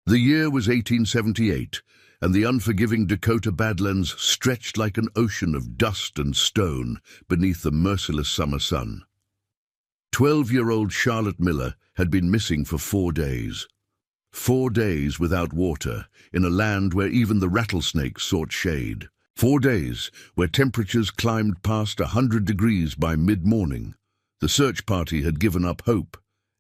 The year was 1878, and the unforgiving Dakota Badlands stretched like an ocean of dust and stone beneath the merciless summer sun. 12-year-old Charlotte Miller had been missing for 4 days. 4 days without water, in a land where even the rattlesnakes sought shade. 4 days where temperatures climbed past 100 degrees by mid-morning. The search party had given up hope.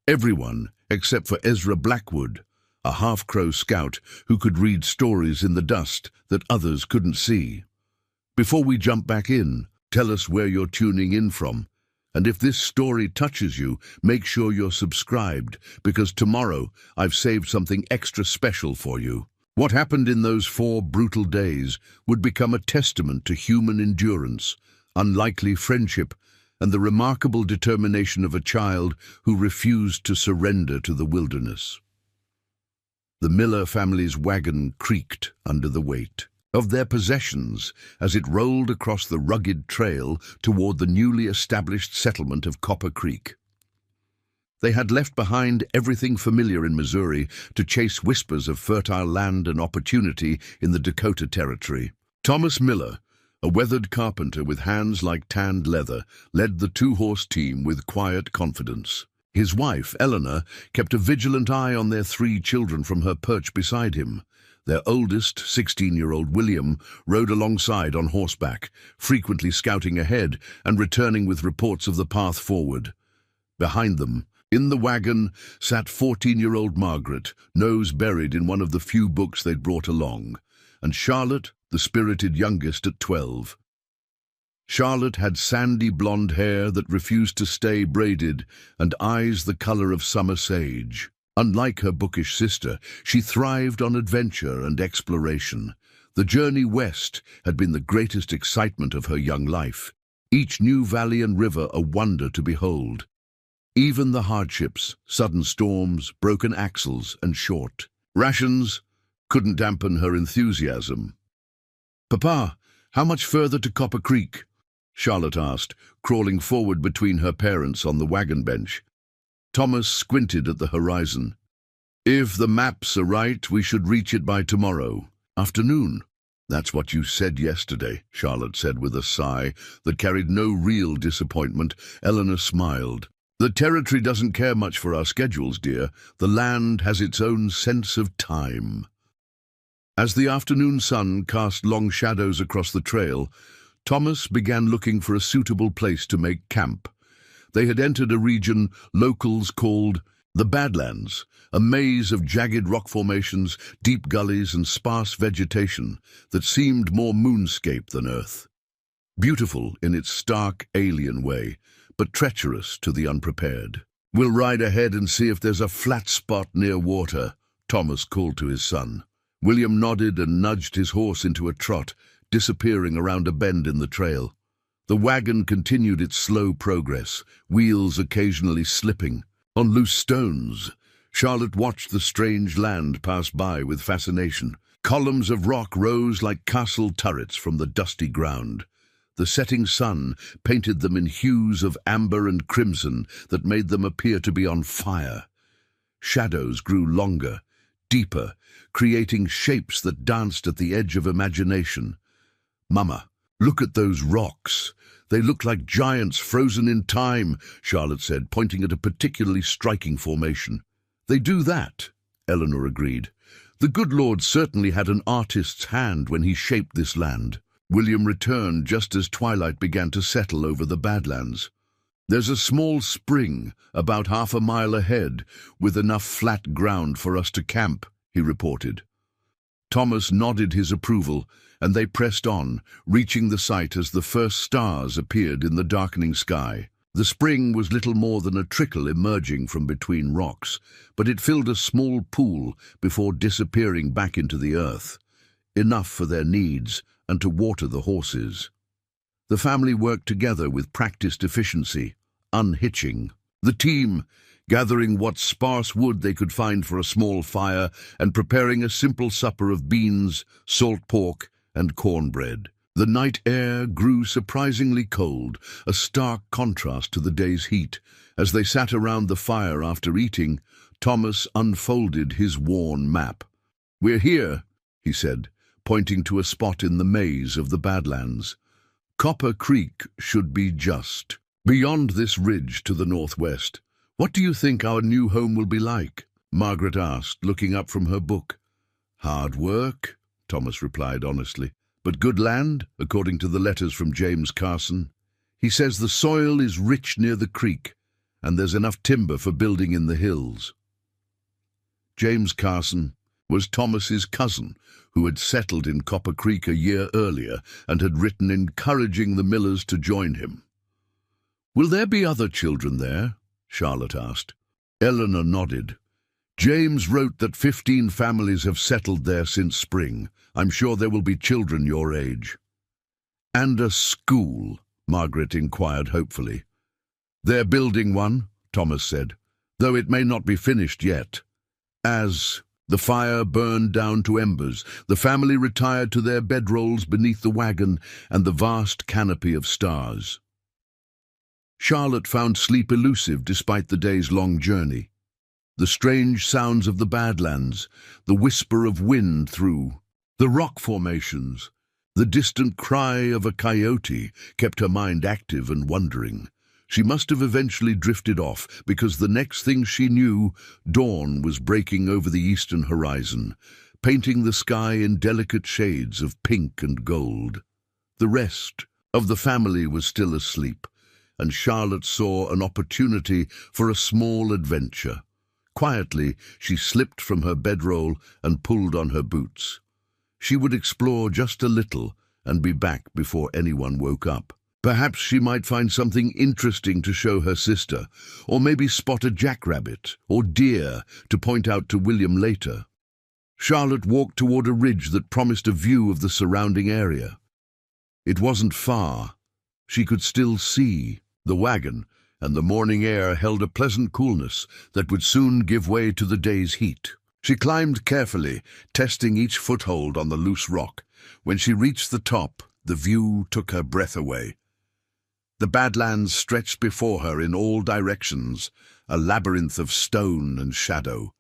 Everyone, except for Ezra Blackwood, a half-crow scout who could read stories in the dust that others couldn't see. Before we jump back in, tell us where you're tuning in from. And if this story touches you, make sure you're subscribed, because tomorrow I've saved something extra special for you. What happened in those 4 brutal days would become a testament to human endurance, unlikely friendship, and the remarkable determination of a child who refused to surrender to the wilderness. The Miller family's wagon creaked under the weight of their possessions as it rolled across the rugged trail toward the newly established settlement of Copper Creek. They had left behind everything familiar in Missouri to chase whispers of fertile land and opportunity in the Dakota Territory. Thomas Miller, a weathered carpenter with hands like tanned leather, led the 2-horse team with quiet confidence. His wife, Eleanor, kept a vigilant eye on their 3 children from her perch beside him. Their oldest, 16-year-old William, rode alongside on horseback, frequently scouting ahead and returning with reports of the path forward. Behind them, in the wagon, sat 14-year-old Margaret, nose buried in one of the few books they'd brought along, and Charlotte, the spirited youngest, at 12. Charlotte had sandy blonde hair that refused to stay braided and eyes the color of summer sage. Unlike her bookish sister, she thrived on adventure and exploration. The journey west had been the greatest excitement of her young life, each new valley and river a wonder to behold. Even the hardships, sudden storms, broken axles, and short rations couldn't dampen her enthusiasm. "Papa, how much further to Copper Creek?" Charlotte asked, crawling forward between her parents on the wagon bench. Thomas squinted at the horizon. "If the maps are right, we should reach it by tomorrow afternoon." "That's what you said yesterday," Charlotte said with a sigh that carried no real disappointment. Eleanor smiled. "The territory doesn't care much for our schedules, dear. The land has its own sense of time." As the afternoon sun cast long shadows across the trail, Thomas began looking for a suitable place to make camp. They had entered a region locals called the Badlands, a maze of jagged rock formations, deep gullies, and sparse vegetation that seemed more moonscape than earth. Beautiful in its stark, alien way, but treacherous to the unprepared. "We'll ride ahead and see if there's a flat spot near water," Thomas called to his son. William nodded and nudged his horse into a trot, disappearing around a bend in the trail. The wagon continued its slow progress, wheels occasionally slipping. On loose stones, Charlotte watched the strange land pass by with fascination. Columns of rock rose like castle turrets from the dusty ground. The setting sun painted them in hues of amber and crimson that made them appear to be on fire. Shadows grew longer, deeper, creating shapes that danced at the edge of imagination. "Mama, look at those rocks. They look like giants frozen in time," Charlotte said, pointing at a particularly striking formation. "They do that," Eleanor agreed. "The good Lord certainly had an artist's hand when he shaped this land." William returned just as twilight began to settle over the Badlands. "There's a small spring about half a mile ahead, with enough flat ground for us to camp," he reported. Thomas nodded his approval, and they pressed on, reaching the site as the first stars appeared in the darkening sky. The spring was little more than a trickle emerging from between rocks, but it filled a small pool before disappearing back into the earth, enough for their needs and to water the horses. The family worked together with practiced efficiency, unhitching. The team, gathering what sparse wood they could find for a small fire and preparing a simple supper of beans, salt pork, and cornbread. The night air grew surprisingly cold, a stark contrast to the day's heat. As they sat around the fire after eating, Thomas unfolded his worn map. "We're here," he said, pointing to a spot in the maze of the Badlands. "Copper Creek should be just beyond this ridge to the northwest. What do you think our new home will be like?" Margaret asked, looking up from her book. "Hard work," Thomas replied honestly, "but good land, according to the letters from James Carson. He says the soil is rich near the creek, and there's enough timber for building in the hills." James Carson was Thomas's cousin, who had settled in Copper Creek a year earlier and had written encouraging the Millers to join him. "Will there be other children there?" Charlotte asked. Eleanor nodded. "James wrote that 15 families have settled there since spring. I'm sure there will be children your age." "And a school?" Margaret inquired hopefully. "They're building one," Thomas said, "though it may not be finished yet." As the fire burned down to embers, the family retired to their bedrolls beneath the wagon and the vast canopy of stars. Charlotte found sleep elusive despite the day's long journey. The strange sounds of the Badlands, the whisper of wind through the rock formations, the distant cry of a coyote kept her mind active and wondering. She must have eventually drifted off, because the next thing she knew, dawn was breaking over the eastern horizon, painting the sky in delicate shades of pink and gold. The rest of the family was still asleep, and Charlotte saw an opportunity for a small adventure. Quietly, she slipped from her bedroll and pulled on her boots. She would explore just a little and be back before anyone woke up. Perhaps she might find something interesting to show her sister, or maybe spot a jackrabbit or deer to point out to William later. Charlotte walked toward a ridge that promised a view of the surrounding area. It wasn't far. She could still see the wagon, and the morning air held a pleasant coolness that would soon give way to the day's heat. She climbed carefully, testing each foothold on the loose rock. When she reached the top, the view took her breath away. The Badlands stretched before her in all directions, a labyrinth of stone and shadow.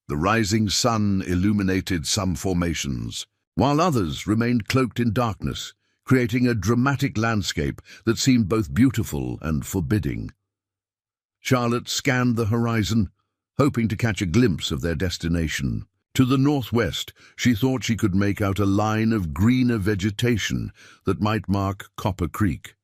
The rising sun illuminated some formations, while others remained cloaked in darkness, creating a dramatic landscape that seemed both beautiful and forbidding. Charlotte scanned the horizon, hoping to catch a glimpse of their destination. To the northwest, she thought she could make out a line of greener vegetation that might mark Copper Creek.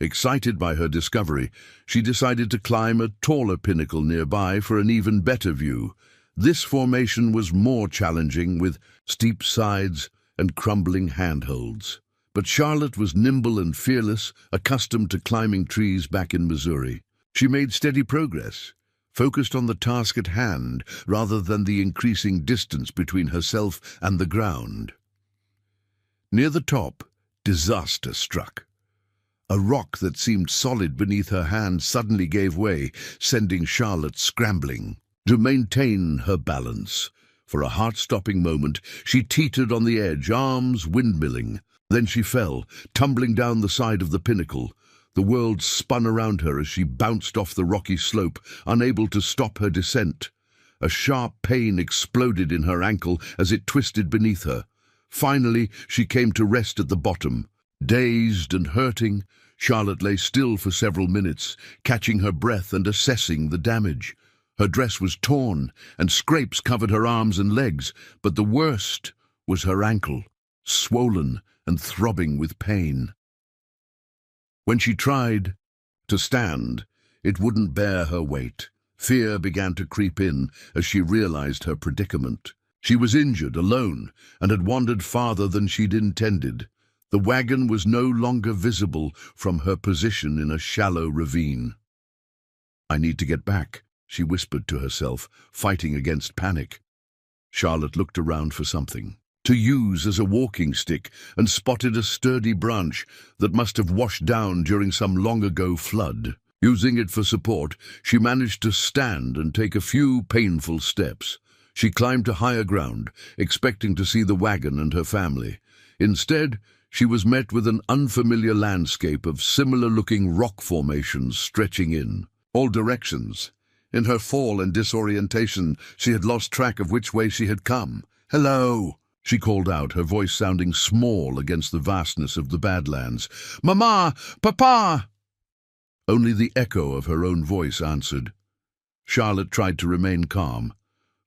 Excited by her discovery, she decided to climb a taller pinnacle nearby for an even better view. This formation was more challenging, with steep sides and crumbling handholds. But Charlotte was nimble and fearless, accustomed to climbing trees back in Missouri. She made steady progress, focused on the task at hand rather than the increasing distance between herself and the ground. Near the top, disaster struck. A rock that seemed solid beneath her hand suddenly gave way, sending Charlotte scrambling to maintain her balance. For a heart-stopping moment, she teetered on the edge, arms windmilling. Then she fell, tumbling down the side of the pinnacle. The world spun around her as she bounced off the rocky slope, unable to stop her descent. A sharp pain exploded in her ankle as it twisted beneath her. Finally, she came to rest at the bottom. Dazed and hurting, Charlotte lay still for several minutes, catching her breath and assessing the damage. Her dress was torn, and scrapes covered her arms and legs, but the worst was her ankle, swollen and throbbing with pain. When she tried to stand, it wouldn't bear her weight. Fear began to creep in as she realized her predicament. She was injured, alone, and had wandered farther than she'd intended. The wagon was no longer visible from her position in a shallow ravine. "I need to get back," she whispered to herself, fighting against panic. Charlotte looked around for something to use as a walking stick and spotted a sturdy branch that must have washed down during some long-ago flood. Using it for support, she managed to stand and take a few painful steps. She climbed to higher ground, expecting to see the wagon and her family. Instead, she was met with an unfamiliar landscape of similar-looking rock formations stretching in all directions. In her fall and disorientation, she had lost track of which way she had come. "Hello," she called out, her voice sounding small against the vastness of the Badlands. "Mama! Papa!" Only the echo of her own voice answered. Charlotte tried to remain calm.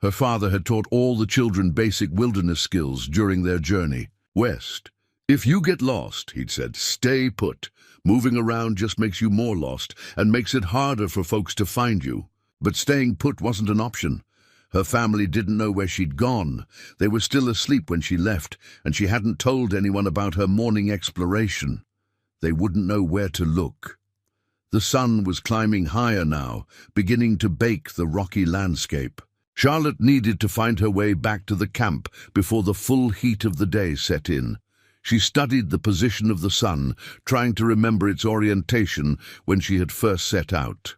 Her father had taught all the children basic wilderness skills during their journey west. "If you get lost," he'd said, "stay put. Moving around just makes you more lost and makes it harder for folks to find you." But staying put wasn't an option. Her family didn't know where she'd gone. They were still asleep when she left, and she hadn't told anyone about her morning exploration. They wouldn't know where to look. The sun was climbing higher now, beginning to bake the rocky landscape. Charlotte needed to find her way back to the camp before the full heat of the day set in. She studied the position of the sun, trying to remember its orientation when she had first set out.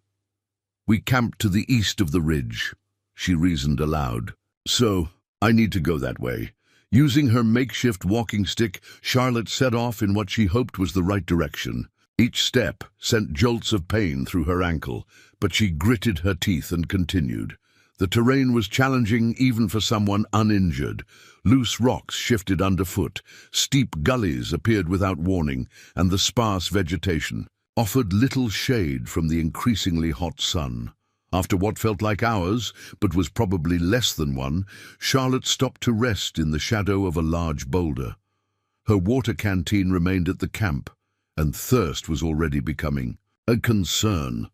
"We camped to the east of the ridge," she reasoned aloud. "So, I need to go that way." Using her makeshift walking stick, Charlotte set off in what she hoped was the right direction. Each step sent jolts of pain through her ankle, but she gritted her teeth and continued. The terrain was challenging even for someone uninjured. Loose rocks shifted underfoot, steep gullies appeared without warning, and the sparse vegetation offered little shade from the increasingly hot sun. After what felt like hours, but was probably less than one, Charlotte stopped to rest in the shadow of a large boulder. Her water canteen remained at the camp, and thirst was already becoming a concern.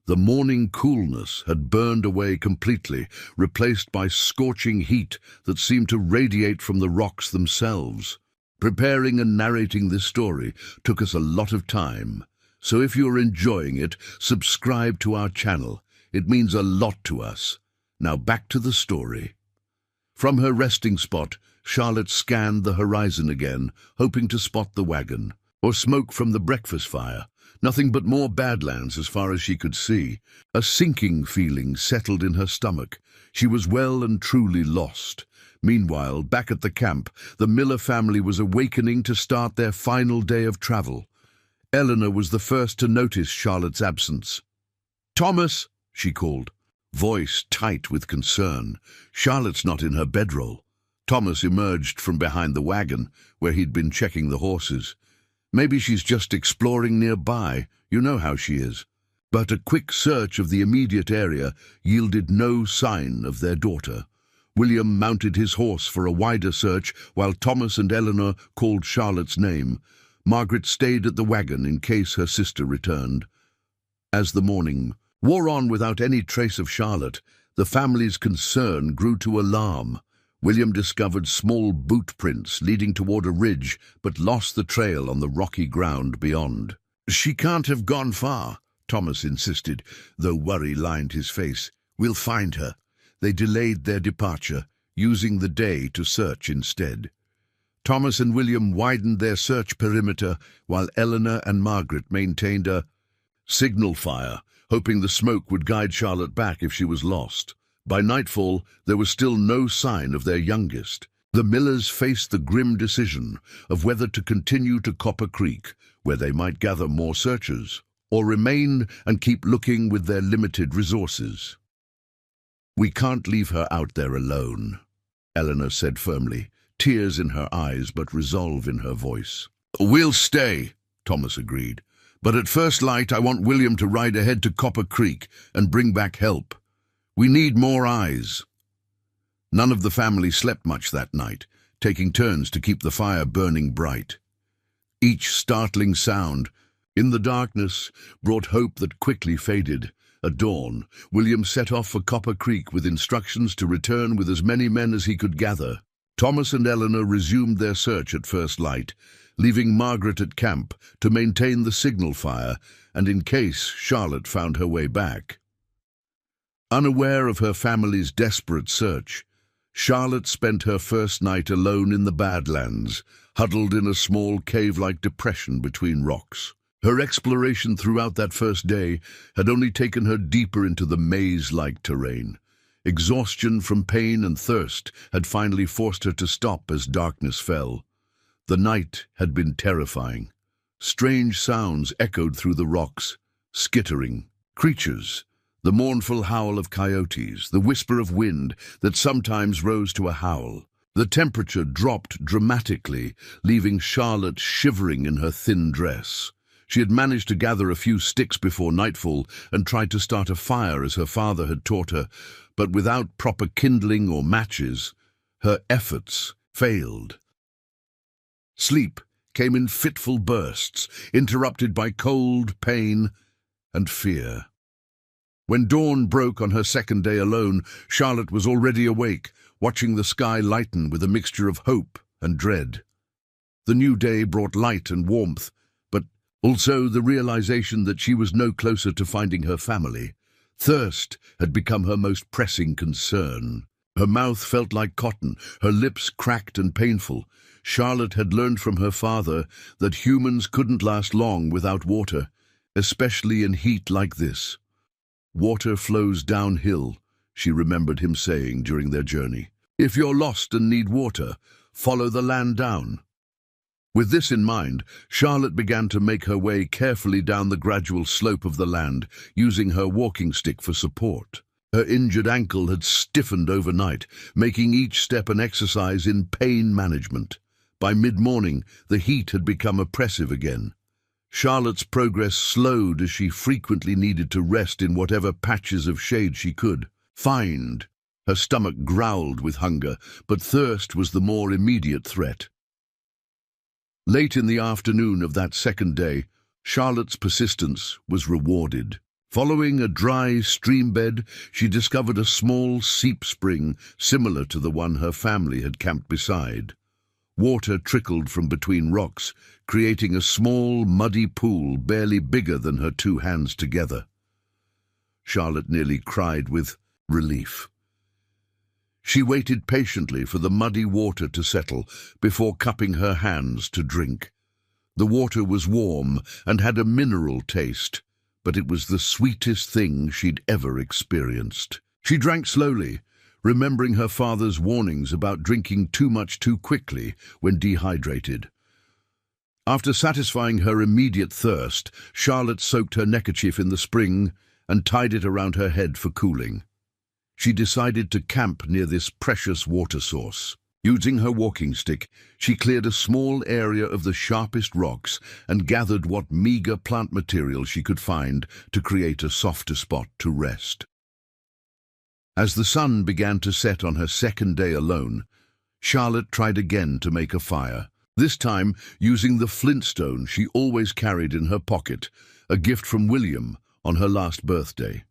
The morning coolness had burned away completely, replaced by scorching heat that seemed to radiate from the rocks themselves. Preparing and narrating this story took us a lot of time, so if you're enjoying it, subscribe to our channel. It means a lot to us. Now back to the story. From her resting spot, Charlotte scanned the horizon again, hoping to spot the wagon, or smoke from the breakfast fire. Nothing but more Badlands as far as she could see. A sinking feeling settled in her stomach. She was well and truly lost. Meanwhile, back at the camp, the Miller family was awakening to start their final day of travel. Eleanor was the first to notice Charlotte's absence. "Thomas!" she called, voice tight with concern. "Charlotte's not in her bedroll." Thomas emerged from behind the wagon, where he'd been checking the horses. "Maybe she's just exploring nearby. You know how she is." But a quick search of the immediate area yielded no sign of their daughter. William mounted his horse for a wider search, while Thomas and Eleanor called Charlotte's name. Margaret stayed at the wagon in case her sister returned. As the morning wore on without any trace of Charlotte, the family's concern grew to alarm. William discovered small boot prints leading toward a ridge, but lost the trail on the rocky ground beyond. "She can't have gone far," Thomas insisted, though worry lined his face. "We'll find her." They delayed their departure, using the day to search instead. Thomas and William widened their search perimeter, while Eleanor and Margaret maintained a signal fire, hoping the smoke would guide Charlotte back if she was lost. By nightfall, there was still no sign of their youngest. The Millers faced the grim decision of whether to continue to Copper Creek, where they might gather more searchers, or remain and keep looking with their limited resources. "We can't leave her out there alone," Eleanor said firmly, tears in her eyes but resolve in her voice. "We'll stay," Thomas agreed. "But at first light, I want William to ride ahead to Copper Creek and bring back help. We need more eyes." None of the family slept much that night, taking turns to keep the fire burning bright. Each startling sound, in the darkness, brought hope that quickly faded. At dawn, William set off for Copper Creek with instructions to return with as many men as he could gather. Thomas and Eleanor resumed their search at first light, leaving Margaret at camp to maintain the signal fire and in case Charlotte found her way back. Unaware of her family's desperate search, Charlotte spent her first night alone in the Badlands, huddled in a small cave-like depression between rocks. Her exploration throughout that first day had only taken her deeper into the maze-like terrain. Exhaustion from pain and thirst had finally forced her to stop as darkness fell. The night had been terrifying. Strange sounds echoed through the rocks, skittering. Creatures, the mournful howl of coyotes, the whisper of wind that sometimes rose to a howl. The temperature dropped dramatically, leaving Charlotte shivering in her thin dress. She had managed to gather a few sticks before nightfall and tried to start a fire as her father had taught her, but without proper kindling or matches, her efforts failed. Sleep came in fitful bursts, interrupted by cold, pain, and fear. When dawn broke on her second day alone, Charlotte was already awake, watching the sky lighten with a mixture of hope and dread. The new day brought light and warmth, but also the realization that she was no closer to finding her family. Thirst had become her most pressing concern. Her mouth felt like cotton, her lips cracked and painful. Charlotte had learned from her father that humans couldn't last long without water, especially in heat like this. "Water flows downhill," she remembered him saying during their journey. "If you're lost and need water, follow the land down." With this in mind, Charlotte began to make her way carefully down the gradual slope of the land, using her walking stick for support. Her injured ankle had stiffened overnight, making each step an exercise in pain management. By mid-morning, the heat had become oppressive again. Charlotte's progress slowed as she frequently needed to rest in whatever patches of shade she could find. Her stomach growled with hunger, but thirst was the more immediate threat. Late in the afternoon of that second day, Charlotte's persistence was rewarded. Following a dry stream bed, she discovered a small seep spring similar to the one her family had camped beside. Water trickled from between rocks, creating a small, muddy pool barely bigger than her two hands together. Charlotte nearly cried with relief. She waited patiently for the muddy water to settle before cupping her hands to drink. The water was warm and had a mineral taste, but it was the sweetest thing she'd ever experienced. She drank slowly, remembering her father's warnings about drinking too much too quickly when dehydrated. After satisfying her immediate thirst, Charlotte soaked her neckerchief in the spring and tied it around her head for cooling. She decided to camp near this precious water source. Using her walking stick, she cleared a small area of the sharpest rocks and gathered what meager plant material she could find to create a softer spot to rest. As the sun began to set on her second day alone, Charlotte tried again to make a fire, this time using the flintstone she always carried in her pocket, a gift from William on her last birthday.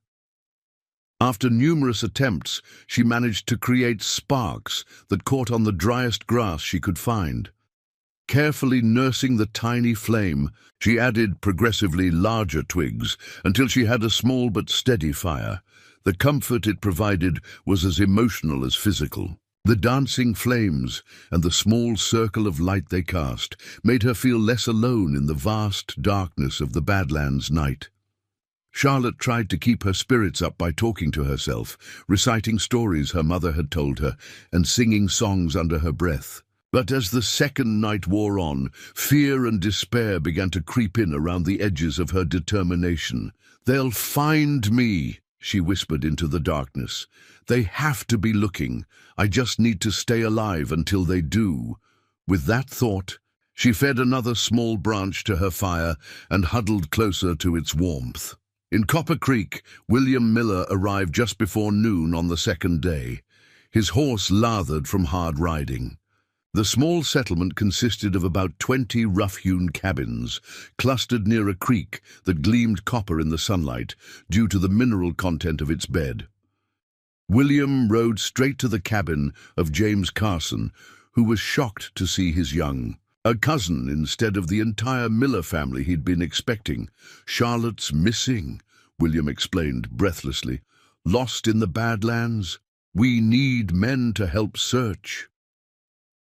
After numerous attempts, she managed to create sparks that caught on the driest grass she could find. Carefully nursing the tiny flame, she added progressively larger twigs until she had a small but steady fire. The comfort it provided was as emotional as physical. The dancing flames and the small circle of light they cast made her feel less alone in the vast darkness of the Badlands night. Charlotte tried to keep her spirits up by talking to herself, reciting stories her mother had told her, and singing songs under her breath. But as the second night wore on, fear and despair began to creep in around the edges of her determination. "They'll find me," she whispered into the darkness. "They have to be looking. I just need to stay alive until they do." With that thought, she fed another small branch to her fire and huddled closer to its warmth. In Copper Creek, William Miller arrived just before noon on the second day. His horse lathered from hard riding. The small settlement consisted of about 20 rough-hewn cabins, clustered near a creek that gleamed copper in the sunlight due to the mineral content of its bed. William rode straight to the cabin of James Carson, who was shocked to see his young, a cousin instead of the entire Miller family he'd been expecting. "Charlotte's missing," William explained breathlessly. "Lost in the Badlands. We need men to help search."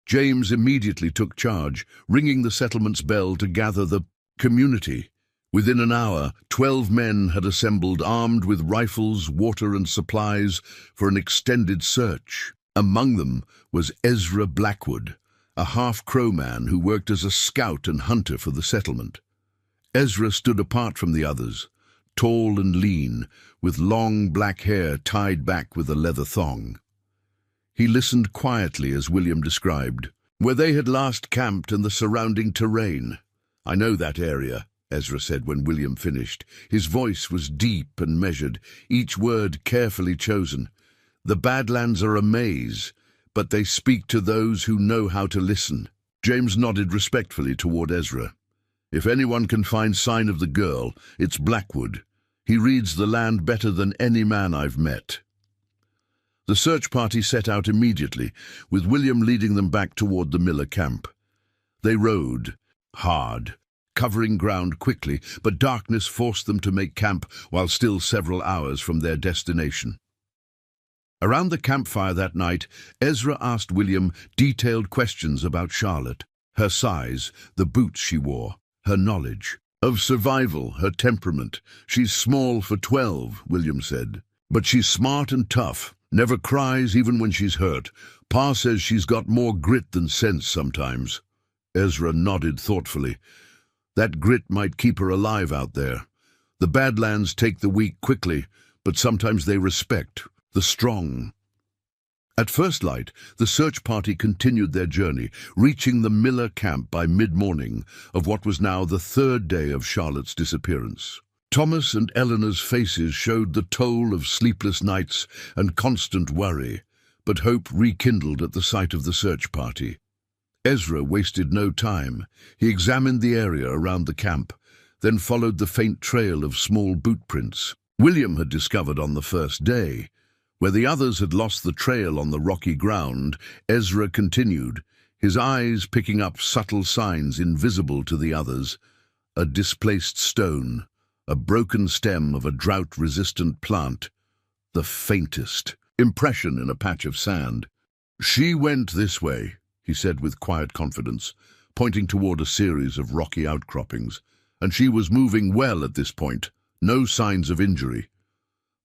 James immediately took charge, ringing the settlement's bell to gather the community. Within an hour, 12 men had assembled, armed with rifles, water, and supplies for an extended search. Among them was Ezra Blackwood, a half-Crow man who worked as a scout and hunter for the settlement. Ezra stood apart from the others, tall and lean, with long black hair tied back with a leather thong. He listened quietly as William described, where they had last camped and the surrounding terrain. "I know that area," Ezra said when William finished. His voice was deep and measured, each word carefully chosen. "The Badlands are a maze, but they speak to those who know how to listen." James nodded respectfully toward Ezra. "If anyone can find sign of the girl, it's Blackwood. He reads the land better than any man I've met." The search party set out immediately, with William leading them back toward the Miller camp. They rode hard, covering ground quickly, but darkness forced them to make camp while still several hours from their destination. Around the campfire that night, Ezra asked William detailed questions about Charlotte: her size, the boots she wore, her knowledge of survival, her temperament. "She's small for 12, William said, "but she's smart and tough, never cries even when she's hurt. Pa says she's got more grit than sense sometimes." Ezra nodded thoughtfully. "That grit might keep her alive out there. The Badlands take the weak quickly, but sometimes they respect the strong." At first light, the search party continued their journey, reaching the Miller camp by mid-morning of what was now the third day of Charlotte's disappearance. Thomas and Eleanor's faces showed the toll of sleepless nights and constant worry, but hope rekindled at the sight of the search party. Ezra wasted no time. He examined the area around the camp, then followed the faint trail of small boot prints William had discovered on the first day. Where the others had lost the trail on the rocky ground, Ezra continued, his eyes picking up subtle signs invisible to the others: a displaced stone, a broken stem of a drought-resistant plant, the faintest impression in a patch of sand. "She went this way," he said with quiet confidence, pointing toward a series of rocky outcroppings, "and she was moving well at this point, no signs of injury."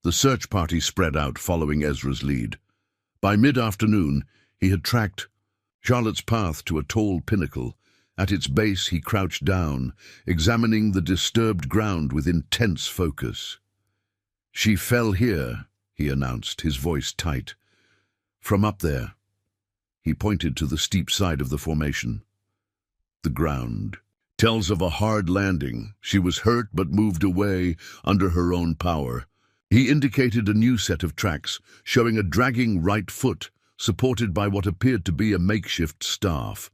The search party spread out, following Ezra's lead. By mid-afternoon, he had tracked Charlotte's path to a tall pinnacle. At its base, he crouched down, examining the disturbed ground with intense focus. "She fell here," he announced, his voice tight. "From up there." He pointed to the steep side of the formation. "The ground tells of a hard landing. She was hurt but moved away under her own power." He indicated a new set of tracks, showing a dragging right foot, supported by what appeared to be a makeshift staff.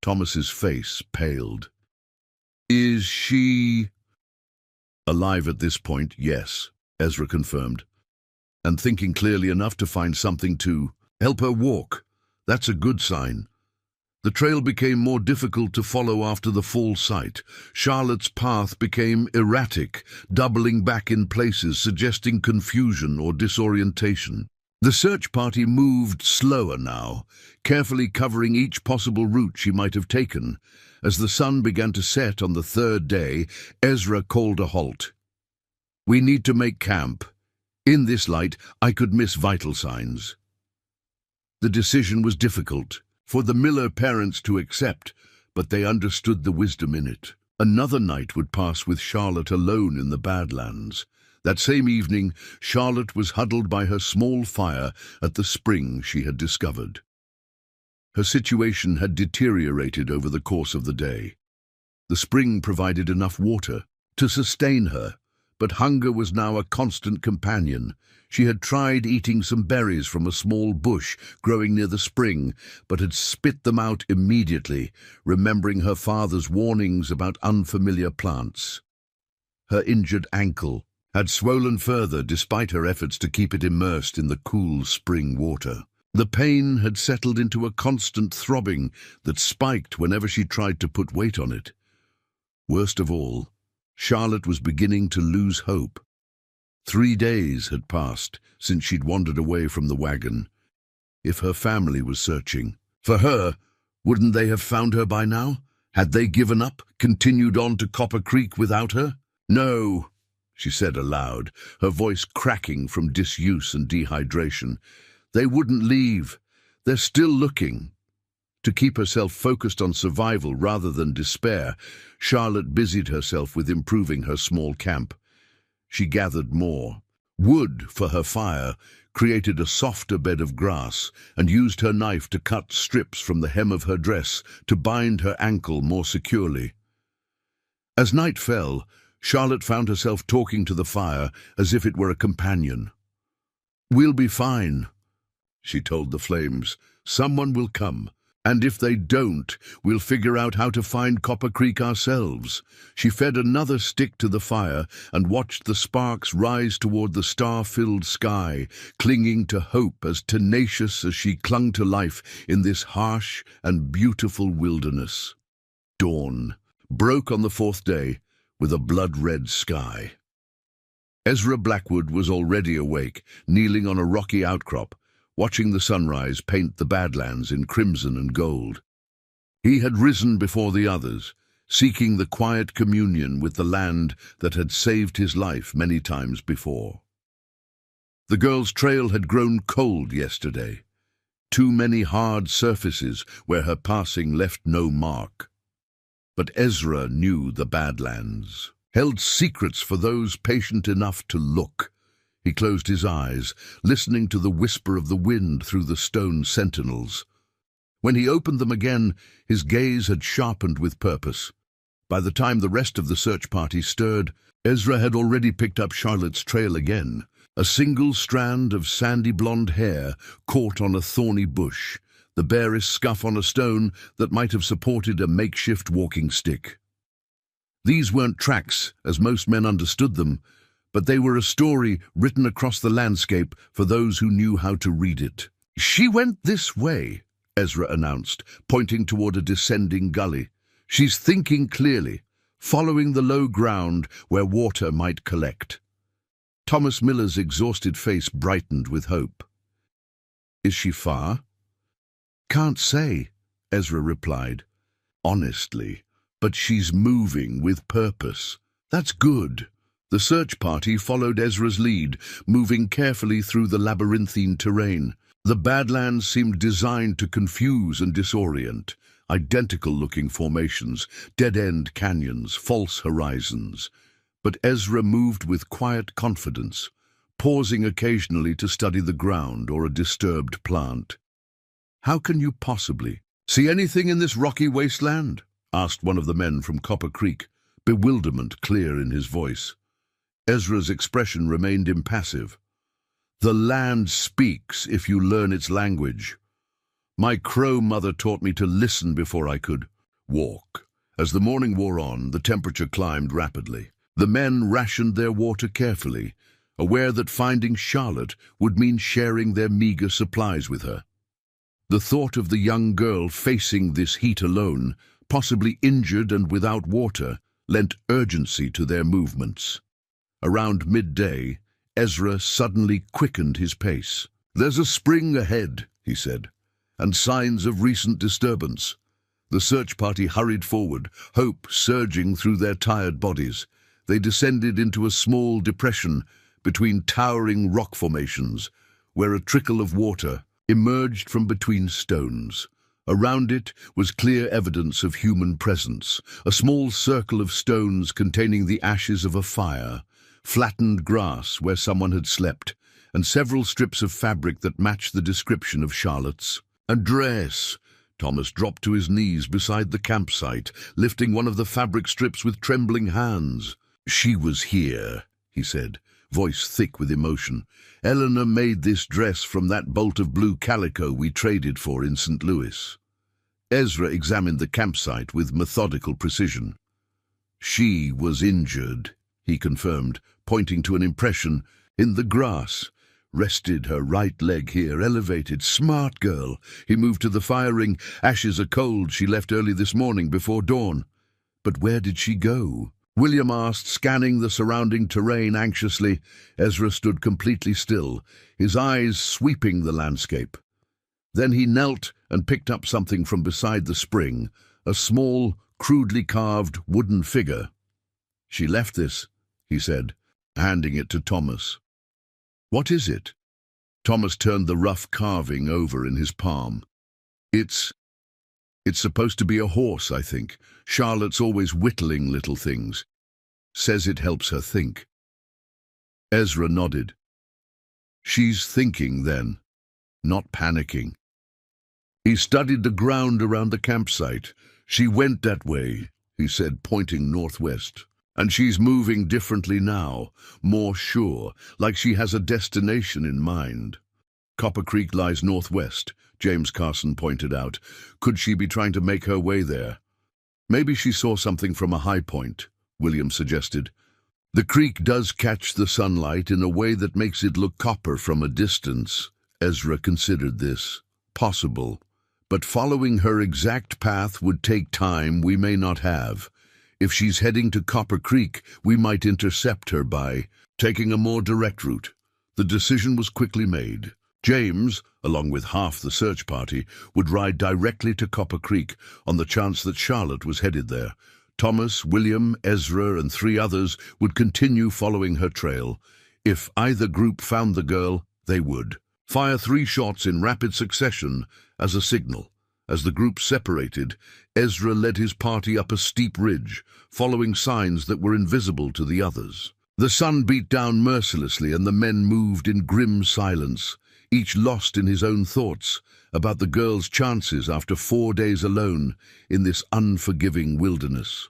Thomas's face paled. "Is she—" "Alive at this point, yes," Ezra confirmed. "And thinking clearly enough to find something to help her walk. That's a good sign." The trail became more difficult to follow after the fall sight. Charlotte's path became erratic, doubling back in places, suggesting confusion or disorientation. The search party moved slower now, carefully covering each possible route she might have taken. As the sun began to set on the third day, Ezra called a halt. "We need to make camp. In this light, I could miss vital signs." The decision was difficult for the Miller parents to accept, but they understood the wisdom in it. Another night would pass with Charlotte alone in the Badlands. That same evening, Charlotte was huddled by her small fire at the spring she had discovered. Her situation had deteriorated over the course of the day. The spring provided enough water to sustain her, but hunger was now a constant companion. She had tried eating some berries from a small bush growing near the spring, but had spit them out immediately, remembering her father's warnings about unfamiliar plants. Her injured ankle had swollen further despite her efforts to keep it immersed in the cool spring water. The pain had settled into a constant throbbing that spiked whenever she tried to put weight on it. Worst of all, Charlotte was beginning to lose hope. 3 days had passed since she'd wandered away from the wagon. If her family was searching for her, wouldn't they have found her by now? Had they given up, continued on to Copper Creek without her? "No," she said aloud, her voice cracking from disuse and dehydration. "They wouldn't leave. They're still looking." To keep herself focused on survival rather than despair, Charlotte busied herself with improving her small camp. She gathered more Wood for her fire, created a softer bed of grass, and used her knife to cut strips from the hem of her dress to bind her ankle more securely. As night fell, Charlotte found herself talking to the fire as if it were a companion. "We'll be fine," she told the flames. "Someone will come. And if they don't, we'll figure out how to find Copper Creek ourselves." She fed another stick to the fire and watched the sparks rise toward the star-filled sky, clinging to hope as tenacious as she clung to life in this harsh and beautiful wilderness. Dawn broke on the fourth day with a blood-red sky. Ezra Blackwood was already awake, kneeling on a rocky outcrop, watching the sunrise paint the Badlands in crimson and gold. He had risen before the others, seeking the quiet communion with the land that had saved his life many times before. The girl's trail had grown cold yesterday. Too many hard surfaces where her passing left no mark. But Ezra knew the Badlands held secrets for those patient enough to look. He closed his eyes, listening to the whisper of the wind through the stone sentinels. When he opened them again, his gaze had sharpened with purpose. By the time the rest of the search party stirred, Ezra had already picked up Charlotte's trail again, a single strand of sandy blonde hair caught on a thorny bush, the barest scuff on a stone that might have supported a makeshift walking stick. These weren't tracks, as most men understood them, but they were a story written across the landscape for those who knew how to read it. "She went this way," Ezra announced, pointing toward a descending gully. "She's thinking clearly, following the low ground where water might collect." Thomas Miller's exhausted face brightened with hope. "Is she far?" "Can't say," Ezra replied. "Honestly, but she's moving with purpose. That's good." The search party followed Ezra's lead, moving carefully through the labyrinthine terrain. The Badlands seemed designed to confuse and disorient. Identical-looking formations, dead-end canyons, false horizons. But Ezra moved with quiet confidence, pausing occasionally to study the ground or a disturbed plant. "How can you possibly see anything in this rocky wasteland?" asked one of the men from Copper Creek, bewilderment clear in his voice. Ezra's expression remained impassive. "The land speaks if you learn its language. My crow mother taught me to listen before I could walk." As the morning wore on, the temperature climbed rapidly. The men rationed their water carefully, aware that finding Charlotte would mean sharing their meager supplies with her. The thought of the young girl facing this heat alone, possibly injured and without water, lent urgency to their movements. Around midday, Ezra suddenly quickened his pace. "There's a spring ahead," he said, "and signs of recent disturbance." The search party hurried forward, hope surging through their tired bodies. They descended into a small depression between towering rock formations, where a trickle of water emerged from between stones. Around it was clear evidence of human presence, a small circle of stones containing the ashes of a fire, flattened grass where someone had slept, and several strips of fabric that matched the description of Charlotte's. "A dress!" Thomas dropped to his knees beside the campsite, lifting one of the fabric strips with trembling hands. "She was here," he said, voice thick with emotion. "Eleanor made this dress from that bolt of blue calico we traded for in St. Louis." Ezra examined the campsite with methodical precision. "She was injured," he confirmed, pointing to an impression in the grass. "Rested her right leg here, elevated. Smart girl." He moved to the fire ring. "Ashes are cold. She left early this morning before dawn." "But where did she go?" William asked, scanning the surrounding terrain anxiously. Ezra stood completely still, his eyes sweeping the landscape. Then he knelt and picked up something from beside the spring, a small, crudely carved wooden figure. "She left this," he said, handing it to Thomas. "What is it?" Thomas turned the rough carving over in his palm. It's supposed to be a horse, I think. Charlotte's always whittling little things. Says it helps her think." Ezra nodded. She's thinking then, not panicking. He studied the ground around the campsite. She went that way, he said, pointing northwest. And she's moving differently now, more sure, like she has a destination in mind. Copper Creek lies northwest, James Carson pointed out. Could she be trying to make her way there? Maybe she saw something from a high point, William suggested. The creek does catch the sunlight in a way that makes it look copper from a distance. Ezra considered this. Possible. But following her exact path would take time we may not have. If she's heading to Copper Creek, we might intercept her by taking a more direct route. The decision was quickly made. James, along with half the search party, would ride directly to Copper Creek on the chance that Charlotte was headed there. Thomas, William, Ezra, and 3 others would continue following her trail. If either group found the girl, they would fire 3 shots in rapid succession as a signal. As the group separated, Ezra led his party up a steep ridge, following signs that were invisible to the others. The sun beat down mercilessly and the men moved in grim silence, each lost in his own thoughts about the girl's chances after 4 days alone in this unforgiving wilderness.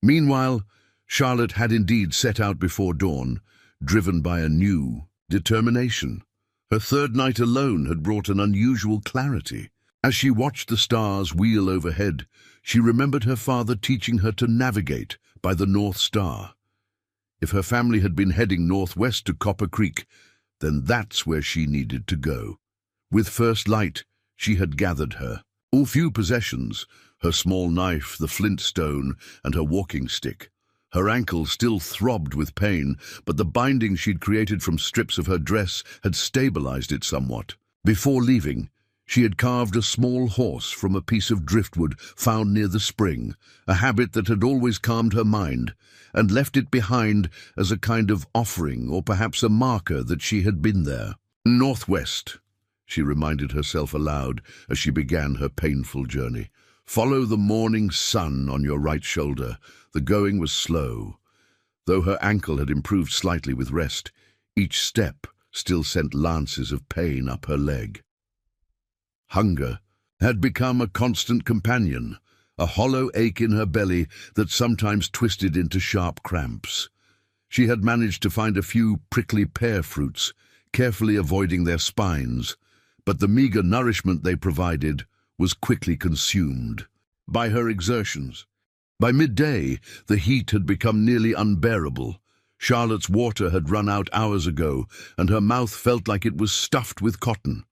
Meanwhile, Charlotte had indeed set out before dawn, driven by a new determination. Her 3rd night alone had brought an unusual clarity. As she watched the stars wheel overhead, she remembered her father teaching her to navigate by the North Star. If her family had been heading northwest to Copper Creek, then that's where she needed to go. With first light, she had gathered her. All few possessions, her small knife, the flint stone, and her walking stick. Her ankle still throbbed with pain, but the binding she'd created from strips of her dress had stabilized it somewhat. Before leaving, she had carved a small horse from a piece of driftwood found near the spring, a habit that had always calmed her mind, and left it behind as a kind of offering or perhaps a marker that she had been there. Northwest, she reminded herself aloud as she began her painful journey. Follow the morning sun on your right shoulder. The going was slow. Though her ankle had improved slightly with rest, each step still sent lances of pain up her leg. Hunger had become a constant companion, a hollow ache in her belly that sometimes twisted into sharp cramps. She had managed to find a few prickly pear fruits, carefully avoiding their spines, but the meager nourishment they provided was quickly consumed by her exertions. By midday, the heat had become nearly unbearable. Charlotte's water had run out hours ago, and her mouth felt like it was stuffed with cotton.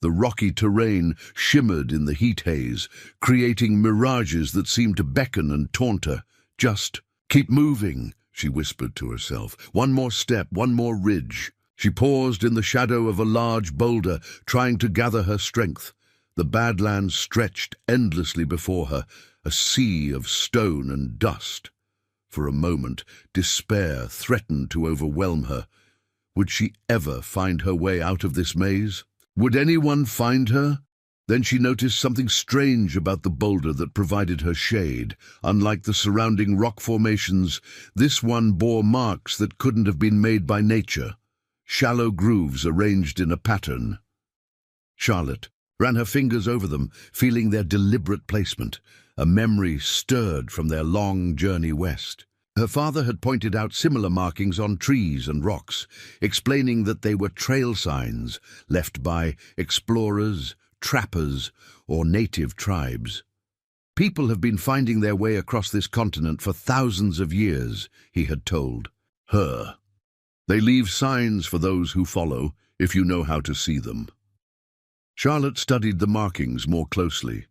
The rocky terrain shimmered in the heat haze, creating mirages that seemed to beckon and taunt her. Just keep moving, she whispered to herself. One more step, one more ridge. She paused in the shadow of a large boulder, trying to gather her strength. The Badlands stretched endlessly before her, a sea of stone and dust. For a moment, despair threatened to overwhelm her. Would she ever find her way out of this maze? Would anyone find her? Then she noticed something strange about the boulder that provided her shade. Unlike the surrounding rock formations, this one bore marks that couldn't have been made by nature. Shallow grooves arranged in a pattern. Charlotte ran her fingers over them, feeling their deliberate placement. A memory stirred from their long journey west. Her father had pointed out similar markings on trees and rocks, explaining that they were trail signs left by explorers, trappers, or native tribes. People have been finding their way across this continent for thousands of years, he had told her. They leave signs for those who follow, if you know how to see them. Charlotte studied the markings more closely.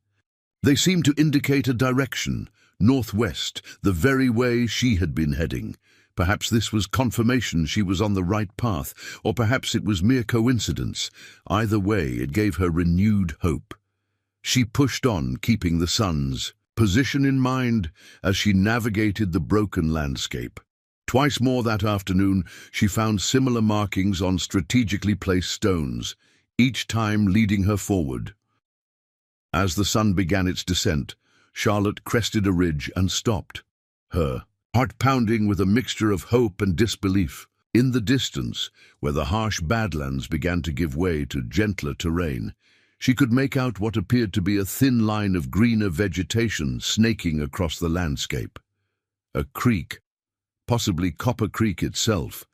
They seemed to indicate a direction, northwest, the very way she had been heading. Perhaps this was confirmation she was on the right path, or perhaps it was mere coincidence. Either way, it gave her renewed hope. She pushed on, keeping the sun's position in mind as she navigated the broken landscape. Twice more that afternoon, she found similar markings on strategically placed stones, each time leading her forward. As the sun began its descent, Charlotte crested a ridge and stopped, her heart pounding with a mixture of hope and disbelief. In the distance, where the harsh Badlands began to give way to gentler terrain, she could make out what appeared to be a thin line of greener vegetation snaking across the landscape. A creek, possibly Copper Creek itself.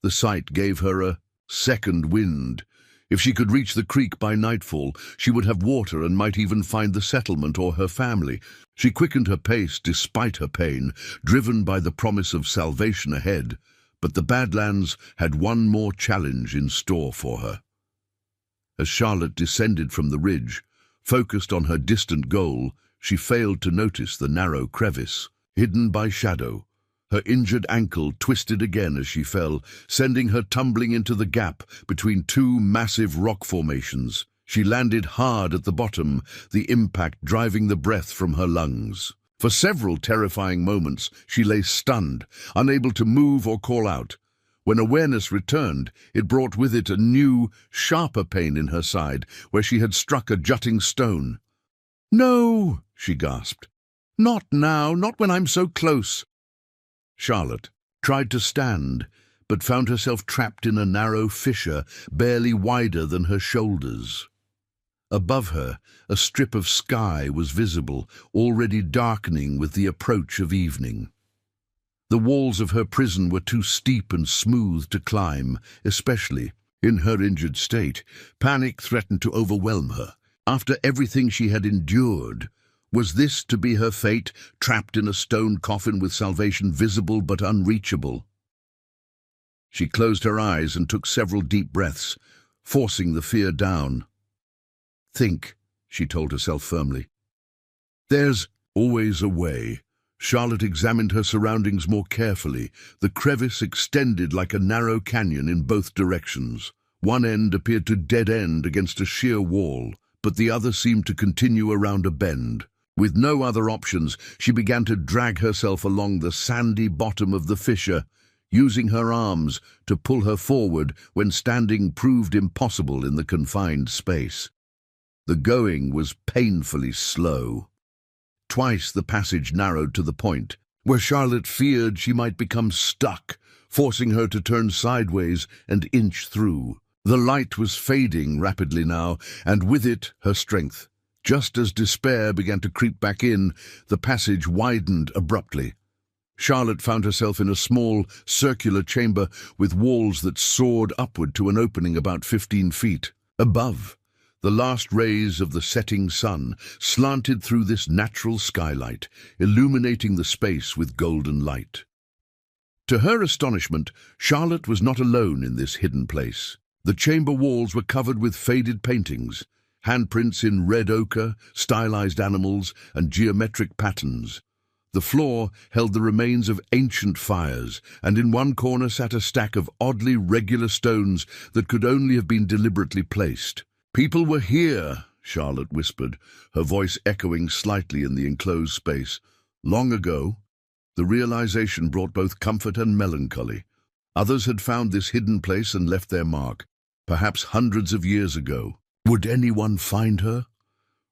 The sight gave her a second wind. If she could reach the creek by nightfall, she would have water and might even find the settlement or her family. She quickened her pace despite her pain, driven by the promise of salvation ahead. But the Badlands had one more challenge in store for her. As Charlotte descended from the ridge, focused on her distant goal, she failed to notice the narrow crevice, hidden by shadow. Her injured ankle twisted again as she fell, sending her tumbling into the gap between two massive rock formations. She landed hard at the bottom, the impact driving the breath from her lungs. For several terrifying moments, she lay stunned, unable to move or call out. When awareness returned, it brought with it a new, sharper pain in her side, where she had struck a jutting stone. "No," she gasped. "Not now, not when I'm so close." Charlotte tried to stand, but found herself trapped in a narrow fissure, barely wider than her shoulders. Above her, a strip of sky was visible, already darkening with the approach of evening. The walls of her prison were too steep and smooth to climb, especially in her injured state. Panic threatened to overwhelm her. After everything she had endured, was this to be her fate, trapped in a stone coffin with salvation visible but unreachable? She closed her eyes and took several deep breaths, forcing the fear down. "Think," she told herself firmly. "There's always a way." Charlotte examined her surroundings more carefully. The crevice extended like a narrow canyon in both directions. One end appeared to dead-end against a sheer wall, but the other seemed to continue around a bend. With no other options, she began to drag herself along the sandy bottom of the fissure, using her arms to pull her forward when standing proved impossible in the confined space. The going was painfully slow. Twice the passage narrowed to the point where Charlotte feared she might become stuck, forcing her to turn sideways and inch through. The light was fading rapidly now, and with it her strength. Just as despair began to creep back in, the passage widened abruptly. Charlotte found herself in a small, circular chamber with walls that soared upward to an opening about 15 feet. Above, the last rays of the setting sun slanted through this natural skylight, illuminating the space with golden light. To her astonishment, Charlotte was not alone in this hidden place. The chamber walls were covered with faded paintings, handprints in red ochre, stylized animals, and geometric patterns. The floor held the remains of ancient fires, and in one corner sat a stack of oddly regular stones that could only have been deliberately placed. "People were here," Charlotte whispered, her voice echoing slightly in the enclosed space. "Long ago." The realization brought both comfort and melancholy. Others had found this hidden place and left their mark, perhaps hundreds of years ago. Would anyone find her?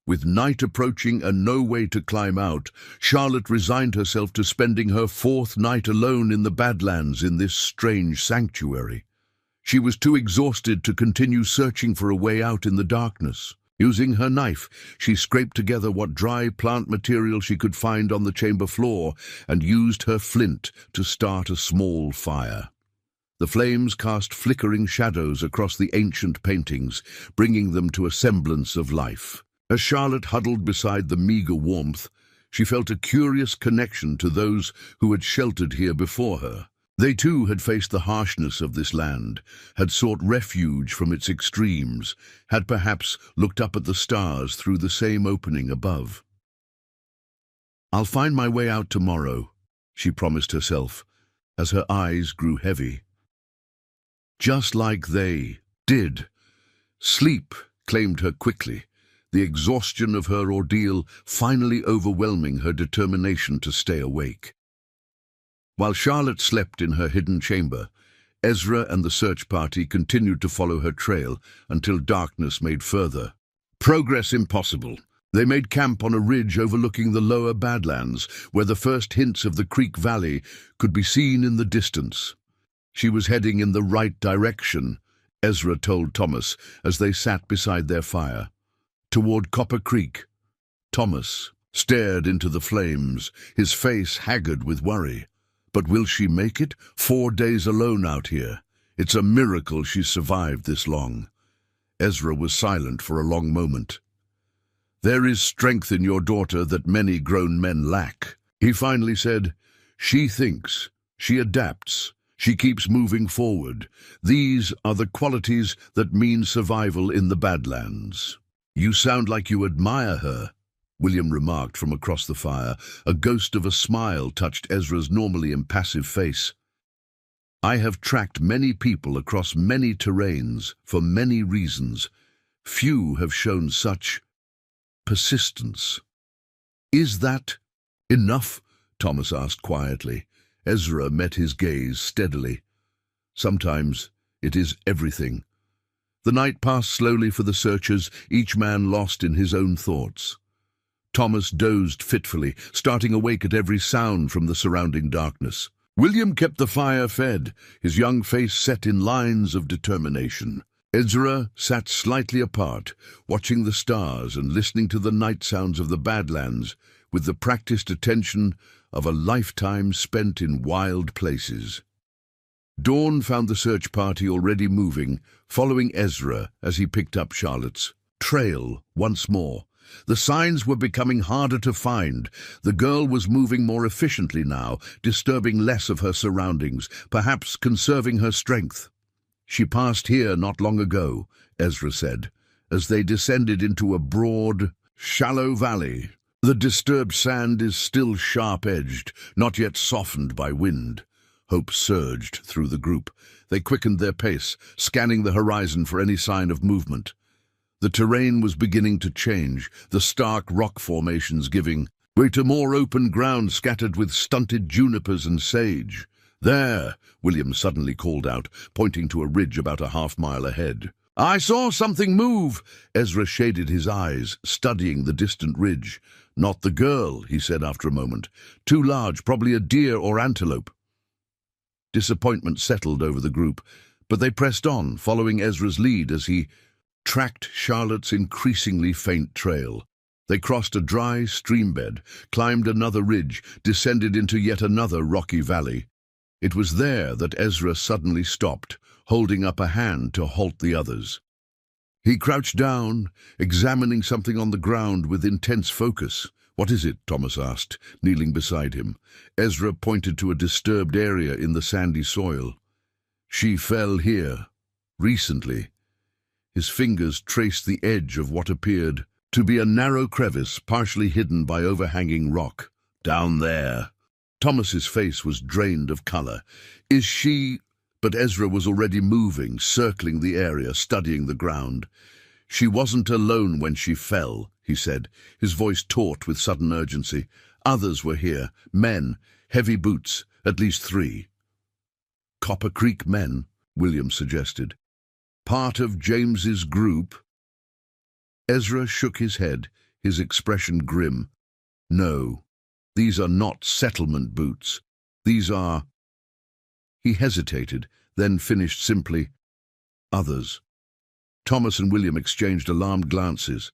With night approaching and no way to climb out, Charlotte resigned herself to spending her fourth night alone in the Badlands in this strange sanctuary. She was too exhausted to continue searching for a way out in the darkness. Using her knife, she scraped together what dry plant material she could find on the chamber floor and used her flint to start a small fire. The flames cast flickering shadows across the ancient paintings, bringing them to a semblance of life. As Charlotte huddled beside the meager warmth, she felt a curious connection to those who had sheltered here before her. They too had faced the harshness of this land, had sought refuge from its extremes, had perhaps looked up at the stars through the same opening above. "I'll find my way out tomorrow," she promised herself, as her eyes grew heavy. Just like they did. Sleep claimed her quickly, the exhaustion of her ordeal finally overwhelming her determination to stay awake. While Charlotte slept in her hidden chamber, Ezra and the search party continued to follow her trail until darkness made further progress impossible. They made camp on a ridge overlooking the lower Badlands, where the first hints of the Creek Valley could be seen in the distance. She was heading in the right direction, Ezra told Thomas as they sat beside their fire. Toward Copper Creek. Thomas stared into the flames, his face haggard with worry. But will she make it? 4 days alone out here. It's a miracle she survived this long. Ezra was silent for a long moment. There is strength in your daughter that many grown men lack. He finally said, she thinks, she adapts, she keeps moving forward. These are the qualities that mean survival in the Badlands. You sound like you admire her, William remarked from across the fire. A ghost of a smile touched Ezra's normally impassive face. I have tracked many people across many terrains for many reasons. Few have shown such persistence. Is that enough? Thomas asked quietly. Ezra met his gaze steadily. Sometimes it is everything. The night passed slowly for the searchers, each man lost in his own thoughts. Thomas dozed fitfully, starting awake at every sound from the surrounding darkness. William kept the fire fed, his young face set in lines of determination. Ezra sat slightly apart, watching the stars and listening to the night sounds of the Badlands with the practiced attention of a lifetime spent in wild places. Dawn found the search party already moving, following Ezra as he picked up Charlotte's trail once more. The signs were becoming harder to find. The girl was moving more efficiently now, disturbing less of her surroundings, perhaps conserving her strength. She passed here not long ago, Ezra said, as they descended into a broad, shallow valley. The disturbed sand is still sharp-edged, not yet softened by wind. Hope surged through the group. They quickened their pace, scanning the horizon for any sign of movement. The terrain was beginning to change, the stark rock formations giving way to more open ground scattered with stunted junipers and sage. There, William suddenly called out, pointing to a ridge about a half-mile ahead. I saw something move. Ezra shaded his eyes, studying the distant ridge. Not the girl, he said after a moment. Too large, probably a deer or antelope. Disappointment settled over the group, but they pressed on, following Ezra's lead as he tracked Charlotte's increasingly faint trail. They crossed a dry streambed, climbed another ridge, descended into yet another rocky valley. It was there that Ezra suddenly stopped, holding up a hand to halt the others. He crouched down, examining something on the ground with intense focus. What is it? Thomas asked, kneeling beside him. Ezra pointed to a disturbed area in the sandy soil. She fell here, recently. His fingers traced the edge of what appeared to be a narrow crevice partially hidden by overhanging rock. Down there. Thomas's face was drained of color. Is she... But Ezra was already moving, circling the area, studying the ground. She wasn't alone when she fell, he said, his voice taut with sudden urgency. Others were here, men, heavy boots, at least 3. Copper Creek men, William suggested. Part of James's group? Ezra shook his head, his expression grim. No, these are not settlement boots. These are... He hesitated, then finished simply, others. Thomas and William exchanged alarmed glances.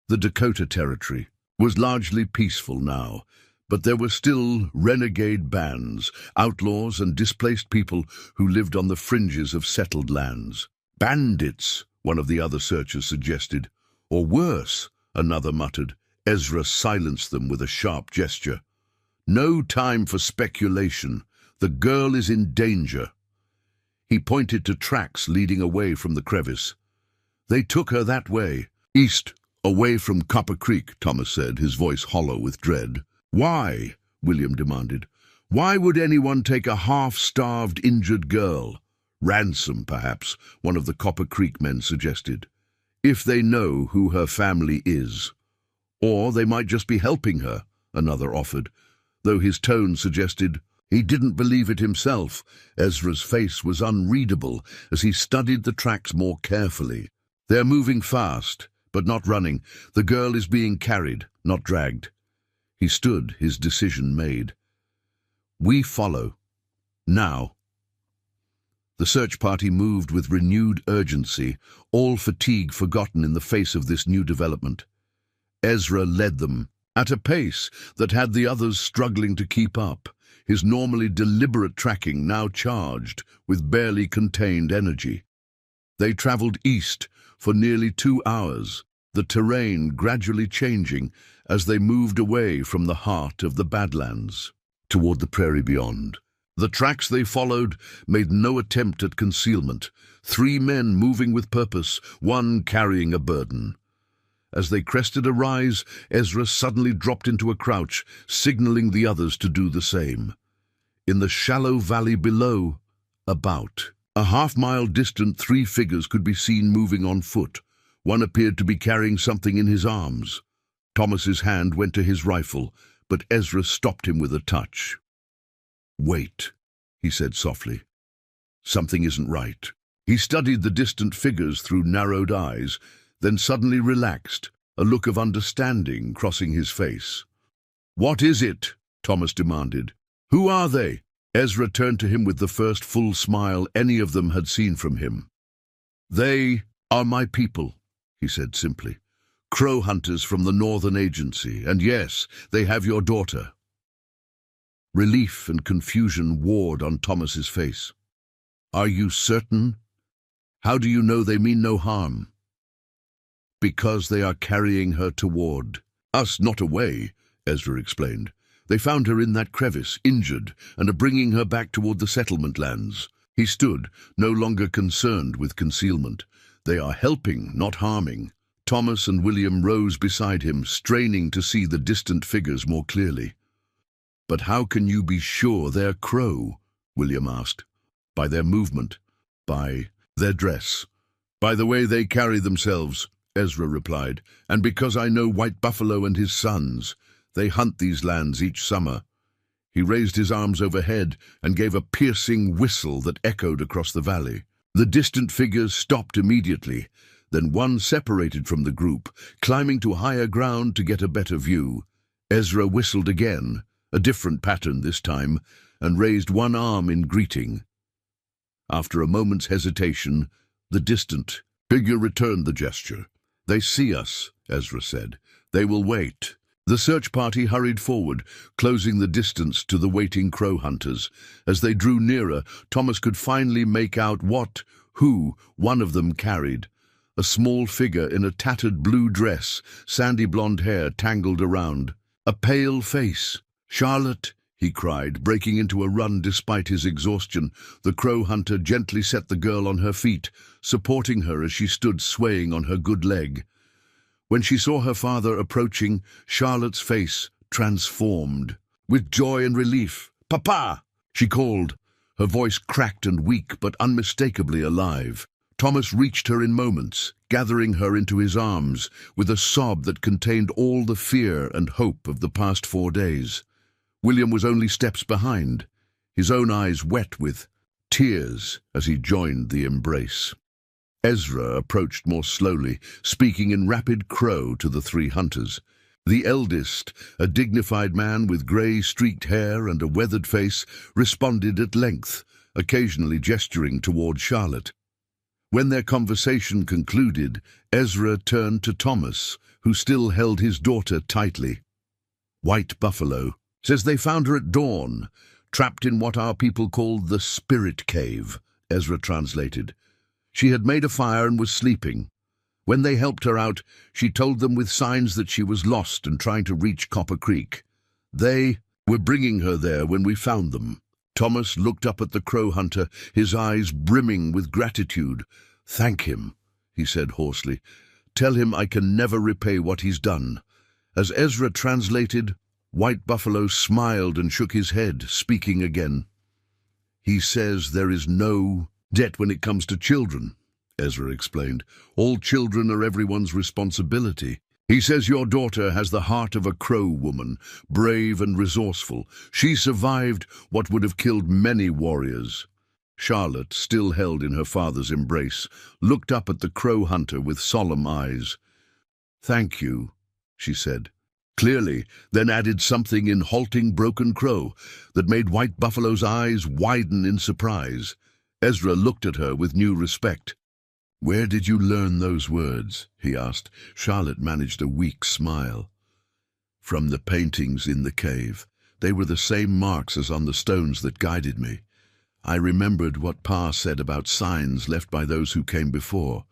The Dakota Territory was largely peaceful now, but there were still renegade bands, outlaws and displaced people who lived on the fringes of settled lands. Bandits, one of the other searchers suggested. Or worse, another muttered. Ezra silenced them with a sharp gesture. No time for speculation. The girl is in danger. He pointed to tracks leading away from the crevice. They took her that way. East, away from Copper Creek, Thomas said, his voice hollow with dread. Why? William demanded. Why would anyone take a half-starved, injured girl? Ransom, perhaps, one of the Copper Creek men suggested. If they know who her family is. Or they might just be helping her, another offered, though his tone suggested he didn't believe it himself. Ezra's face was unreadable as he studied the tracks more carefully. They're moving fast, but not running. The girl is being carried, not dragged. He stood, his decision made. We follow. Now. The search party moved with renewed urgency, all fatigue forgotten in the face of this new development. Ezra led them, at a pace that had the others struggling to keep up, his normally deliberate tracking now charged with barely contained energy. They traveled east for nearly 2 hours, the terrain gradually changing as they moved away from the heart of the Badlands, toward the prairie beyond. The tracks they followed made no attempt at concealment, 3 men moving with purpose, one carrying a burden. As they crested a rise, Ezra suddenly dropped into a crouch, signaling the others to do the same. In the shallow valley below, about a half-mile distant, 3 figures could be seen moving on foot. One appeared to be carrying something in his arms. Thomas's hand went to his rifle, but Ezra stopped him with a touch. "Wait," he said softly. "Something isn't right." He studied the distant figures through narrowed eyes, then suddenly relaxed, a look of understanding crossing his face. "What is it?" Thomas demanded. "Who are they?" Ezra turned to him with the first full smile any of them had seen from him. "They are my people," he said simply. "Crow hunters from the Northern Agency, and yes, they have your daughter." Relief and confusion warred on Thomas's face. "Are you certain? How do you know they mean no harm?" "Because they are carrying her toward us, not away," Ezra explained. "They found her in that crevice, injured, and are bringing her back toward the settlement lands." He stood, no longer concerned with concealment. "They are helping, not harming." Thomas and William rose beside him, straining to see the distant figures more clearly. "But how can you be sure they're Crow?" William asked. "By their movement, by their dress, by the way they carry themselves," Ezra replied, "and because I know White Buffalo and his sons. They hunt these lands each summer." He raised his arms overhead and gave a piercing whistle that echoed across the valley. The distant figures stopped immediately. Then one separated from the group, climbing to higher ground to get a better view. Ezra whistled again, a different pattern this time, and raised one arm in greeting. After a moment's hesitation, the distant figure returned the gesture. "They see us," Ezra said. "They will wait." The search party hurried forward, closing the distance to the waiting crow hunters. As they drew nearer, Thomas could finally make out who one of them carried. A small figure in a tattered blue dress, sandy blonde hair tangled around. A pale face. "Charlotte!" he cried, breaking into a run despite his exhaustion. The crow hunter gently set the girl on her feet, supporting her as she stood swaying on her good leg. When she saw her father approaching, Charlotte's face transformed. With joy and relief, "Papa!" she called, her voice cracked and weak but unmistakably alive. Thomas reached her in moments, gathering her into his arms, with a sob that contained all the fear and hope of the past 4 days. William was only steps behind, his own eyes wet with tears as he joined the embrace. Ezra approached more slowly, speaking in rapid Crow to the 3 hunters. The eldest, a dignified man with grey-streaked hair and a weathered face, responded at length, occasionally gesturing toward Charlotte. When their conversation concluded, Ezra turned to Thomas, who still held his daughter tightly. "White Buffalo says they found her at dawn, trapped in what our people called the Spirit Cave," Ezra translated. "She had made a fire and was sleeping. When they helped her out, she told them with signs that she was lost and trying to reach Copper Creek. They were bringing her there when we found them." Thomas looked up at the crow hunter, his eyes brimming with gratitude. "Thank him," he said hoarsely. "Tell him I can never repay what he's done." As Ezra translated, White Buffalo smiled and shook his head, speaking again. "He says there is no debt when it comes to children," Ezra explained. "All children are everyone's responsibility. He says your daughter has the heart of a crow woman, brave and resourceful. She survived what would have killed many warriors." Charlotte, still held in her father's embrace, looked up at the crow hunter with solemn eyes. "Thank you," she said. Clearly, then added something in halting broken crow that made White Buffalo's eyes widen in surprise. Ezra looked at her with new respect. "Where did you learn those words?" he asked. Charlotte managed a weak smile. "From the paintings in the cave. They were the same marks as on the stones that guided me. I remembered what Pa said about signs left by those who came before."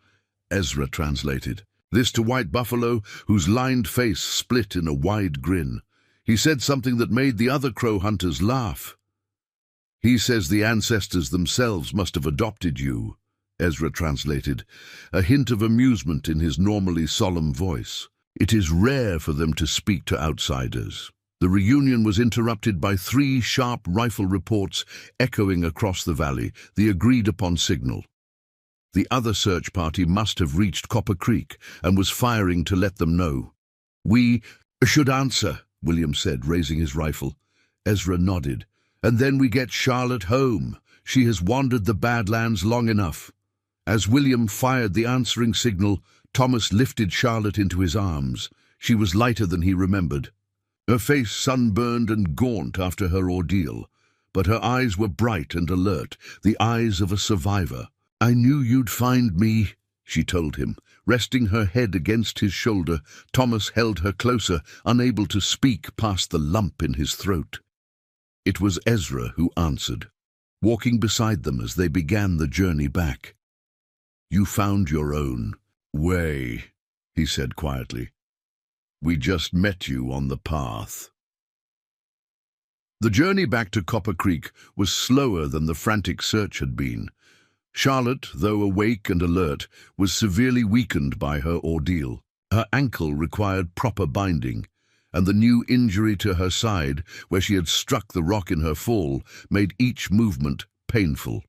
Ezra translated. This to White Buffalo, whose lined face split in a wide grin. He said something that made the other crow hunters laugh. "He says the ancestors themselves must have adopted you," Ezra translated, a hint of amusement in his normally solemn voice. "It is rare for them to speak to outsiders." The reunion was interrupted by 3 sharp rifle reports echoing across the valley, the agreed-upon signal. The other search party must have reached Copper Creek and was firing to let them know. "We should answer," William said, raising his rifle. Ezra nodded. "And then we get Charlotte home. She has wandered the Badlands long enough." As William fired the answering signal, Thomas lifted Charlotte into his arms. She was lighter than he remembered. Her face sunburned and gaunt after her ordeal, but her eyes were bright and alert, the eyes of a survivor. "I knew you'd find me," she told him. Resting her head against his shoulder, Thomas held her closer, unable to speak past the lump in his throat. It was Ezra who answered, walking beside them as they began the journey back. "You found your own way," he said quietly. "We just met you on the path." The journey back to Copper Creek was slower than the frantic search had been. Charlotte, though awake and alert, was severely weakened by her ordeal. Her ankle required proper binding, and the new injury to her side, where she had struck the rock in her fall, made each movement painful.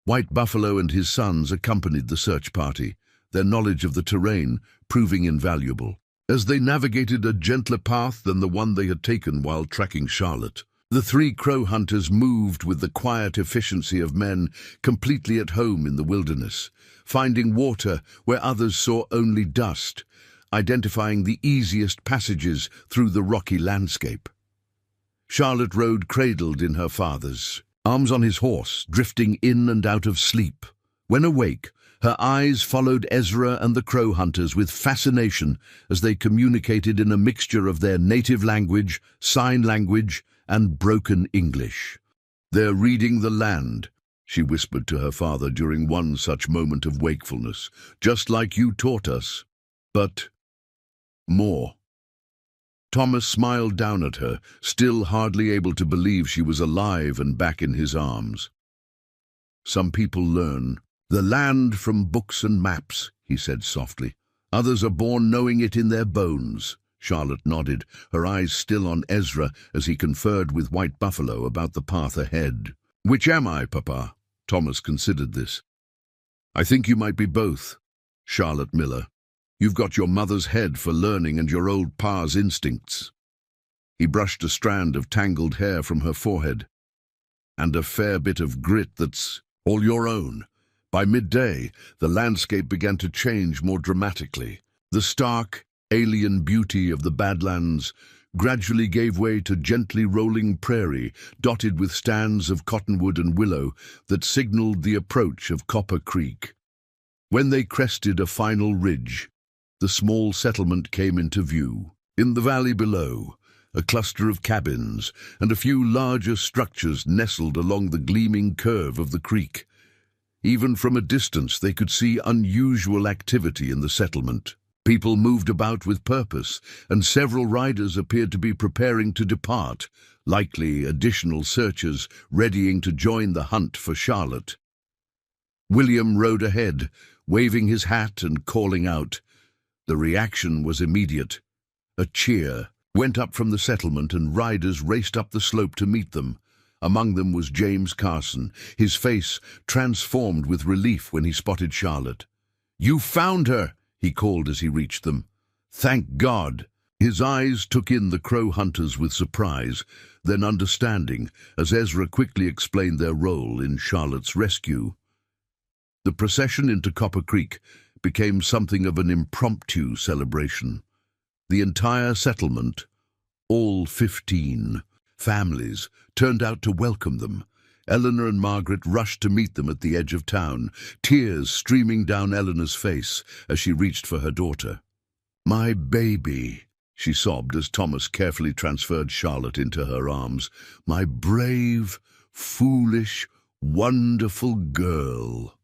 White Buffalo and his sons accompanied the search party, their knowledge of the terrain proving invaluable. As they navigated a gentler path than the one they had taken while tracking Charlotte, the 3 crow hunters moved with the quiet efficiency of men completely at home in the wilderness, finding water where others saw only dust, identifying the easiest passages through the rocky landscape. Charlotte rode cradled in her father's, arms on his horse, drifting in and out of sleep. When awake, her eyes followed Ezra and the crow hunters with fascination as they communicated in a mixture of their native language, sign language, and broken English. "They're reading the land," she whispered to her father during one such moment of wakefulness, "just like you taught us. But more." Thomas smiled down at her, still hardly able to believe she was alive and back in his arms. "Some people learn the land from books and maps," he said softly. "Others are born knowing it in their bones." Charlotte nodded, her eyes still on Ezra as he conferred with White Buffalo about the path ahead. "Which am I, Papa?" Thomas considered this. "I think you might be both, Charlotte Miller. You've got your mother's head for learning and your old pa's instincts." He brushed a strand of tangled hair from her forehead. "And a fair bit of grit that's all your own." By midday, the landscape began to change more dramatically. The stark, alien beauty of the Badlands gradually gave way to gently rolling prairie dotted with stands of cottonwood and willow that signaled the approach of Copper Creek. When they crested a final ridge, the small settlement came into view. In the valley below, a cluster of cabins and a few larger structures nestled along the gleaming curve of the creek. Even from a distance, they could see unusual activity in the settlement. People moved about with purpose, and several riders appeared to be preparing to depart, likely additional searchers readying to join the hunt for Charlotte. William rode ahead, waving his hat and calling out. The reaction was immediate. A cheer went up from the settlement, and riders raced up the slope to meet them. Among them was James Carson, his face transformed with relief when he spotted Charlotte. "You found her!" he called as he reached them. "Thank God!" His eyes took in the crow hunters with surprise, then understanding, as Ezra quickly explained their role in Charlotte's rescue. The procession into Copper Creek became something of an impromptu celebration. The entire settlement, all 15 families, turned out to welcome them, Eleanor and Margaret rushed to meet them at the edge of town, tears streaming down Eleanor's face as she reached for her daughter. "My baby," she sobbed as Thomas carefully transferred Charlotte into her arms. "My brave, foolish, wonderful girl."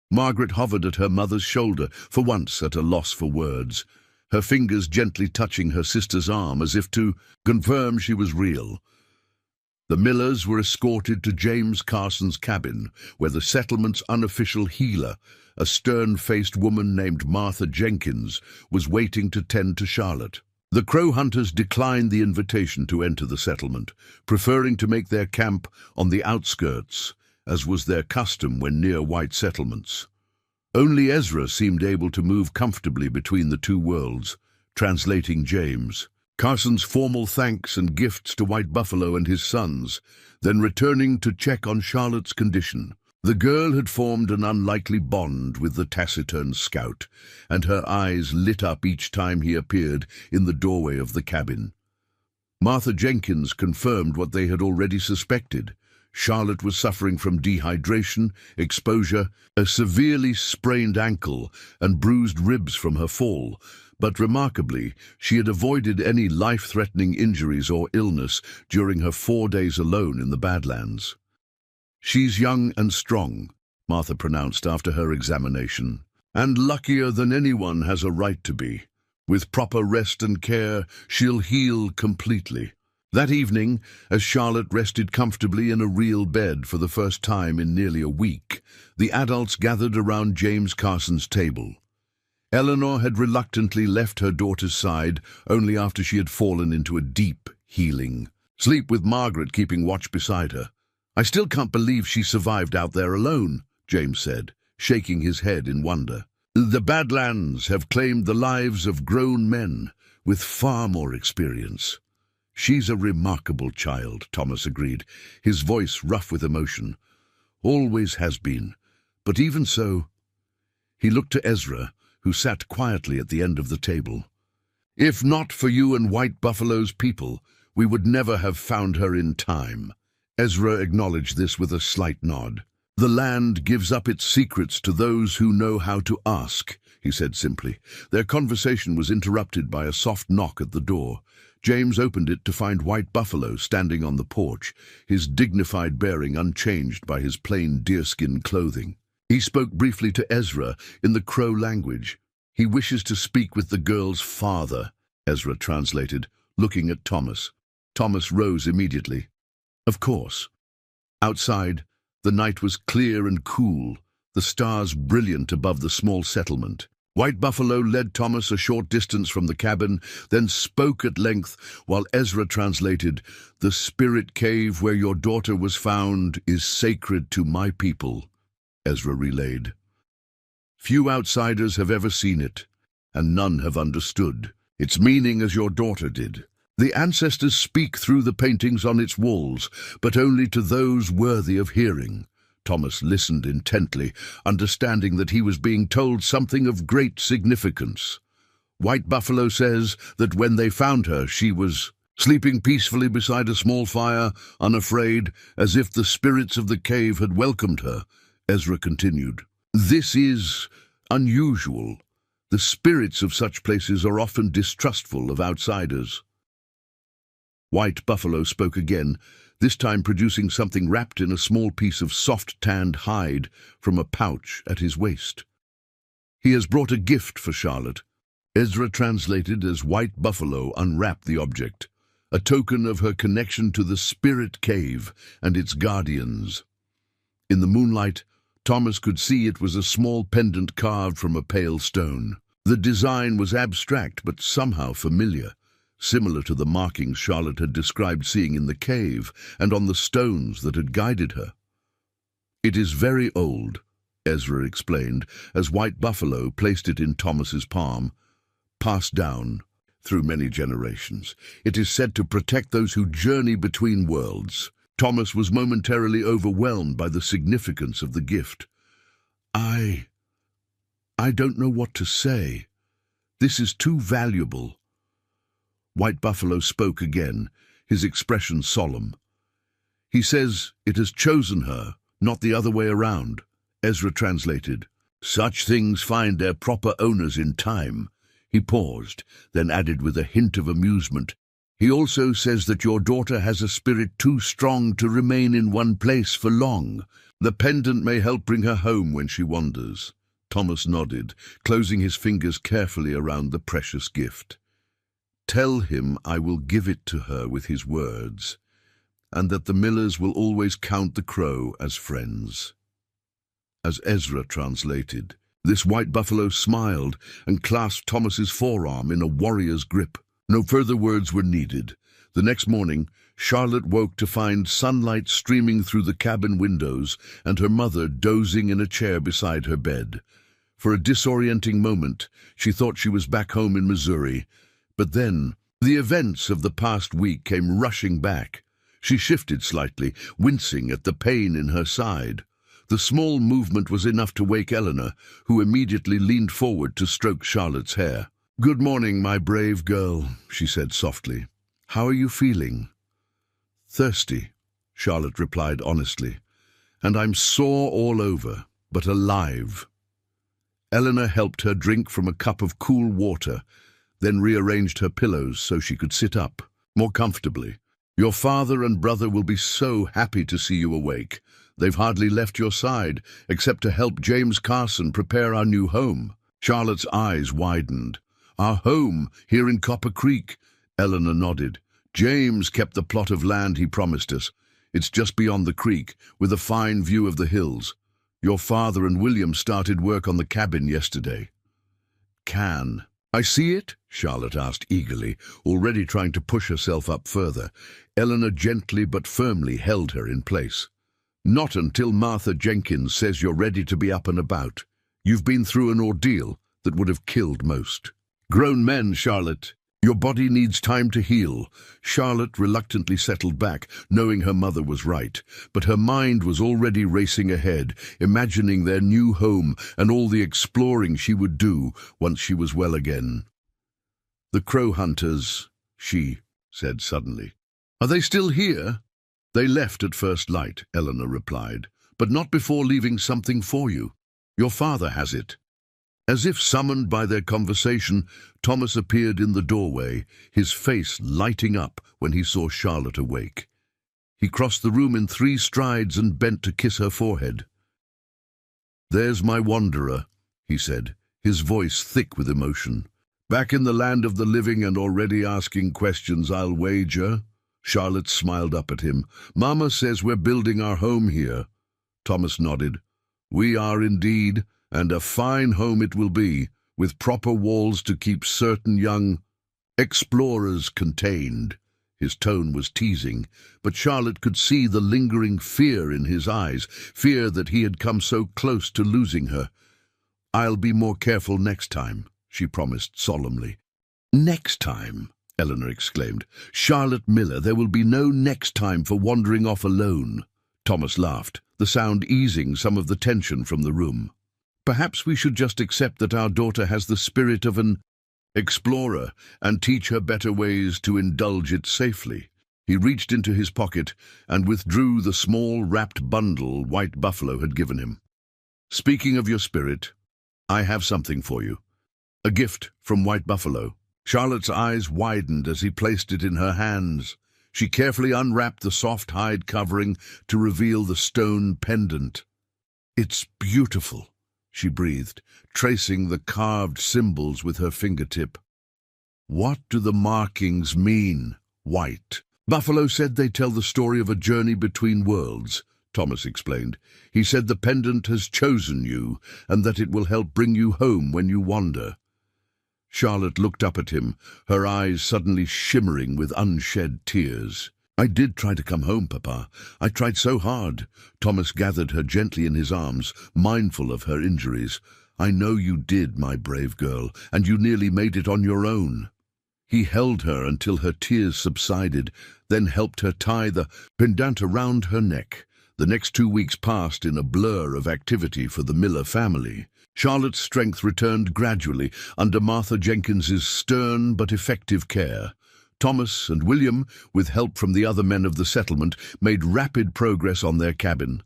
Margaret hovered at her mother's shoulder, for once at a loss for words, her fingers gently touching her sister's arm as if to confirm she was real. The Millers were escorted to James Carson's cabin, where the settlement's unofficial healer, a stern-faced woman named Martha Jenkins, was waiting to tend to Charlotte. The Crow hunters declined the invitation to enter the settlement, preferring to make their camp on the outskirts, as was their custom when near white settlements. Only Ezra seemed able to move comfortably between the two worlds, translating James Carson's formal thanks and gifts to White Buffalo and his sons, then returning to check on Charlotte's condition. The girl had formed an unlikely bond with the taciturn scout, and her eyes lit up each time he appeared in the doorway of the cabin. Martha Jenkins confirmed what they had already suspected. Charlotte was suffering from dehydration, exposure, a severely sprained ankle, and bruised ribs from her fall, but remarkably, she had avoided any life-threatening injuries or illness during her 4 days alone in the Badlands. "She's young and strong," Martha pronounced after her examination, "and luckier than anyone has a right to be. With proper rest and care, she'll heal completely." That evening, as Charlotte rested comfortably in a real bed for the first time in nearly a week, the adults gathered around James Carson's table. Eleanor had reluctantly left her daughter's side only after she had fallen into a deep healing sleep, with Margaret keeping watch beside her. "I still can't believe she survived out there alone," James said, shaking his head in wonder. "The Badlands have claimed the lives of grown men with far more experience." "She's a remarkable child," Thomas agreed, his voice rough with emotion. "Always has been. But even so—" He looked to Ezra, who sat quietly at the end of the table. "If not for you and White Buffalo's people, we would never have found her in time." Ezra acknowledged this with a slight nod. "The land gives up its secrets to those who know how to ask," he said simply. Their conversation was interrupted by a soft knock at the door. James opened it to find White Buffalo standing on the porch, his dignified bearing unchanged by his plain deerskin clothing. He spoke briefly to Ezra in the Crow language. "He wishes to speak with the girl's father," Ezra translated, looking at Thomas. Thomas rose immediately. "Of course." Outside, the night was clear and cool, the stars brilliant above the small settlement. White Buffalo led Thomas a short distance from the cabin, then spoke at length while Ezra translated, "The spirit cave where your daughter was found is sacred to my people," Ezra relayed. "Few outsiders have ever seen it, and none have understood its meaning as your daughter did. The ancestors speak through the paintings on its walls, but only to those worthy of hearing." Thomas listened intently, understanding that he was being told something of great significance. "White Buffalo says that when they found her, she was sleeping peacefully beside a small fire, unafraid, as if the spirits of the cave had welcomed her," Ezra continued. "This is unusual. The spirits of such places are often distrustful of outsiders." White Buffalo spoke again, this time producing something wrapped in a small piece of soft-tanned hide from a pouch at his waist. "He has brought a gift for Charlotte," Ezra translated as White Buffalo unwrapped the object, "a token of her connection to the Spirit Cave and its guardians." In the moonlight, Thomas could see it was a small pendant carved from a pale stone. The design was abstract but somehow familiar, similar to the markings Charlotte had described seeing in the cave and on the stones that had guided her. "It is very old," Ezra explained, as White Buffalo placed it in Thomas's palm. "Passed down through many generations. It is said to protect those who journey between worlds." Thomas was momentarily overwhelmed by the significance of the gift. I don't know what to say. This is too valuable." White Buffalo spoke again, his expression solemn. He says it has chosen her, not the other way around. Ezra translated. Such things find their proper owners in time. He paused, then added with a hint of amusement. He also says that your daughter has a spirit too strong to remain in one place for long. The pendant may help bring her home when she wanders. Thomas nodded, closing his fingers carefully around the precious gift. Tell him I will give it to her with his words, and that the Millers will always count the crow as friends. As Ezra translated, this white buffalo smiled and clasped Thomas's forearm in a warrior's grip. No further words were needed. The next morning, Charlotte woke to find sunlight streaming through the cabin windows and her mother dozing in a chair beside her bed. For a disorienting moment, she thought she was back home in Missouri. But then, the events of the past week came rushing back. She shifted slightly, wincing at the pain in her side. The small movement was enough to wake Eleanor, who immediately leaned forward to stroke Charlotte's hair. "Good morning, my brave girl," she said softly. "How are you feeling?" "Thirsty," Charlotte replied honestly. "And I'm sore all over, but alive." Eleanor helped her drink from a cup of cool water, then rearranged her pillows so she could sit up more comfortably. "Your father and brother will be so happy to see you awake. They've hardly left your side, except to help James Carson prepare our new home." Charlotte's eyes widened. "Our home, here in Copper Creek." Eleanor nodded. "James kept the plot of land he promised us. It's just beyond the creek, with a fine view of the hills. Your father and William started work on the cabin yesterday." "Can I see it?" Charlotte asked eagerly, already trying to push herself up further. Eleanor gently but firmly held her in place. "Not until Martha Jenkins says you're ready to be up and about. You've been through an ordeal that would have killed most." "Grown men, Charlotte. Your body needs time to heal." Charlotte reluctantly settled back, knowing her mother was right, but her mind was already racing ahead, imagining their new home and all the exploring she would do once she was well again. "The crow hunters," she said suddenly. "Are they still here?" "They left at first light," Eleanor replied, "but not before leaving something for you. Your father has it." As if summoned by their conversation, Thomas appeared in the doorway, his face lighting up when he saw Charlotte awake. He crossed the room in 3 strides and bent to kiss her forehead. "There's my wanderer," he said, his voice thick with emotion. "Back in the land of the living and already asking questions, I'll wager." Charlotte smiled up at him. "Mama says we're building our home here." Thomas nodded. "We are indeed. And a fine home it will be, with proper walls to keep certain young explorers contained." His tone was teasing, but Charlotte could see the lingering fear in his eyes, fear that he had come so close to losing her. "I'll be more careful next time," she promised solemnly. "Next time?" Eleanor exclaimed. "Charlotte Miller, there will be no next time for wandering off alone." Thomas laughed, the sound easing some of the tension from the room. "Perhaps we should just accept that our daughter has the spirit of an explorer and teach her better ways to indulge it safely." He reached into his pocket and withdrew the small wrapped bundle White Buffalo had given him. "Speaking of your spirit, I have something for you. A gift from White Buffalo." Charlotte's eyes widened as he placed it in her hands. She carefully unwrapped the soft hide covering to reveal the stone pendant. "It's beautiful," she breathed, tracing the carved symbols with her fingertip. "What do the markings mean, White?" "Buffalo said they tell the story of a journey between worlds," Thomas explained. "He said the pendant has chosen you, and that it will help bring you home when you wander." Charlotte looked up at him, her eyes suddenly shimmering with unshed tears. "I did try to come home, Papa. I tried so hard." Thomas gathered her gently in his arms, mindful of her injuries. "I know you did, my brave girl, and you nearly made it on your own." He held her until her tears subsided, then helped her tie the pendant around her neck. The next 2 weeks passed in a blur of activity for the Miller family. Charlotte's strength returned gradually under Martha Jenkins's stern but effective care. Thomas and William, with help from the other men of the settlement, made rapid progress on their cabin.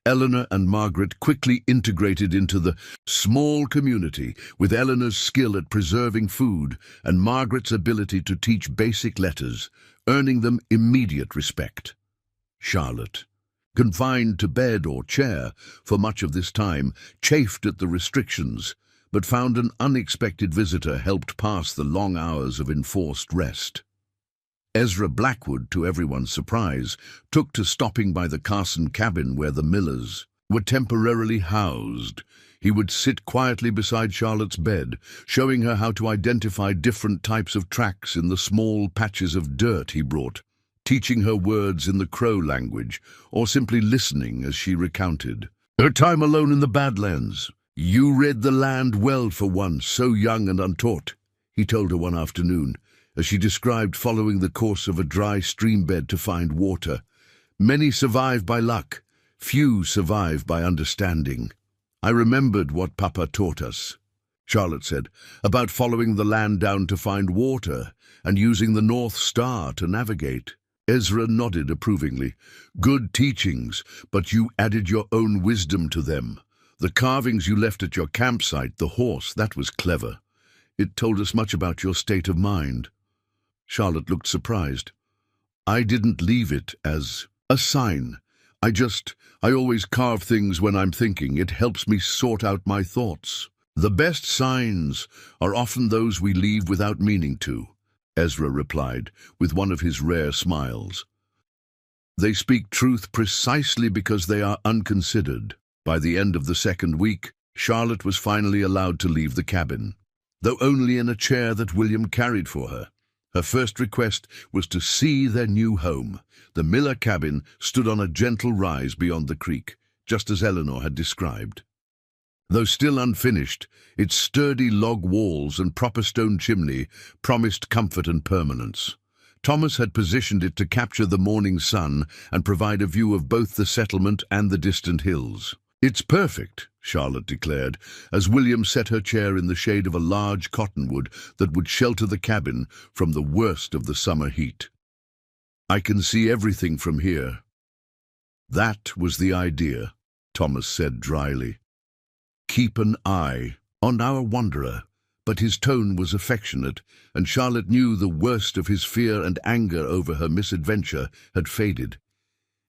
Eleanor and Margaret quickly integrated into the small community, with Eleanor's skill at preserving food and Margaret's ability to teach basic letters, earning them immediate respect. Charlotte, confined to bed or chair for much of this time, chafed at the restrictions, but found an unexpected visitor helped pass the long hours of enforced rest. Ezra Blackwood, to everyone's surprise, took to stopping by the Carson cabin where the Millers were temporarily housed. He would sit quietly beside Charlotte's bed, showing her how to identify different types of tracks in the small patches of dirt he brought, teaching her words in the Crow language, or simply listening as she recounted her time alone in the Badlands. "You read the land well for one so young and untaught," he told her one afternoon, as she described following the course of a dry stream bed to find water. "Many survive by luck, few survive by understanding." "I remembered what Papa taught us," Charlotte said, "about following the land down to find water and using the North Star to navigate." Ezra nodded approvingly. "Good teachings, but you added your own wisdom to them. The carvings you left at your campsite, the horse, that was clever. It told us much about your state of mind." Charlotte looked surprised. "I didn't leave it as a sign. I always carve things when I'm thinking. It helps me sort out my thoughts." "The best signs are often those we leave without meaning to," Ezra replied, with one of his rare smiles. "They speak truth precisely because they are unconsidered." By the end of the second week, Charlotte was finally allowed to leave the cabin, though only in a chair that William carried for her. Her first request was to see their new home. The Miller cabin stood on a gentle rise beyond the creek, just as Eleanor had described. Though still unfinished, its sturdy log walls and proper stone chimney promised comfort and permanence. Thomas had positioned it to capture the morning sun and provide a view of both the settlement and the distant hills. "It's perfect," Charlotte declared, as William set her chair in the shade of a large cottonwood that would shelter the cabin from the worst of the summer heat. "I can see everything from here." "That was the idea," Thomas said dryly. "Keep an eye on our wanderer." But his tone was affectionate, and Charlotte knew the worst of his fear and anger over her misadventure had faded.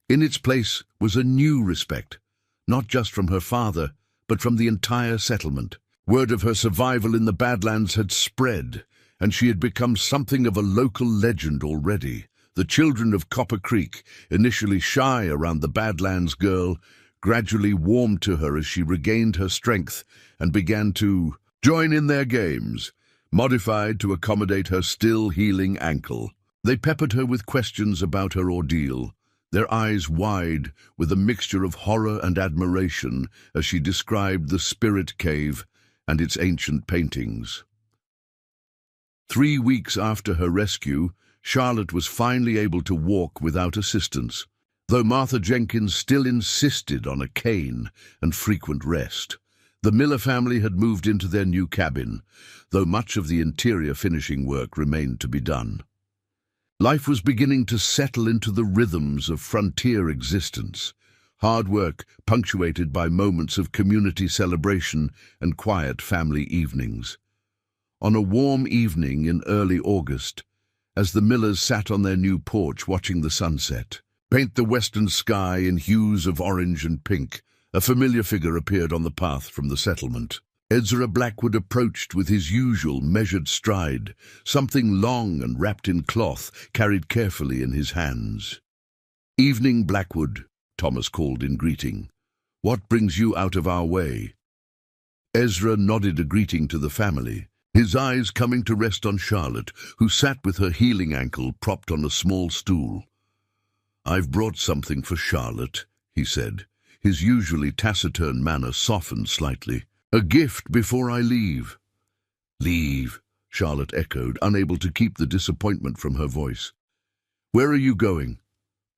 In its place was a new respect, not just from her father, but from the entire settlement. Word of her survival in the Badlands had spread, and she had become something of a local legend already. The children of Copper Creek, initially shy around the Badlands girl, gradually warmed to her as she regained her strength and began to join in their games, modified to accommodate her still healing ankle. They peppered her with questions about her ordeal, their eyes wide with a mixture of horror and admiration as she described the spirit cave and its ancient paintings. 3 weeks after her rescue, Charlotte was finally able to walk without assistance, though Martha Jenkins still insisted on a cane and frequent rest. The Miller family had moved into their new cabin, though much of the interior finishing work remained to be done. Life was beginning to settle into the rhythms of frontier existence, hard work punctuated by moments of community celebration and quiet family evenings. On a warm evening in early August, as the Millers sat on their new porch watching the sunset paint the western sky in hues of orange and pink, a familiar figure appeared on the path from the settlement. Ezra Blackwood approached with his usual measured stride, something long and wrapped in cloth carried carefully in his hands. "Evening, Blackwood," Thomas called in greeting. "What brings you out of our way?" Ezra nodded a greeting to the family, his eyes coming to rest on Charlotte, who sat with her healing ankle propped on a small stool. "I've brought something for Charlotte," he said, his usually taciturn manner softened slightly. "A gift before I leave." "Leave," Charlotte echoed, unable to keep the disappointment from her voice. "Where are you going?"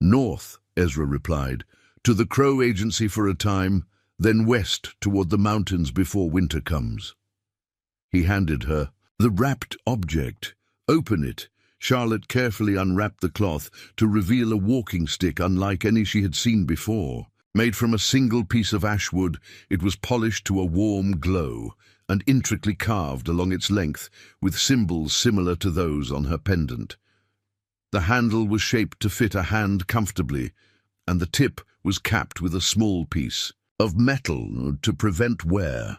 "North," Ezra replied, "to the Crow Agency for a time, then west toward the mountains before winter comes." He handed her the wrapped object. "Open it," Charlotte carefully unwrapped the cloth to reveal a walking stick unlike any she had seen before. Made from a single piece of ash wood, it was polished to a warm glow and intricately carved along its length with symbols similar to those on her pendant. The handle was shaped to fit a hand comfortably, and the tip was capped with a small piece of metal to prevent wear.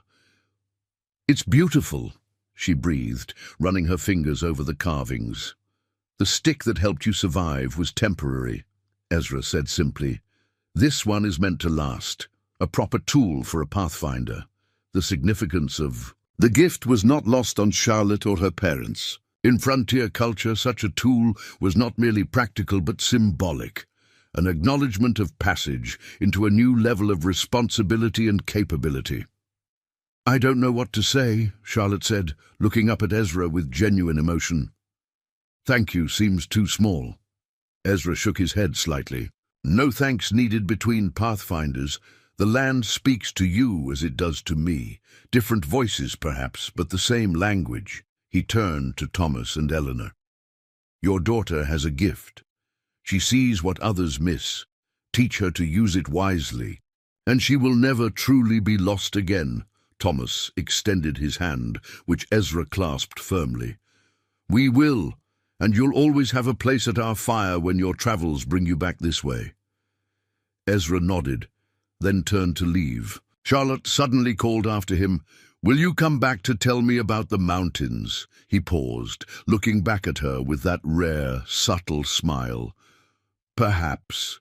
"It's beautiful," she breathed, running her fingers over the carvings. "The stick that helped you survive was temporary," Ezra said simply. "This one is meant to last, a proper tool for a pathfinder." The significance of the gift was not lost on Charlotte or her parents. In frontier culture, such a tool was not merely practical but symbolic, an acknowledgement of passage into a new level of responsibility and capability. "I don't know what to say," Charlotte said, looking up at Ezra with genuine emotion. "Thank you seems too small." Ezra shook his head slightly. "No thanks needed between pathfinders. The land speaks to you as it does to me. Different voices, perhaps, but the same language." He turned to Thomas and Eleanor. "Your daughter has a gift. She sees what others miss. Teach her to use it wisely, and she will never truly be lost again." Thomas extended his hand, which Ezra clasped firmly. "We will, and you'll always have a place at our fire when your travels bring you back this way." Ezra nodded, then turned to leave. Charlotte suddenly called after him, "Will you come back to tell me about the mountains?" He paused, looking back at her with that rare, subtle smile. "Perhaps.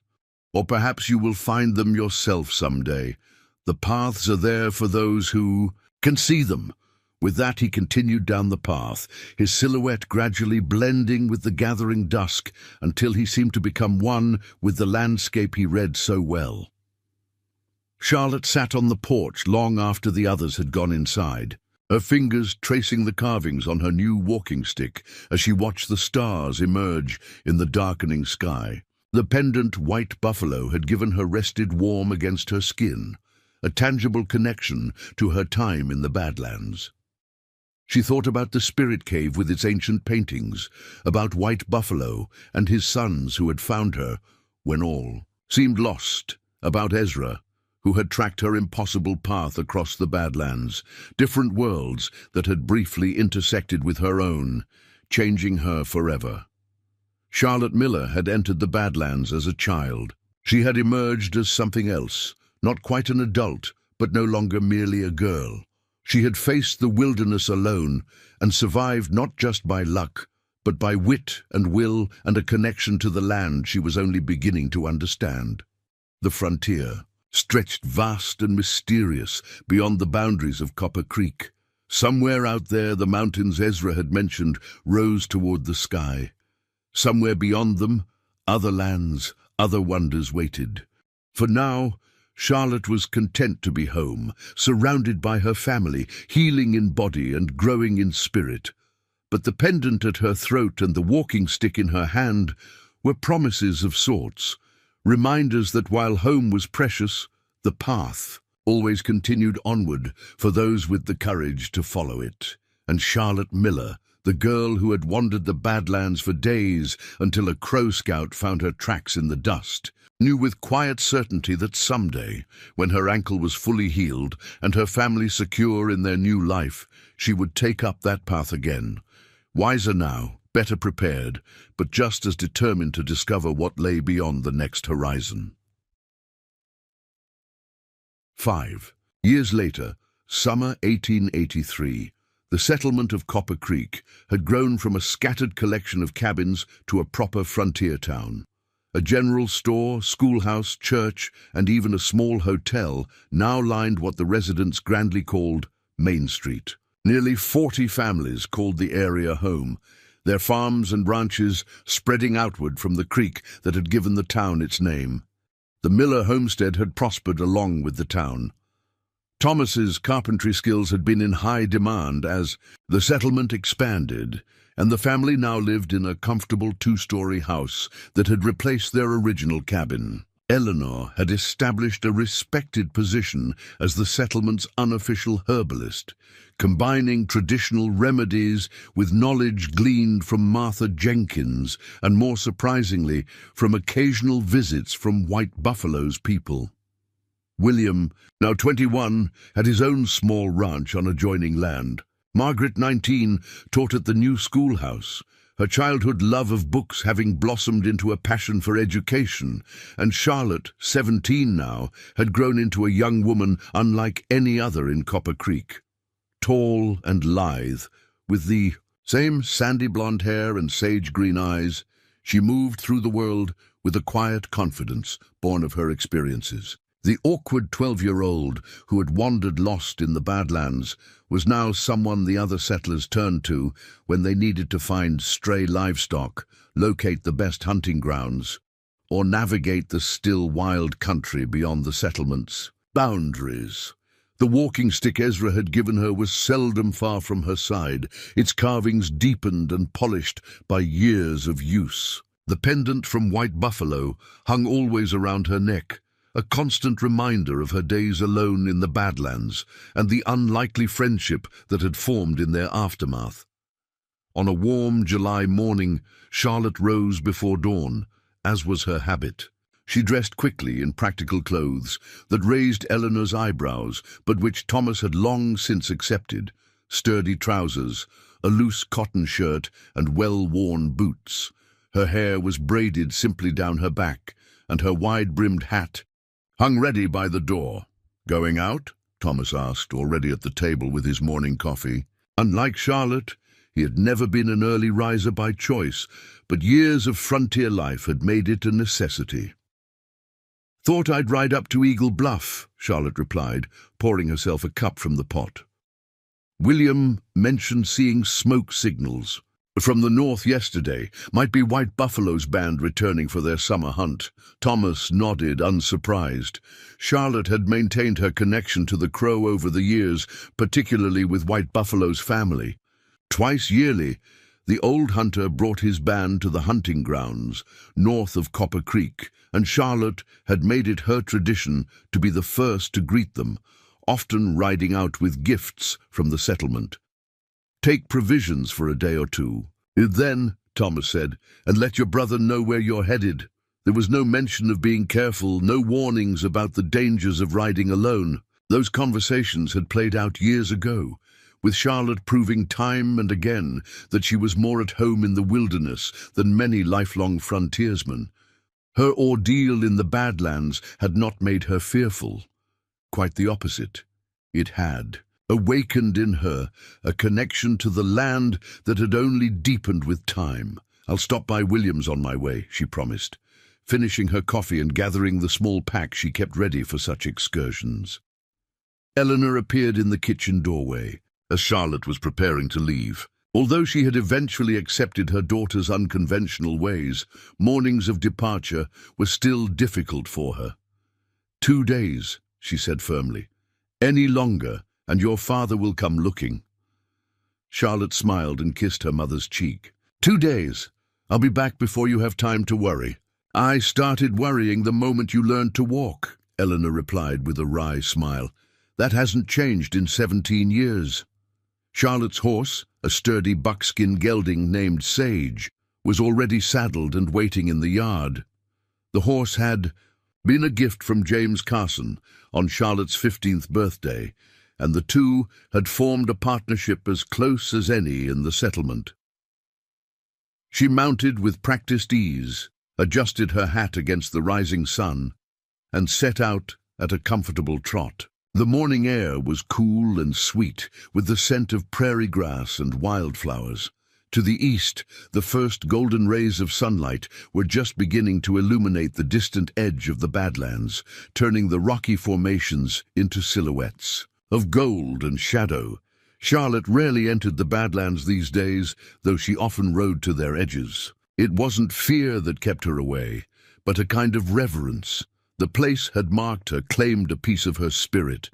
Or perhaps you will find them yourself someday. The paths are there for those who can see them." With that he continued down the path, his silhouette gradually blending with the gathering dusk until he seemed to become one with the landscape he read so well. Charlotte sat on the porch long after the others had gone inside, her fingers tracing the carvings on her new walking stick as she watched the stars emerge in the darkening sky. The pendant white buffalo had given her rested warm against her skin, a tangible connection to her time in the Badlands. She thought about the spirit cave with its ancient paintings, about White Buffalo and his sons who had found her when all seemed lost, about Ezra, who had tracked her impossible path across the Badlands, different worlds that had briefly intersected with her own, changing her forever. Charlotte Miller had entered the Badlands as a child. She had emerged as something else, not quite an adult, but no longer merely a girl. She had faced the wilderness alone and survived not just by luck, but by wit and will and a connection to the land she was only beginning to understand. The frontier stretched vast and mysterious beyond the boundaries of Copper Creek. Somewhere out there, the mountains Ezra had mentioned rose toward the sky. Somewhere beyond them, other lands, other wonders waited. For now, Charlotte was content to be home, surrounded by her family, healing in body and growing in spirit. But the pendant at her throat and the walking stick in her hand were promises of sorts, reminders that while home was precious, the path always continued onward for those with the courage to follow it. And Charlotte Miller, the girl who had wandered the Badlands for days until a crow scout found her tracks in the dust, knew with quiet certainty that someday, when her ankle was fully healed and her family secure in their new life, she would take up that path again. Wiser now, better prepared, but just as determined to discover what lay beyond the next horizon. 5 years later, summer 1883, the settlement of Copper Creek had grown from a scattered collection of cabins to a proper frontier town. A general store, schoolhouse, church, and even a small hotel now lined what the residents grandly called Main Street. Nearly 40 families called the area home, their farms and ranches spreading outward from the creek that had given the town its name. The Miller homestead had prospered along with the town. Thomas's carpentry skills had been in high demand as the settlement expanded, and the family now lived in a comfortable two-story house that had replaced their original cabin. Eleanor had established a respected position as the settlement's unofficial herbalist, combining traditional remedies with knowledge gleaned from Martha Jenkins and, more surprisingly, from occasional visits from White Buffalo's people. William, now 21, had his own small ranch on adjoining land. Margaret, 19, taught at the new schoolhouse, her childhood love of books having blossomed into a passion for education, and Charlotte, 17 now, had grown into a young woman unlike any other in Copper Creek. Tall and lithe, with the same sandy blonde hair and sage-green eyes, she moved through the world with a quiet confidence born of her experiences. The awkward 12-year-old who had wandered lost in the Badlands was now someone the other settlers turned to when they needed to find stray livestock, locate the best hunting grounds, or navigate the still wild country beyond the settlement's boundaries. The walking stick Ezra had given her was seldom far from her side, its carvings deepened and polished by years of use. The pendant from White Buffalo hung always around her neck, a constant reminder of her days alone in the Badlands and the unlikely friendship that had formed in their aftermath. On a warm July morning, Charlotte rose before dawn, as was her habit. She dressed quickly in practical clothes that raised Eleanor's eyebrows, but which Thomas had long since accepted: sturdy trousers, a loose cotton shirt, and well-worn boots. Her hair was braided simply down her back, and her wide-brimmed hat hung ready by the door. "Going out?" Thomas asked, already at the table with his morning coffee. Unlike Charlotte, he had never been an early riser by choice, but years of frontier life had made it a necessity. "Thought I'd ride up to Eagle Bluff," Charlotte replied, pouring herself a cup from the pot. William mentioned seeing smoke signals from the north yesterday. Might be White Buffalo's band returning for their summer hunt. Thomas nodded, unsurprised. Charlotte had maintained her connection to the Crow over the years, particularly with White Buffalo's family. Twice yearly, the old hunter brought his band to the hunting grounds north of Copper Creek, and Charlotte had made it her tradition to be the first to greet them, often riding out with gifts from the settlement. "Take provisions for a day or two. Then," Thomas said, "and let your brother know where you're headed." There was no mention of being careful, no warnings about the dangers of riding alone. Those conversations had played out years ago, with Charlotte proving time and again that she was more at home in the wilderness than many lifelong frontiersmen. Her ordeal in the Badlands had not made her fearful. Quite the opposite. It had awakened in her a connection to the land that had only deepened with time. "I'll stop by Williams on my way," she promised, finishing her coffee and gathering the small pack she kept ready for such excursions. Eleanor appeared in the kitchen doorway as Charlotte was preparing to leave. Although she had eventually accepted her daughter's unconventional ways, mornings of departure were still difficult for her. 2 days, she said firmly. "Any longer, and your father will come looking." Charlotte smiled and kissed her mother's cheek. 2 days. I'll be back before you have time to worry." "I started worrying the moment you learned to walk," Eleanor replied with a wry smile. "That hasn't changed in 17 years. Charlotte's horse, a sturdy buckskin gelding named Sage, was already saddled and waiting in the yard. The horse had been a gift from James Carson on Charlotte's 15th birthday, and the two had formed a partnership as close as any in the settlement. She mounted with practiced ease, adjusted her hat against the rising sun, and set out at a comfortable trot. The morning air was cool and sweet, with the scent of prairie grass and wildflowers. To the east, the first golden rays of sunlight were just beginning to illuminate the distant edge of the Badlands, turning the rocky formations into silhouettes of gold and shadow. Charlotte rarely entered the Badlands these days, though she often rode to their edges. It wasn't fear that kept her away, but a kind of reverence. The place had marked her, claimed a piece of her spirit.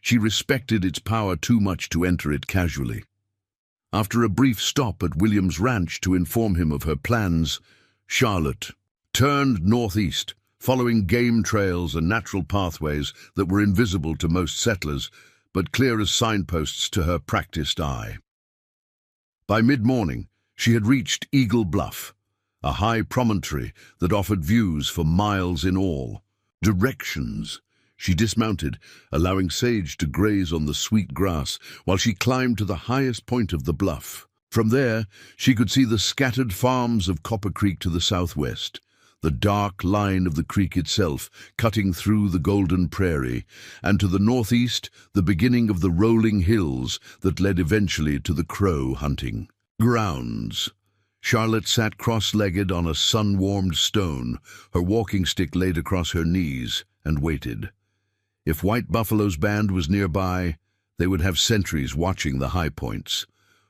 She respected its power too much to enter it casually. After a brief stop at William's ranch to inform him of her plans, Charlotte turned northeast, following game trails and natural pathways that were invisible to most settlers, but clear as signposts to her practiced eye. By mid-morning, she had reached Eagle Bluff, a high promontory that offered views for miles in all. Directions. She dismounted, allowing Sage to graze on the sweet grass while she climbed to the highest point of the bluff. From there, she could see the scattered farms of Copper Creek to the southwest, the dark line of the creek itself cutting through the golden prairie, and to the northeast, the beginning of the rolling hills that led eventually to the crow hunting grounds. Charlotte sat cross-legged on a sun-warmed stone, her walking stick laid across her knees, and waited. If White Buffalo's band was nearby, they would have sentries watching the high points.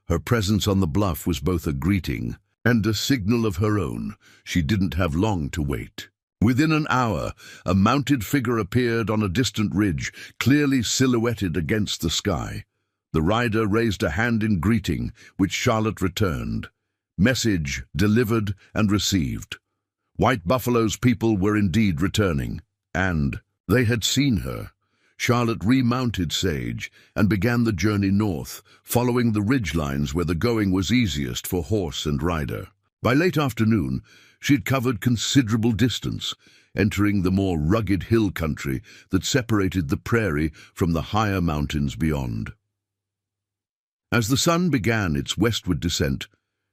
Her presence on the bluff was both a greeting and a signal of her own. She didn't have long to wait. Within an hour, a mounted figure appeared on a distant ridge, clearly silhouetted against the sky. The rider raised a hand in greeting, which Charlotte returned. Message delivered and received. White Buffalo's people were indeed returning, and they had seen her. Charlotte remounted Sage and began the journey north, following the ridgelines where the going was easiest for horse and rider. By late afternoon, she had covered considerable distance, entering the more rugged hill country that separated the prairie from the higher mountains beyond. As the sun began its westward descent,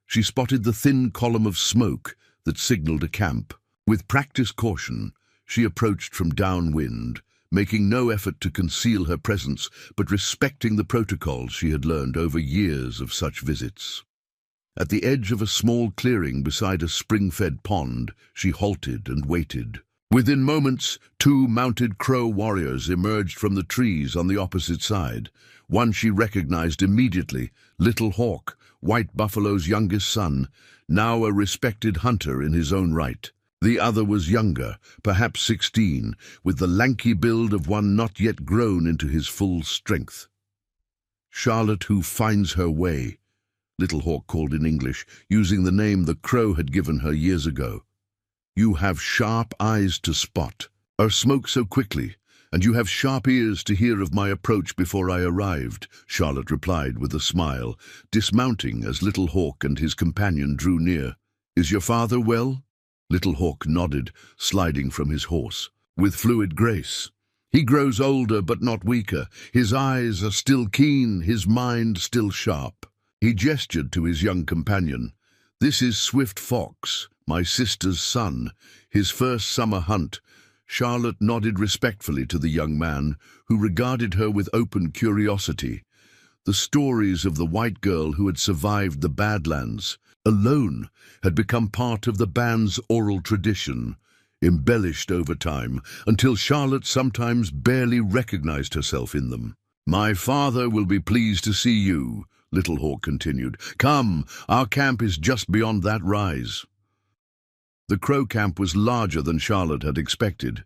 she spotted the thin column of smoke that signaled a camp. With practiced caution, she approached from downwind, making no effort to conceal her presence, but respecting the protocols she had learned over years of such visits. At the edge of a small clearing beside a spring-fed pond, she halted and waited. Within moments, two mounted crow warriors emerged from the trees on the opposite side. One she recognized immediately, Little Hawk, White Buffalo's youngest son, now a respected hunter in his own right. The other was younger, perhaps 16, with the lanky build of one not yet grown into his full strength. Charlotte, who finds her way, Little Hawk called in English, using the name the crow had given her years ago. You have sharp eyes to spot, or smoke so quickly, and you have sharp ears to hear of my approach before I arrived, Charlotte replied with a smile, dismounting as Little Hawk and his companion drew near. Is your father well? Little Hawk nodded, sliding from his horse. With fluid grace. He grows older but not weaker. His eyes are still keen, his mind still sharp. He gestured to his young companion. This is Swift Fox, my sister's son, his first summer hunt. Charlotte nodded respectfully to the young man, who regarded her with open curiosity. The stories of the white girl who had survived the Badlands alone had become part of the band's oral tradition, embellished over time, until Charlotte sometimes barely recognized herself in them. My father will be pleased to see you, Little Hawk continued. Come, our camp is just beyond that rise. The crow camp was larger than Charlotte had expected.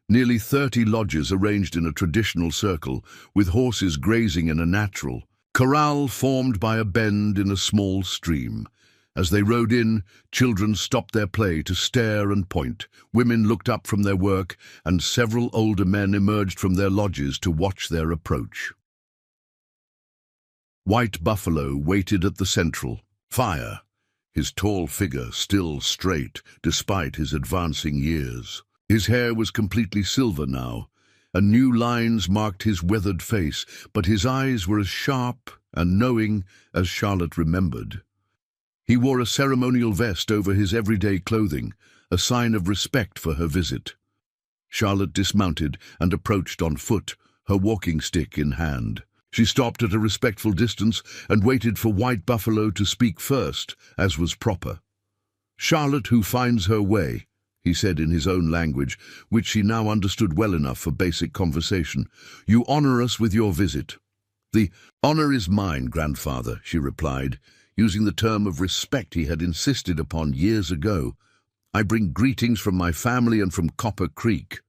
Nearly 30 lodges arranged in a traditional circle, with horses grazing in a natural corral formed by a bend in a small stream. As they rode in, children stopped their play to stare and point. Women looked up from their work, and several older men emerged from their lodges to watch their approach. White Buffalo waited at the central fire, his tall figure still straight despite his advancing years. His hair was completely silver now, and new lines marked his weathered face, but his eyes were as sharp and knowing as Charlotte remembered. He wore a ceremonial vest over his everyday clothing, a sign of respect for her visit. Charlotte dismounted and approached on foot, her walking stick in hand. She stopped at a respectful distance and waited for White Buffalo to speak first, as was proper. Charlotte, who finds her way, he said in his own language, which she now understood well enough for basic conversation. You honor us with your visit. The honor is mine, grandfather, she replied, using the term of respect he had insisted upon years ago. I bring greetings from my family and from Copper Creek.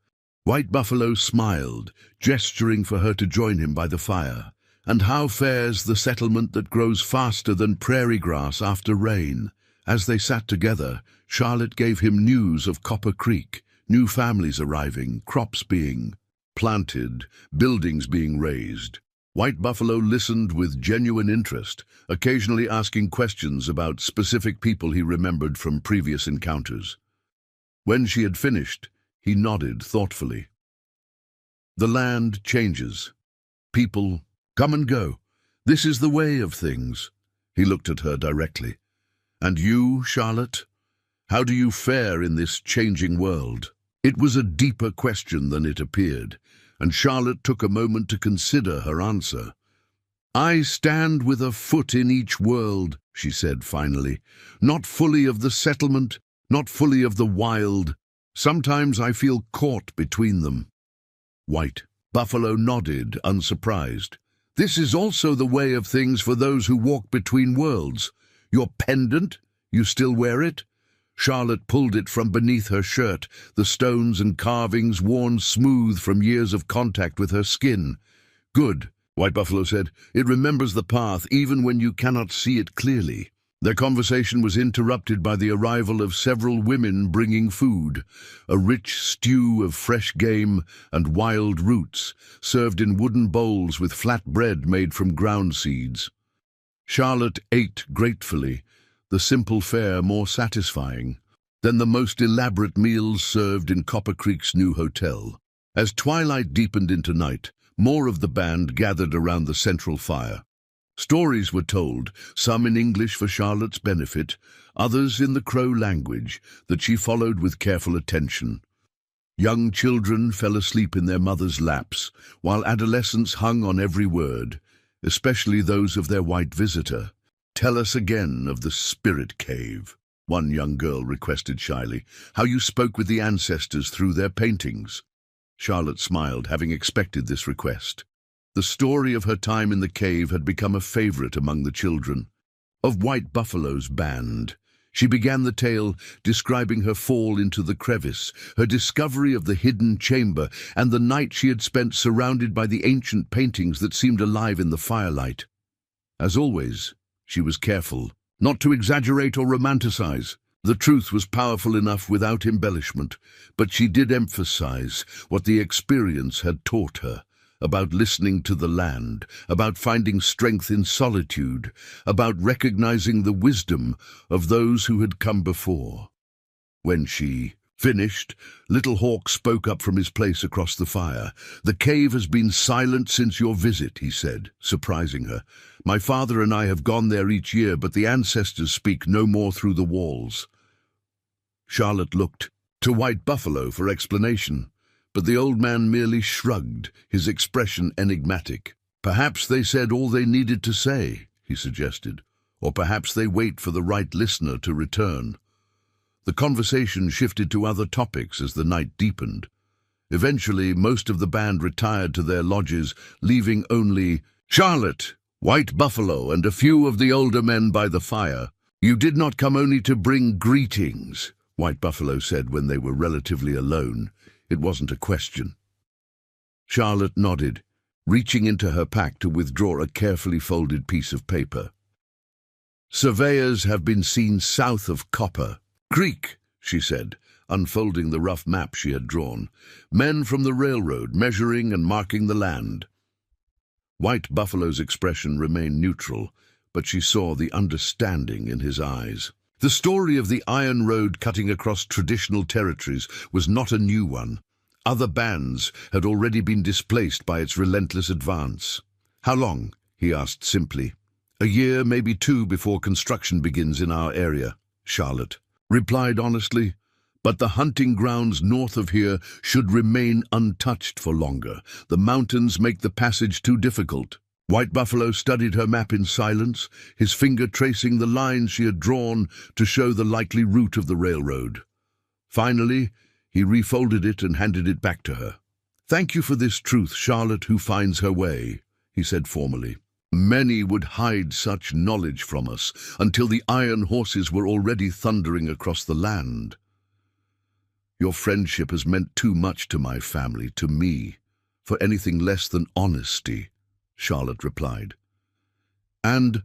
White Buffalo smiled, gesturing for her to join him by the fire. And how fares the settlement that grows faster than prairie grass after rain? As they sat together, Charlotte gave him news of Copper Creek, New families arriving, crops being planted, buildings being raised. White Buffalo listened with genuine interest, occasionally asking questions about specific people he remembered from previous encounters. When she had finished, he nodded thoughtfully. The land changes. People come and go. This is the way of things. He looked at her directly. And you, Charlotte? How do you fare in this changing world? It was a deeper question than it appeared, and Charlotte took a moment to consider her answer. I stand with a foot in each world, she said finally. Not fully of the settlement, not fully of the wild. Sometimes I feel caught between them. White Buffalo nodded, unsurprised. This is also the way of things for those who walk between worlds. Your pendant? You still wear it? Charlotte pulled it from beneath her shirt, the stones and carvings worn smooth from years of contact with her skin. Good, White Buffalo said. It remembers the path even when you cannot see it clearly. Their conversation was interrupted by the arrival of several women bringing food, a rich stew of fresh game and wild roots, served in wooden bowls with flat bread made from ground seeds. Charlotte ate gratefully, the simple fare more satisfying than the most elaborate meals served in Copper Creek's new hotel. As twilight deepened into night, more of the band gathered around the central fire. Stories were told, some in English for Charlotte's benefit, others in the Crow language that she followed with careful attention. Young children fell asleep in their mothers' laps, while adolescents hung on every word, especially those of their white visitor. Tell us again of the spirit cave, one young girl requested shyly, how you spoke with the ancestors through their paintings. Charlotte smiled, having expected this request. The story of her time in the cave had become a favorite among the children. Of White Buffalo's band, she began the tale describing her fall into the crevice, her discovery of the hidden chamber, and the night she had spent surrounded by the ancient paintings that seemed alive in the firelight. As always, she was careful not to exaggerate or romanticize. The truth was powerful enough without embellishment, but she did emphasize what the experience had taught her. About listening to the land, about finding strength in solitude, about recognizing the wisdom of those who had come before. When she finished, Little Hawk spoke up from his place across the fire. The cave has been silent since your visit, he said, surprising her. My father and I have gone there each year, but the ancestors speak no more through the walls. Charlotte looked to White Buffalo for explanation, but the old man merely shrugged, his expression enigmatic. Perhaps they said all they needed to say, he suggested, or perhaps they wait for the right listener to return. The conversation shifted to other topics as the night deepened. Eventually, most of the band retired to their lodges, leaving only Charlotte, White Buffalo, and a few of the older men by the fire. You did not come only to bring greetings, White Buffalo said when they were relatively alone. It wasn't a question. Charlotte nodded, reaching into her pack to withdraw a carefully folded piece of paper. Surveyors have been seen south of Copper Creek, she said, unfolding the rough map she had drawn. Men from the railroad measuring and marking the land. White Buffalo's expression remained neutral, but she saw the understanding in his eyes. The story of the Iron Road cutting across traditional territories was not a new one. Other bands had already been displaced by its relentless advance. How long? He asked simply. A year, maybe two, before construction begins in our area, Charlotte replied honestly. But the hunting grounds north of here should remain untouched for longer. The mountains make the passage too difficult. White Buffalo studied her map in silence, his finger tracing the lines she had drawn to show the likely route of the railroad. Finally, he refolded it and handed it back to her. Thank you for this truth, Charlotte, who finds her way, he said formally. Many would hide such knowledge from us until the iron horses were already thundering across the land. Your friendship has meant too much to my family, to me, for anything less than honesty, Charlotte replied. And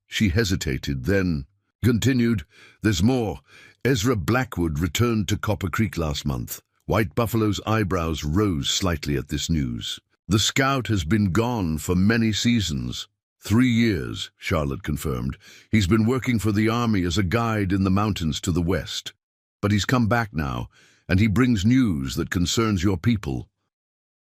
she hesitated, then, Continued, "There's more. Ezra Blackwood returned to Copper Creek last month." White Buffalo's eyebrows rose slightly at this news. "The scout has been gone for many seasons." 3 years, Charlotte confirmed. "He's been working for the army as a guide in the mountains to the west. But he's come back now, and he brings news that concerns your people."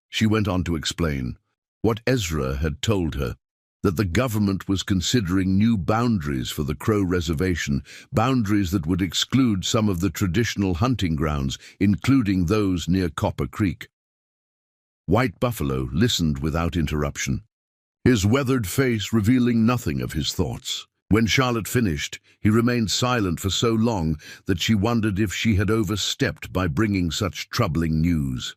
She went on to explain what Ezra had told her, that the government was considering new boundaries for the Crow Reservation, boundaries that would exclude some of the traditional hunting grounds, including those near Copper Creek. White Buffalo listened without interruption, his weathered face revealing nothing of his thoughts. When Charlotte finished, he remained silent for so long that she wondered if she had overstepped by bringing such troubling news.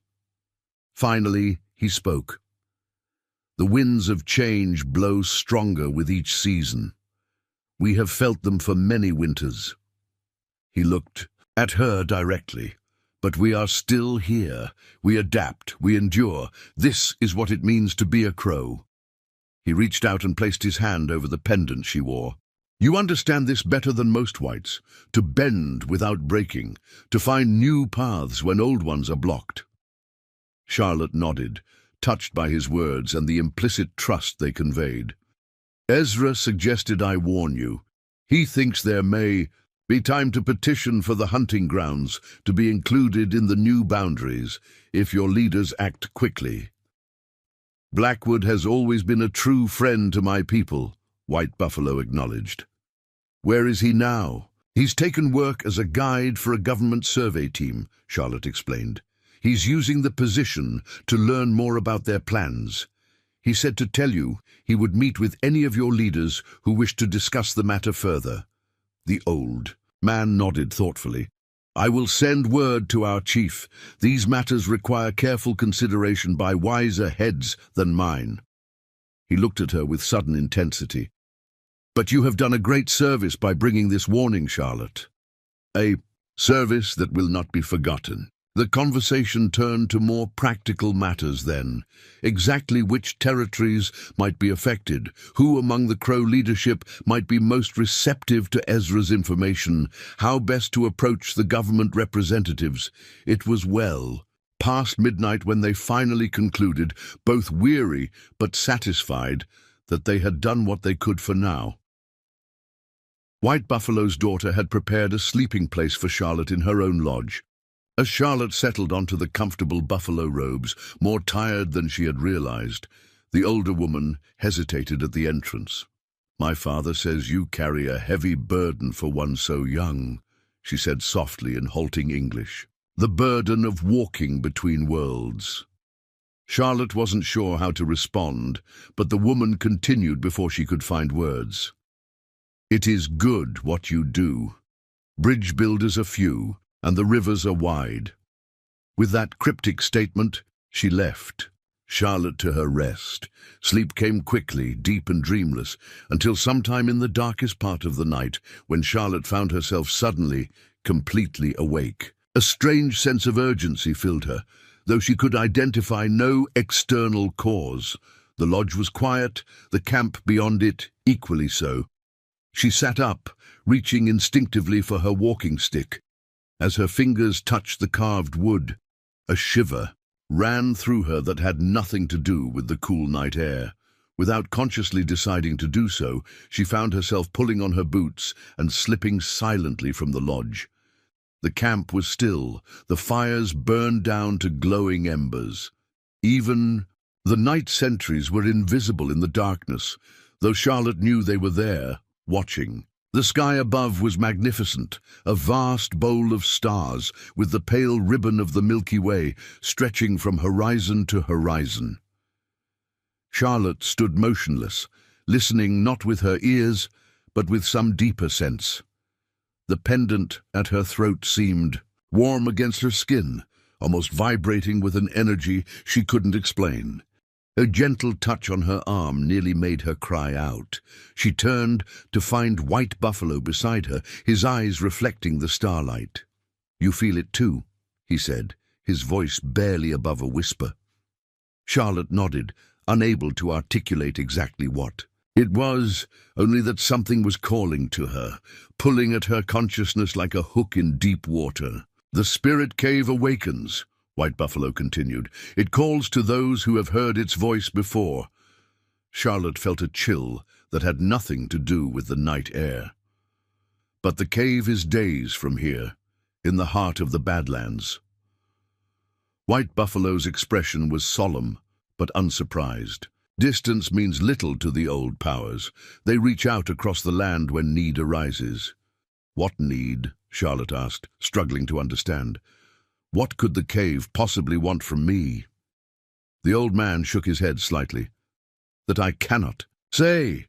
Finally, he spoke. "The winds of change blow stronger with each season. We have felt them for many winters." He looked at her directly. "But we are still here. We adapt, we endure. This is what it means to be a crow." He reached out and placed his hand over the pendant she wore. "You understand this better than most whites, to bend without breaking, to find new paths when old ones are blocked." Charlotte nodded, touched by his words and the implicit trust they conveyed. "Ezra suggested I warn you. He thinks there may be time to petition for the hunting grounds to be included in the new boundaries if your leaders act quickly." "Blackwood has always been a true friend to my people," White Buffalo acknowledged. "Where is he now?" "He's taken work as a guide for a government survey team," Charlotte explained. "He's using the position to learn more about their plans. He said to tell you he would meet with any of your leaders who wish to discuss the matter further." The old man nodded thoughtfully. "I will send word to our chief. These matters require careful consideration by wiser heads than mine." He looked at her with sudden intensity. "But you have done a great service by bringing this warning, Charlotte. A service that will not be forgotten." The conversation turned to more practical matters then. Exactly which territories might be affected, who among the Crow leadership might be most receptive to Ezra's information, how best to approach the government representatives. It was well past midnight when they finally concluded, both weary but satisfied, that they had done what they could for now. White Buffalo's daughter had prepared a sleeping place for Charlotte in her own lodge. As Charlotte settled onto the comfortable buffalo robes, more tired than she had realized, the older woman hesitated at the entrance. "My father says you carry a heavy burden for one so young," she said softly in halting English. "The burden of walking between worlds." Charlotte wasn't sure how to respond, but the woman continued before she could find words. "It is good what you do. Bridge builders are few, and the rivers are wide." With that cryptic statement, she left, Charlotte to her rest. Sleep came quickly, deep and dreamless, until sometime in the darkest part of the night, when Charlotte found herself suddenly, completely awake. A strange sense of urgency filled her, though she could identify no external cause. The lodge was quiet, the camp beyond it equally so. She sat up, reaching instinctively for her walking stick. As her fingers touched the carved wood, a shiver ran through her that had nothing to do with the cool night air. Without consciously deciding to do so, she found herself pulling on her boots and slipping silently from the lodge. The camp was still, the fires burned down to glowing embers. Even the night sentries were invisible in the darkness, though Charlotte knew they were there, watching. The sky above was magnificent, a vast bowl of stars, with the pale ribbon of the Milky Way stretching from horizon to horizon. Charlotte stood motionless, listening not with her ears, but with some deeper sense. The pendant at her throat seemed warm against her skin, almost vibrating with an energy she couldn't explain. A gentle touch on her arm nearly made her cry out. She turned to find White Buffalo beside her, his eyes reflecting the starlight. "You feel it too," he said, his voice barely above a whisper. Charlotte nodded, unable to articulate exactly what. It was, only that something was calling to her, pulling at her consciousness like a hook in deep water. "The spirit cave awakens," White Buffalo continued. "It calls to those who have heard its voice before." Charlotte felt a chill that had nothing to do with the night air. "But the cave is days from here, in the heart of the Badlands." White Buffalo's expression was solemn, but unsurprised. Distance means little to the old powers. They reach out across the land when need arises. "What need?" Charlotte asked, struggling to understand. "What could the cave possibly want from me?" The old man shook his head slightly. "That I cannot say.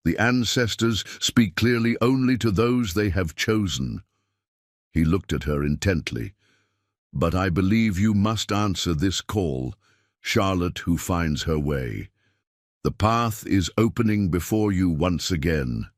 The ancestors speak clearly only to those they have chosen." He looked at her intently. "But I believe you must answer this call, Charlotte who finds her way. The path is opening before you once again."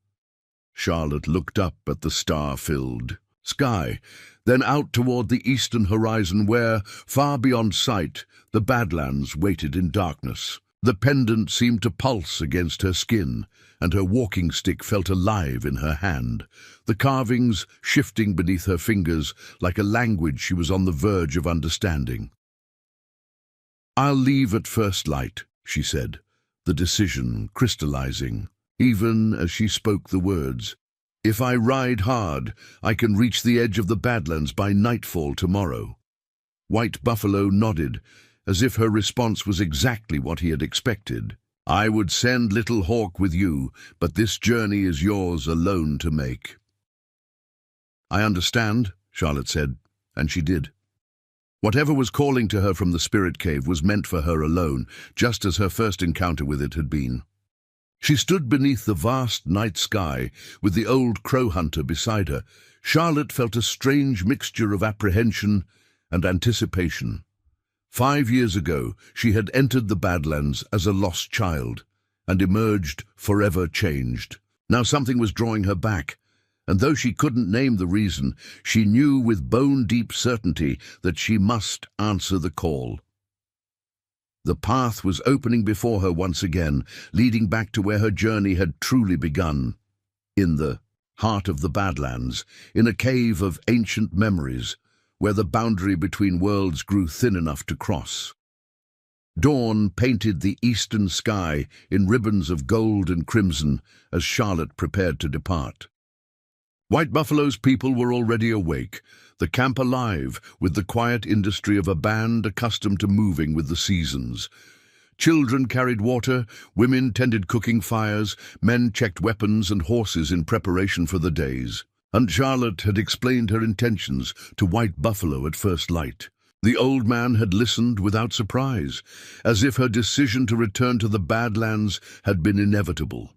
Charlotte looked up at the star-filled sky, then out toward the eastern horizon where, far beyond sight, the Badlands waited in darkness. The pendant seemed to pulse against her skin, and her walking stick felt alive in her hand, the carvings shifting beneath her fingers like a language she was on the verge of understanding. "I'll leave at first light," she said, the decision crystallizing, even as she spoke the words. "If I ride hard, I can reach the edge of the Badlands by nightfall tomorrow." White Buffalo nodded, as if her response was exactly what he had expected. "I would send Little Hawk with you, but this journey is yours alone to make." "I understand," Charlotte said, and she did. Whatever was calling to her from the spirit cave was meant for her alone, just as her first encounter with it had been. She stood beneath the vast night sky, with the old crow hunter beside her. Charlotte felt a strange mixture of apprehension and anticipation. 5 years ago, she had entered the Badlands as a lost child, and emerged forever changed. Now something was drawing her back, and though she couldn't name the reason, she knew with bone-deep certainty that she must answer the call. The path was opening before her once again, leading back to where her journey had truly begun. In the heart of the Badlands, in a cave of ancient memories, where the boundary between worlds grew thin enough to cross. Dawn painted the eastern sky in ribbons of gold and crimson as Charlotte prepared to depart. White Buffalo's people were already awake, the camp alive with the quiet industry of a band accustomed to moving with the seasons. Children carried water, women tended cooking fires, men checked weapons and horses in preparation for the days. And Charlotte had explained her intentions to White Buffalo at first light. The old man had listened without surprise, as if her decision to return to the Badlands had been inevitable.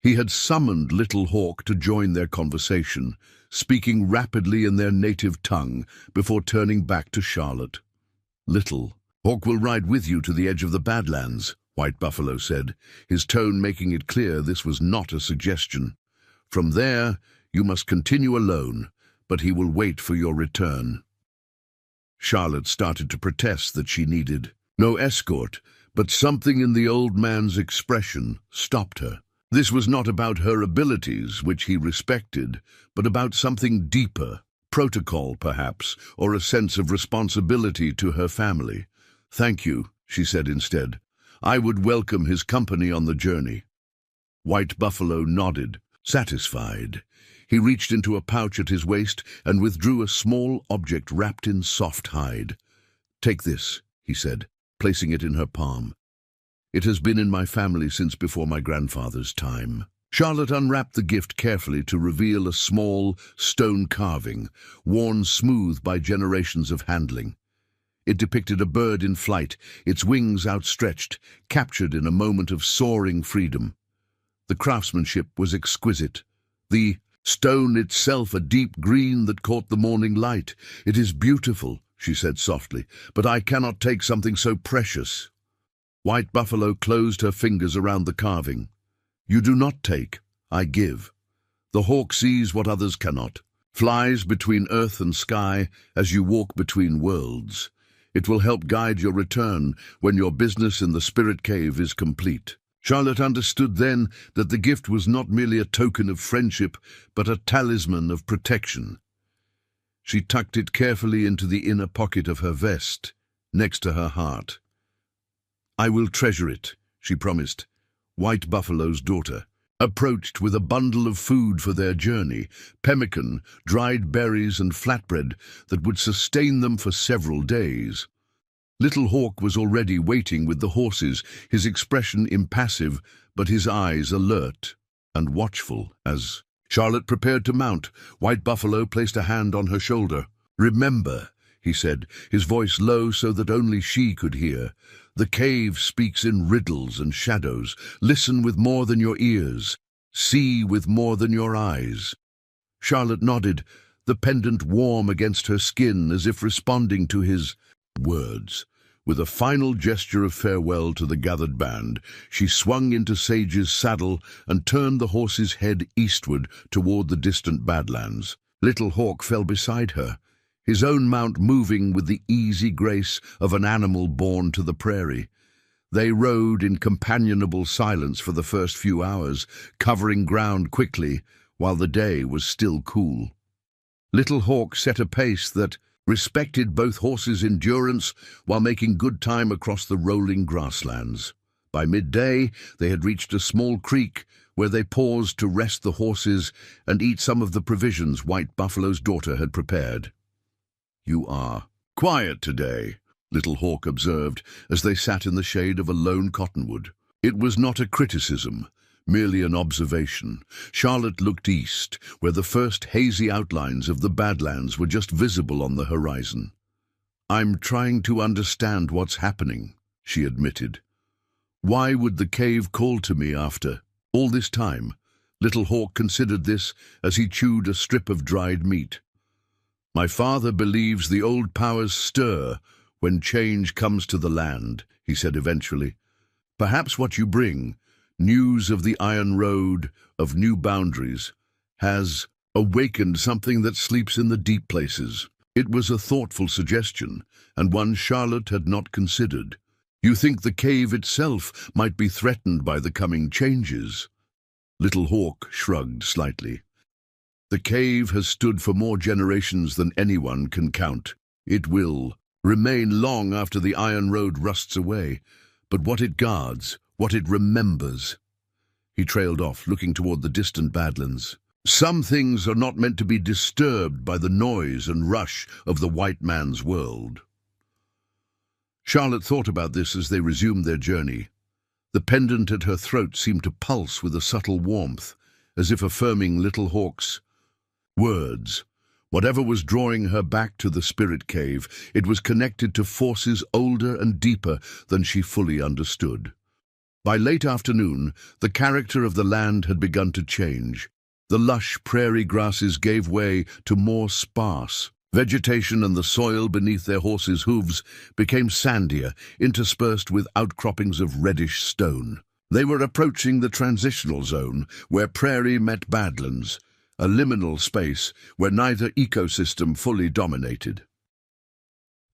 He had summoned Little Hawk to join their conversation, speaking rapidly in their native tongue before turning back to Charlotte. "Little Hawk will ride with you to the edge of the Badlands," White Buffalo said, his tone making it clear this was not a suggestion. "From there, you must continue alone, but he will wait for your return." Charlotte started to protest that she needed no escort, but something in the old man's expression stopped her. This was not about her abilities, which he respected, but about something deeper, protocol perhaps, or a sense of responsibility to her family. "Thank you," she said instead. "I would welcome his company on the journey." White Buffalo nodded, satisfied. He reached into a pouch at his waist and withdrew a small object wrapped in soft hide. "Take this," he said, placing it in her palm. "It has been in my family since before my grandfather's time." Charlotte unwrapped the gift carefully to reveal a small stone carving, worn smooth by generations of handling. It depicted a bird in flight, its wings outstretched, captured in a moment of soaring freedom. The craftsmanship was exquisite. The stone itself a deep green that caught the morning light. "It is beautiful," she said softly, "but I cannot take something so precious." White Buffalo closed her fingers around the carving. "You do not take, I give. The hawk sees what others cannot, flies between earth and sky as you walk between worlds. It will help guide your return when your business in the spirit cave is complete." Charlotte understood then that the gift was not merely a token of friendship, but a talisman of protection. She tucked it carefully into the inner pocket of her vest, next to her heart. "I will treasure it," she promised. White Buffalo's daughter approached with a bundle of food for their journey, pemmican, dried berries and flatbread that would sustain them for several days. Little Hawk was already waiting with the horses, his expression impassive, but his eyes alert and watchful. As Charlotte prepared to mount, White Buffalo placed a hand on her shoulder. "Remember," he said, his voice low so that only she could hear, "the cave speaks in riddles and shadows. Listen with more than your ears. See with more than your eyes." Charlotte nodded, the pendant warm against her skin as if responding to his words. With a final gesture of farewell to the gathered band, she swung into Sage's saddle and turned the horse's head eastward toward the distant Badlands. Little Hawk fell beside her, his own mount moving with the easy grace of an animal born to the prairie. They rode in companionable silence for the first few hours, covering ground quickly while the day was still cool. Little Hawk set a pace that respected both horses' endurance while making good time across the rolling grasslands. By midday, they had reached a small creek where they paused to rest the horses and eat some of the provisions White Buffalo's daughter had prepared. "You are quiet today," Little Hawk observed as they sat in the shade of a lone cottonwood. It was not a criticism, merely an observation. Charlotte looked east, where the first hazy outlines of the Badlands were just visible on the horizon. "I'm trying to understand what's happening," she admitted. "Why would the cave call to me after all this time?" Little Hawk considered this as he chewed a strip of dried meat. "My father believes the old powers stir when change comes to the land," he said eventually. "Perhaps what you bring, news of the Iron Road, of new boundaries, has awakened something that sleeps in the deep places." It was a thoughtful suggestion, and one Charlotte had not considered. "You think the cave itself might be threatened by the coming changes?" Little Hawk shrugged slightly. "The cave has stood for more generations than anyone can count. It will remain long after the Iron Road rusts away, but what it guards, what it remembers." He trailed off, looking toward the distant Badlands. "Some things are not meant to be disturbed by the noise and rush of the white man's world." Charlotte thought about this as they resumed their journey. The pendant at her throat seemed to pulse with a subtle warmth, as if affirming Little Hawk's words. Whatever was drawing her back to the spirit cave, it was connected to forces older and deeper than she fully understood. By late afternoon, the character of the land had begun to change. The lush prairie grasses gave way to more sparse vegetation, and the soil beneath their horses' hooves became sandier, interspersed with outcroppings of reddish stone. They were approaching the transitional zone, where prairie met badlands, a liminal space where neither ecosystem fully dominated.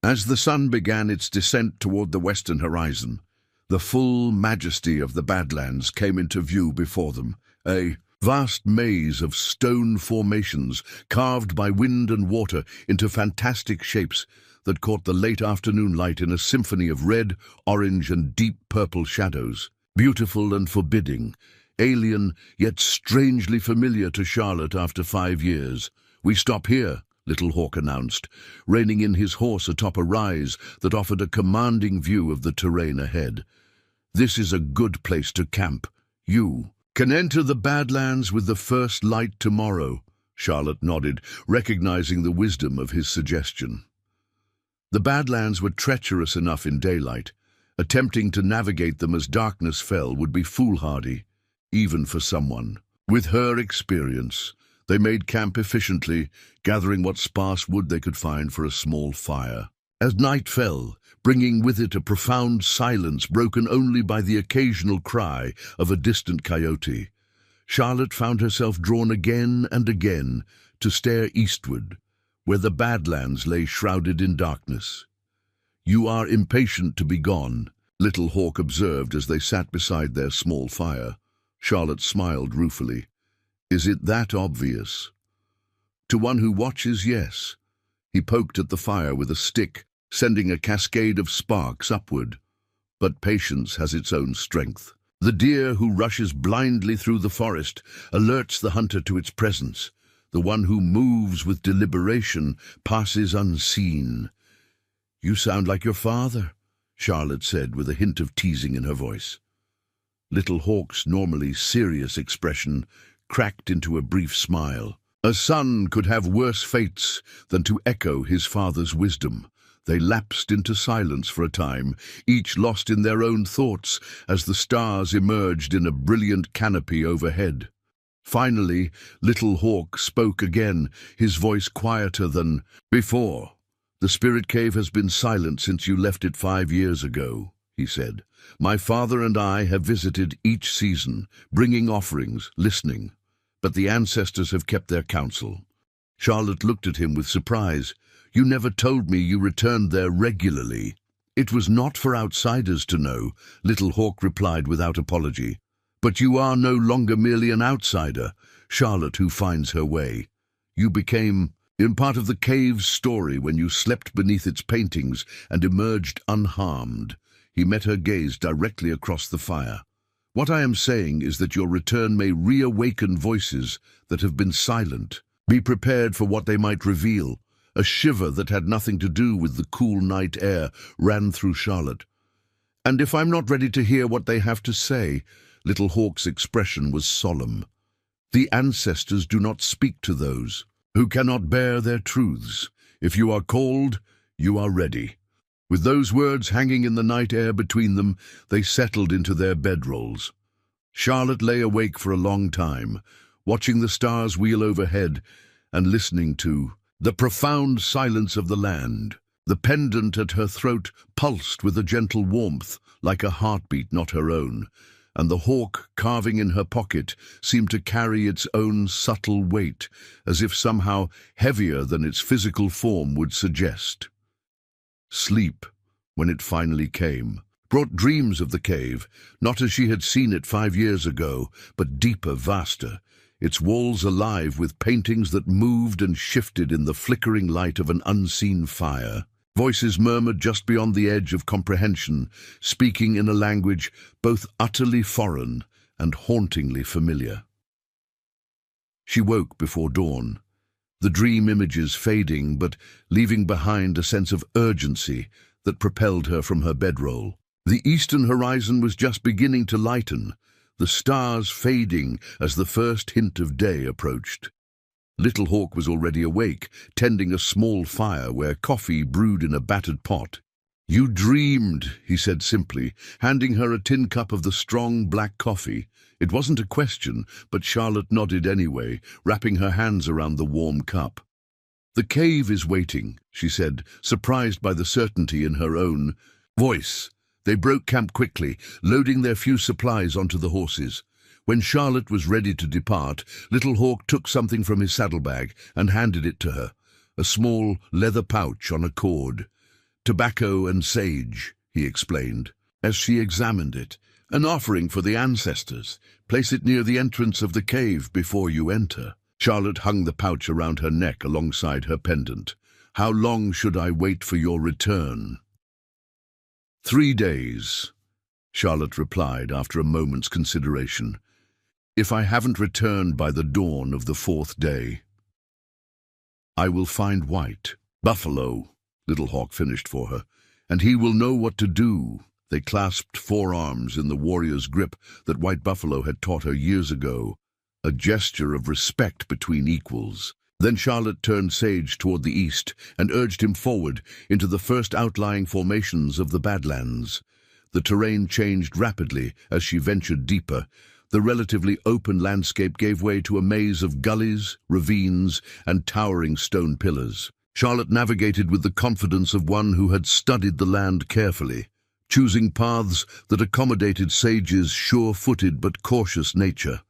As the sun began its descent toward the western horizon, the full majesty of the Badlands came into view before them, a vast maze of stone formations carved by wind and water into fantastic shapes that caught the late afternoon light in a symphony of red, orange, and deep purple shadows. Beautiful and forbidding, alien yet strangely familiar to Charlotte after 5 years. "We stop here," Little Hawk announced, reining in his horse atop a rise that offered a commanding view of the terrain ahead. "This is a good place to camp. You can enter the Badlands with the first light tomorrow." Charlotte nodded, recognizing the wisdom of his suggestion. The Badlands were treacherous enough in daylight. Attempting to navigate them as darkness fell would be foolhardy, even for someone with her experience. They made camp efficiently, gathering what sparse wood they could find for a small fire. As night fell, bringing with it a profound silence broken only by the occasional cry of a distant coyote, Charlotte found herself drawn again and again to stare eastward, where the Badlands lay shrouded in darkness. "You are impatient to be gone," Little Hawk observed as they sat beside their small fire. Charlotte smiled ruefully. Is it that obvious? To one who watches, yes. He poked at the fire with a stick, sending a cascade of sparks upward. But patience has its own strength. The deer who rushes blindly through the forest alerts the hunter to its presence. The one who moves with deliberation passes unseen. You sound like your father, Charlotte said with a hint of teasing in her voice. Little Hawk's normally serious expression cracked into a brief smile. A son could have worse fates than to echo his father's wisdom. They lapsed into silence for a time, each lost in their own thoughts as the stars emerged in a brilliant canopy overhead. Finally, Little Hawk spoke again, his voice quieter than before. The spirit cave has been silent since you left it 5 years ago, he said. My father and I have visited each season, bringing offerings, listening. But the ancestors have kept their counsel. Charlotte looked at him with surprise. You never told me you returned there regularly. It was not for outsiders to know, Little Hawk replied without apology. But you are no longer merely an outsider, Charlotte who finds her way. You became in part of the cave's story when you slept beneath its paintings and emerged unharmed. He met her gaze directly across the fire. What I am saying is that your return may reawaken voices that have been silent. Be prepared for what they might reveal. A shiver that had nothing to do with the cool night air ran through Charlotte. And if I'm not ready to hear what they have to say, Little Hawk's expression was solemn. The ancestors do not speak to those who cannot bear their truths. If you are called, you are ready. With those words hanging in the night air between them, they settled into their bedrolls. Charlotte lay awake for a long time, watching the stars wheel overhead and listening to the profound silence of the land. The pendant at her throat pulsed with a gentle warmth, like a heartbeat not her own, and the hawk carving in her pocket seemed to carry its own subtle weight, as if somehow heavier than its physical form would suggest. Sleep, when it finally came, brought dreams of the cave, not as she had seen it 5 years ago, but deeper, vaster, its walls alive with paintings that moved and shifted in the flickering light of an unseen fire. Voices murmured just beyond the edge of comprehension, speaking in a language both utterly foreign and hauntingly familiar. She woke before dawn, the dream images fading but leaving behind a sense of urgency that propelled her from her bedroll. The eastern horizon was just beginning to lighten, the stars fading as the first hint of day approached. Little Hawk was already awake, tending a small fire where coffee brewed in a battered pot. You dreamed, he said simply, handing her a tin cup of the strong black coffee. It wasn't a question, but Charlotte nodded anyway, wrapping her hands around the warm cup. The cave is waiting, she said, surprised by the certainty in her own voice. They broke camp quickly, loading their few supplies onto the horses. When Charlotte was ready to depart, Little Hawk took something from his saddlebag and handed it to her, a small leather pouch on a cord. Tobacco and sage, he explained, as she examined it. An offering for the ancestors. Place it near the entrance of the cave before you enter. Charlotte hung the pouch around her neck alongside her pendant. How long should I wait for your return? 3 days, Charlotte replied after a moment's consideration. If I haven't returned by the dawn of the 4th day, I will find White, Buffalo, Little Hawk finished for her, and he will know what to do. They clasped forearms in the warrior's grip that White Buffalo had taught her years ago, a gesture of respect between equals. Then Charlotte turned Sage toward the east and urged him forward into the first outlying formations of the Badlands. The terrain changed rapidly as she ventured deeper. The relatively open landscape gave way to a maze of gullies, ravines, and towering stone pillars. Charlotte navigated with the confidence of one who had studied the land carefully, choosing paths that accommodated Sage's sure-footed but cautious nature.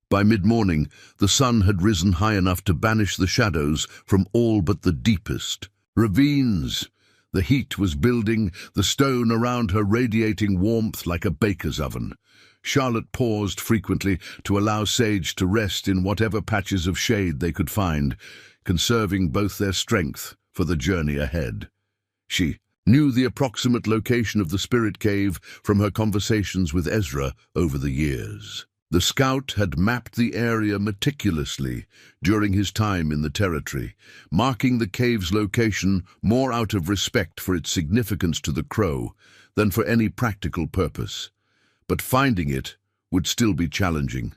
By mid-morning, the sun had risen high enough to banish the shadows from all but the deepest ravines. The heat was building, the stone around her radiating warmth like a baker's oven. Charlotte paused frequently to allow Sage to rest in whatever patches of shade they could find, conserving both their strength for the journey ahead. She knew the approximate location of the spirit cave from her conversations with Ezra over the years. The scout had mapped the area meticulously during his time in the territory, marking the cave's location more out of respect for its significance to the Crow than for any practical purpose. But finding it would still be challenging.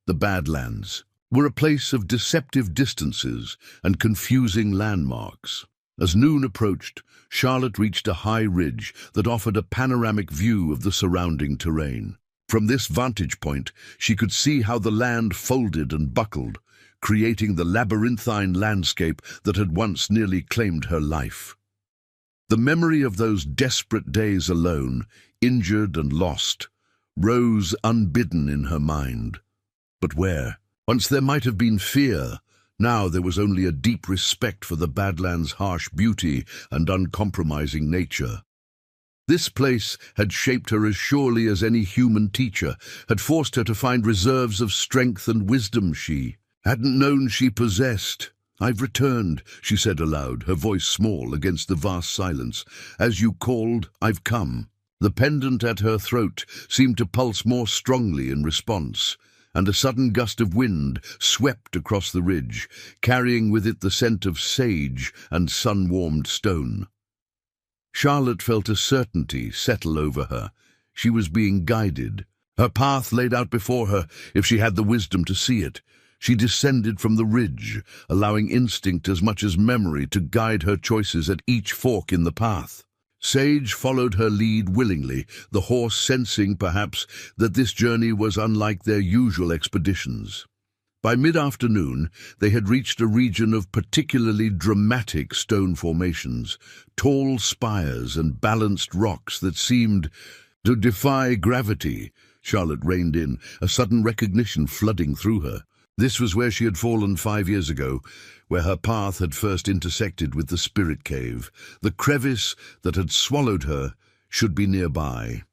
The Badlands were a place of deceptive distances and confusing landmarks. As noon approached, Charlotte reached a high ridge that offered a panoramic view of the surrounding terrain. From this vantage point, she could see how the land folded and buckled, creating the labyrinthine landscape that had once nearly claimed her life. The memory of those desperate days alone, injured and lost, rose unbidden in her mind. But where? Once there might have been fear, now there was only a deep respect for the Badlands' harsh beauty and uncompromising nature. This place had shaped her as surely as any human teacher, had forced her to find reserves of strength and wisdom she hadn't known she possessed. "I've returned," she said aloud, her voice small against the vast silence. "As you called, I've come." The pendant at her throat seemed to pulse more strongly in response, and a sudden gust of wind swept across the ridge, carrying with it the scent of sage and sun-warmed stone. Charlotte felt a certainty settle over her. She was being guided, her path laid out before her if she had the wisdom to see it. She descended from the ridge, allowing instinct as much as memory to guide her choices at each fork in the path. Sage followed her lead willingly, the horse sensing, perhaps, that this journey was unlike their usual expeditions. By mid-afternoon, they had reached a region of particularly dramatic stone formations, tall spires and balanced rocks that seemed to defy gravity. Charlotte reined in, a sudden recognition flooding through her. This was where she had fallen 5 years ago, where her path had first intersected with the spirit cave. The crevice that had swallowed her should be nearby.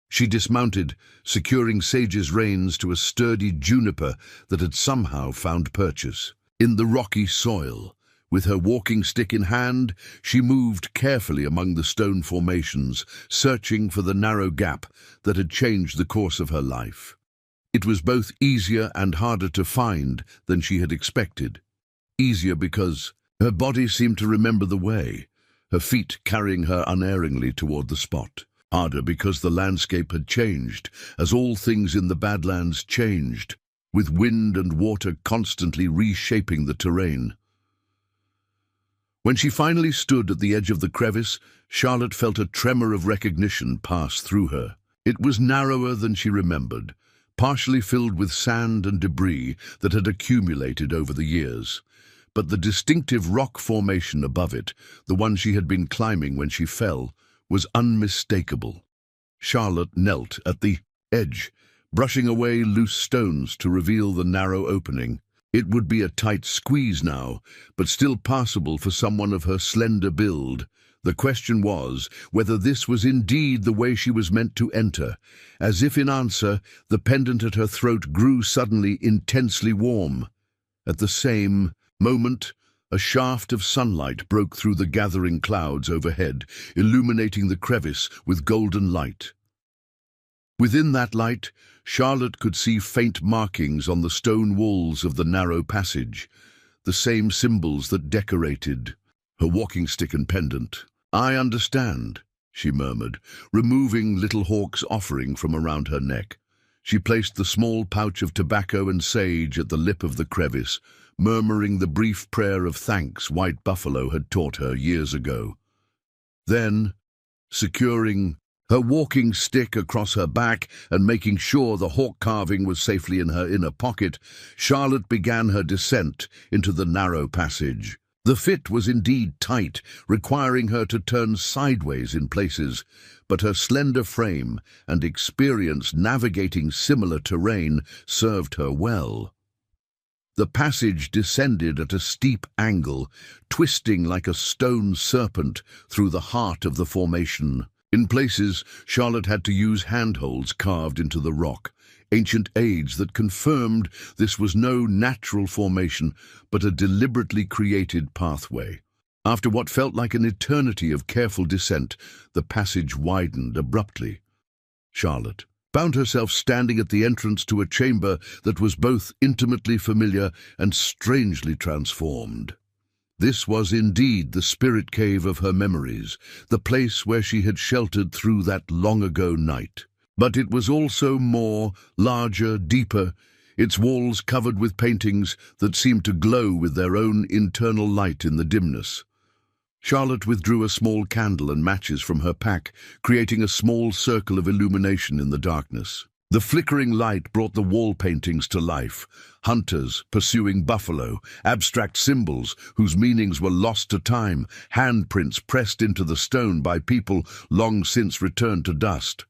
She dismounted, securing Sage's reins to a sturdy juniper that had somehow found purchase. In the rocky soil, with her walking stick in hand, she moved carefully among the stone formations, searching for the narrow gap that had changed the course of her life. It was both easier and harder to find than she had expected. Easier because her body seemed to remember the way, her feet carrying her unerringly toward the spot. Harder because the landscape had changed, as all things in the Badlands changed, with wind and water constantly reshaping the terrain. When she finally stood at the edge of the crevice, Charlotte felt a tremor of recognition pass through her. It was narrower than she remembered, partially filled with sand and debris that had accumulated over the years. But the distinctive rock formation above it, the one she had been climbing when she fell, was unmistakable. Charlotte knelt at the edge, brushing away loose stones to reveal the narrow opening. It would be a tight squeeze now, but still passable for someone of her slender build. The question was whether this was indeed the way she was meant to enter. As if in answer, the pendant at her throat grew suddenly intensely warm. At the same moment, a shaft of sunlight broke through the gathering clouds overhead, illuminating the crevice with golden light. Within that light, Charlotte could see faint markings on the stone walls of the narrow passage, the same symbols that decorated her walking stick and pendant. "I understand," she murmured, removing Little Hawk's offering from around her neck. She placed the small pouch of tobacco and sage at the lip of the crevice, murmuring the brief prayer of thanks White Buffalo had taught her years ago. Then, securing her walking stick across her back and making sure the hawk carving was safely in her inner pocket, Charlotte began her descent into the narrow passage. The fit was indeed tight, requiring her to turn sideways in places, but her slender frame and experience navigating similar terrain served her well. The passage descended at a steep angle, twisting like a stone serpent through the heart of the formation. In places, Charlotte had to use handholds carved into the rock, ancient aids that confirmed this was no natural formation, but a deliberately created pathway. After what felt like an eternity of careful descent, the passage widened abruptly. Charlotte found herself standing at the entrance to a chamber that was both intimately familiar and strangely transformed. This was indeed the spirit cave of her memories, the place where she had sheltered through that long-ago night. But it was also more, larger, deeper, its walls covered with paintings that seemed to glow with their own internal light in the dimness. Charlotte withdrew a small candle and matches from her pack, creating a small circle of illumination in the darkness. The flickering light brought the wall paintings to life. Hunters pursuing buffalo, abstract symbols whose meanings were lost to time, handprints pressed into the stone by people long since returned to dust.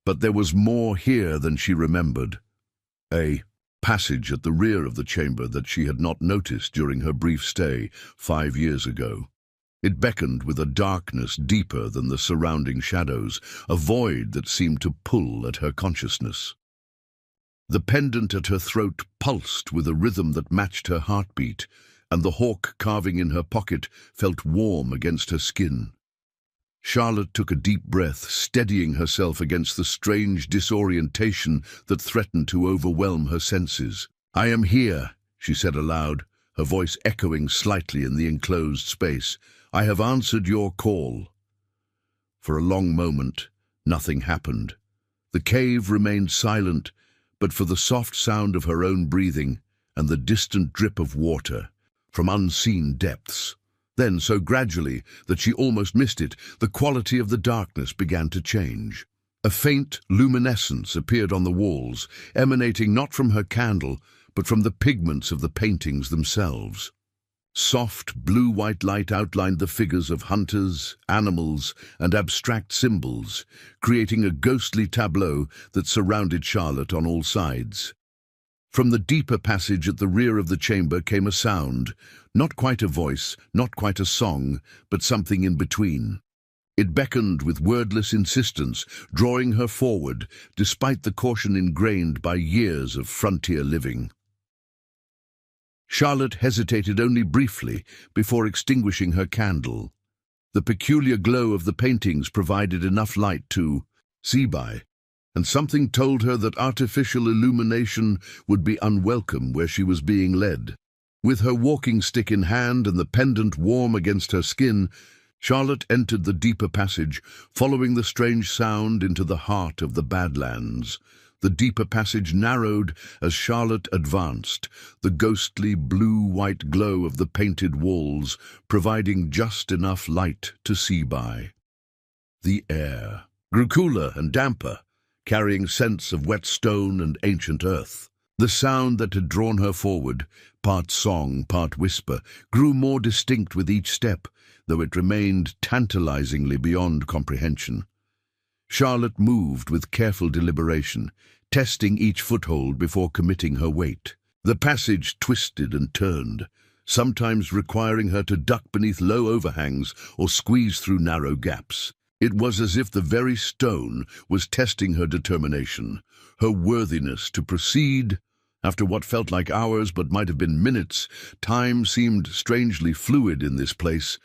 But there was more here than she remembered. A passage at the rear of the chamber that she had not noticed during her brief stay 5 years ago. It beckoned with a darkness deeper than the surrounding shadows, a void that seemed to pull at her consciousness. The pendant at her throat pulsed with a rhythm that matched her heartbeat, and the hawk carving in her pocket felt warm against her skin. Charlotte took a deep breath, steadying herself against the strange disorientation that threatened to overwhelm her senses. "I am here," she said aloud, her voice echoing slightly in the enclosed space. "I have answered your call." For a long moment, nothing happened. The cave remained silent, but for the soft sound of her own breathing and the distant drip of water from unseen depths. Then, so gradually that she almost missed it, the quality of the darkness began to change. A faint luminescence appeared on the walls, emanating not from her candle, but from the pigments of the paintings themselves. Soft blue-white light outlined the figures of hunters, animals, and abstract symbols, creating a ghostly tableau that surrounded Charlotte on all sides. From the deeper passage at the rear of the chamber came a sound, not quite a voice, not quite a song, but something in between. It beckoned with wordless insistence, drawing her forward, despite the caution ingrained by years of frontier living. Charlotte hesitated only briefly before extinguishing her candle. The peculiar glow of the paintings provided enough light to see by, and something told her that artificial illumination would be unwelcome where she was being led. With her walking stick in hand and the pendant warm against her skin, Charlotte entered the deeper passage, following the strange sound into the heart of the Badlands. The deeper passage narrowed as Charlotte advanced, the ghostly blue-white glow of the painted walls providing just enough light to see by. The air grew cooler and damper, carrying scents of wet stone and ancient earth. The sound that had drawn her forward, part song, part whisper, grew more distinct with each step, though it remained tantalizingly beyond comprehension. Charlotte moved with careful deliberation, testing each foothold before committing her weight. The passage twisted and turned, sometimes requiring her to duck beneath low overhangs or squeeze through narrow gaps. It was as if the very stone was testing her determination, her worthiness to proceed. After what felt like hours but might have been minutes, time seemed strangely fluid in this place.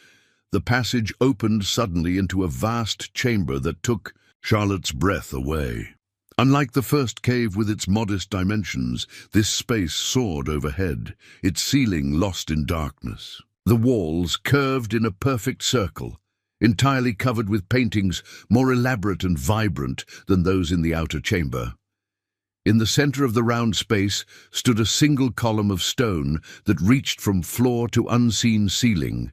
The passage opened suddenly into a vast chamber that took Charlotte's breath away. Unlike the first cave with its modest dimensions, this space soared overhead, its ceiling lost in darkness. The walls curved in a perfect circle, entirely covered with paintings more elaborate and vibrant than those in the outer chamber. In the center of the round space stood a single column of stone that reached from floor to unseen ceiling,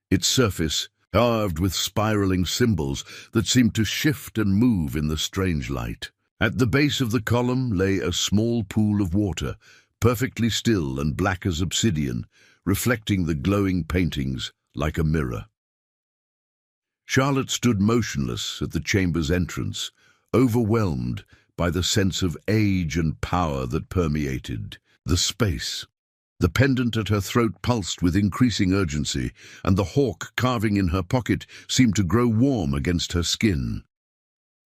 its surface carved with spiraling symbols that seemed to shift and move in the strange light. At the base of the column lay a small pool of water, perfectly still and black as obsidian, reflecting the glowing paintings like a mirror. Charlotte stood motionless at the chamber's entrance, overwhelmed by the sense of age and power that permeated the space. The pendant at her throat pulsed with increasing urgency, and the hawk carving in her pocket seemed to grow warm against her skin.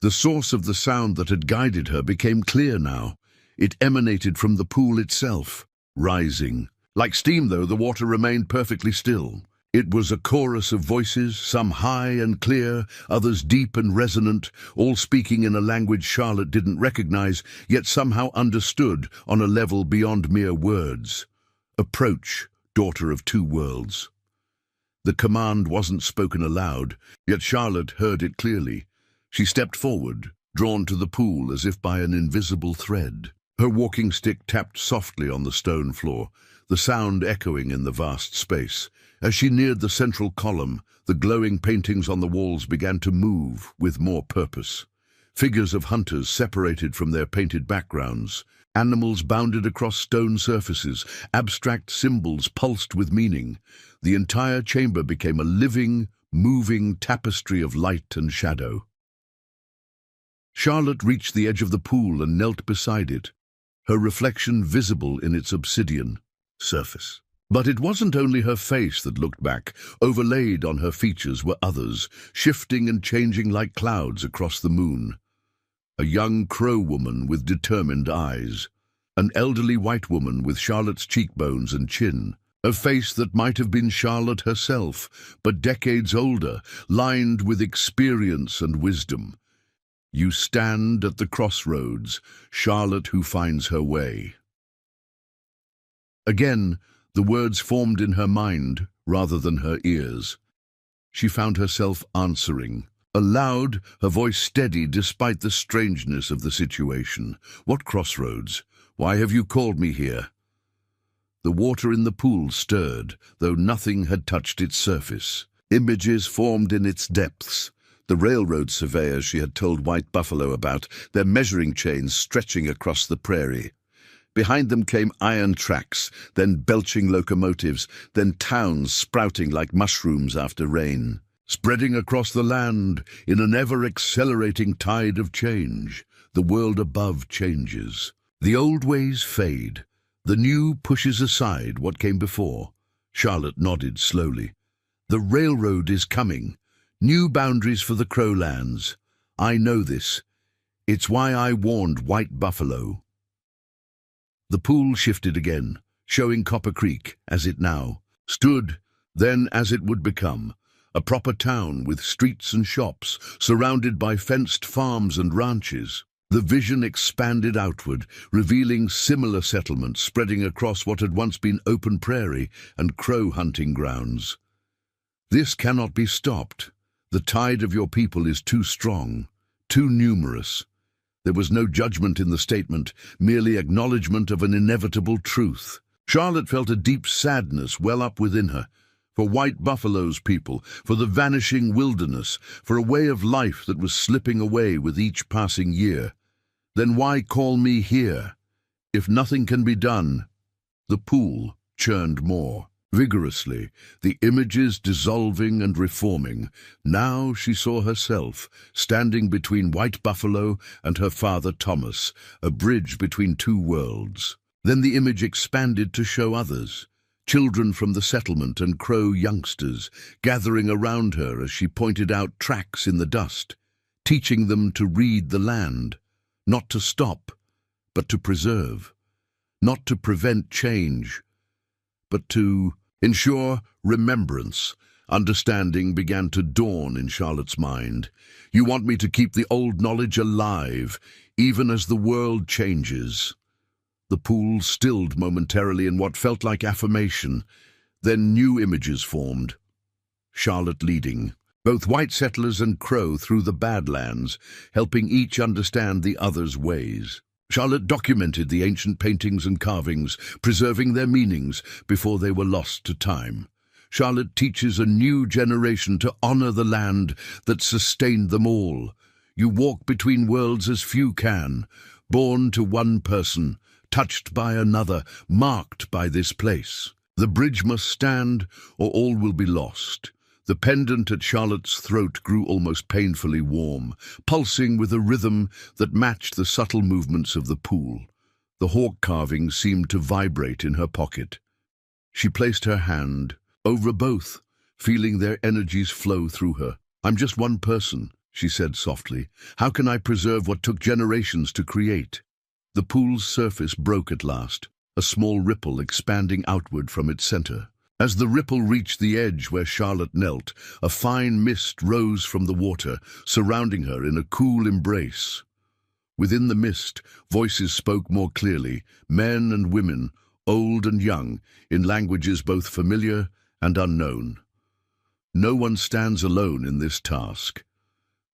The source of the sound that had guided her became clear now. It emanated from the pool itself, rising. Like steam, though, the water remained perfectly still. It was a chorus of voices, some high and clear, others deep and resonant, all speaking in a language Charlotte didn't recognize, yet somehow understood on a level beyond mere words. "Approach, daughter of two worlds." The command wasn't spoken aloud, yet Charlotte heard it clearly. She stepped forward, drawn to the pool as if by an invisible thread. Her walking stick tapped softly on the stone floor, the sound echoing in the vast space. As she neared the central column, the glowing paintings on the walls began to move with more purpose. Figures of hunters separated from their painted backgrounds. Animals bounded across stone surfaces, abstract symbols pulsed with meaning. The entire chamber became a living, moving tapestry of light and shadow. Charlotte reached the edge of the pool and knelt beside it, her reflection visible in its obsidian surface. But it wasn't only her face that looked back. Overlaid on her features were others, shifting and changing like clouds across the moon. A young crow woman with determined eyes. An elderly white woman with Charlotte's cheekbones and chin. A face that might have been Charlotte herself, but decades older, lined with experience and wisdom. You stand at the crossroads, Charlotte who finds her way. Again, the words formed in her mind rather than her ears. She found herself answering. Aloud, her voice steady despite the strangeness of the situation. "What crossroads? Why have you called me here?" The water in the pool stirred, though nothing had touched its surface. Images formed in its depths. The railroad surveyors she had told White Buffalo about, their measuring chains stretching across the prairie. Behind them came iron tracks, then belching locomotives, then towns sprouting like mushrooms after rain. Spreading across the land in an ever-accelerating tide of change, the world above changes. The old ways fade. The new pushes aside what came before. Charlotte nodded slowly. The railroad is coming. New boundaries for the Crowlands. I know this. It's why I warned White Buffalo. The pool shifted again, showing Copper Creek as it now stood, then as it would become. A proper town with streets and shops, surrounded by fenced farms and ranches. The vision expanded outward, revealing similar settlements spreading across what had once been open prairie and crow hunting grounds. This cannot be stopped. The tide of your people is too strong, too numerous. There was no judgment in the statement, merely acknowledgement of an inevitable truth. Charlotte felt a deep sadness well up within her, for White Buffalo's people, for the vanishing wilderness, for a way of life that was slipping away with each passing year. Then why call me here? If nothing can be done, the pool churned more. Vigorously, the images dissolving and reforming. Now she saw herself, standing between White Buffalo and her father Thomas, a bridge between two worlds. Then the image expanded to show others, children from the settlement and crow youngsters, gathering around her as she pointed out tracks in the dust, teaching them to read the land, not to stop, but to preserve, not to prevent change, but to ensure remembrance. Understanding began to dawn in Charlotte's mind. You want me to keep the old knowledge alive, even as the world changes. The pool stilled momentarily in what felt like affirmation. Then new images formed. Charlotte leading, both white settlers and crow through the Badlands, helping each understand the other's ways. Charlotte documented the ancient paintings and carvings, preserving their meanings before they were lost to time. Charlotte teaches a new generation to honor the land that sustained them all. You walk between worlds as few can, born to one person, touched by another, marked by this place. The bridge must stand, or all will be lost. The pendant at Charlotte's throat grew almost painfully warm, pulsing with a rhythm that matched the subtle movements of the pool. The hawk carving seemed to vibrate in her pocket. She placed her hand over both, feeling their energies flow through her. "I'm just one person," she said softly. "How can I preserve what took generations to create?" The pool's surface broke at last, a small ripple expanding outward from its center. As the ripple reached the edge where Charlotte knelt, a fine mist rose from the water, surrounding her in a cool embrace. Within the mist, voices spoke more clearly, men and women, old and young, in languages both familiar and unknown. "No one stands alone in this task.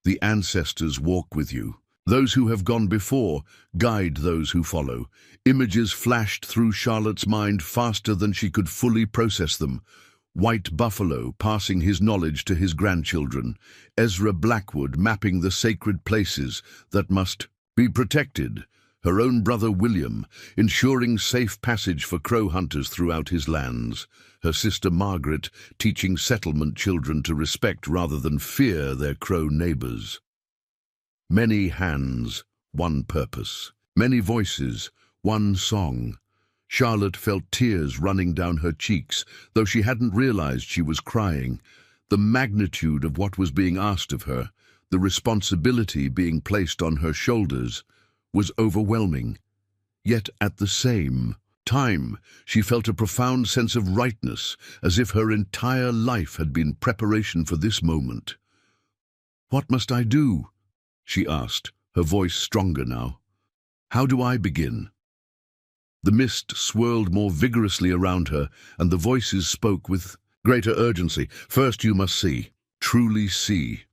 The ancestors walk with you. Those who have gone before guide those who follow." Images flashed through Charlotte's mind faster than she could fully process them. White Buffalo passing his knowledge to his grandchildren, Ezra Blackwood mapping the sacred places that must be protected, her own brother William ensuring safe passage for crow hunters throughout his lands, her sister Margaret teaching settlement children to respect rather than fear their crow neighbors. Many hands, one purpose. Many voices, one song. Charlotte felt tears running down her cheeks, though she hadn't realized she was crying. The magnitude of what was being asked of her, the responsibility being placed on her shoulders, was overwhelming. Yet at the same time, she felt a profound sense of rightness, as if her entire life had been preparation for this moment. "What must I do?" she asked, her voice stronger now. "How do I begin?" The mist swirled more vigorously around her, and the voices spoke with greater urgency. "First you must see, truly see."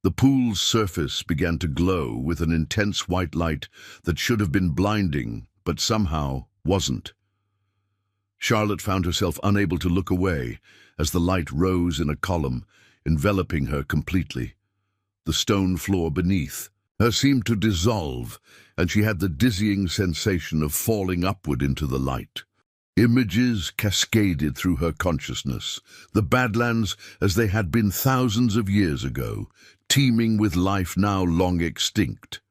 The pool's surface began to glow with an intense white light that should have been blinding, but somehow wasn't. Charlotte found herself unable to look away as the light rose in a column, enveloping her completely. The stone floor beneath her seemed to dissolve, and she had the dizzying sensation of falling upward into the light. Images cascaded through her consciousness, the Badlands as they had been thousands of years ago, teeming with life now long extinct.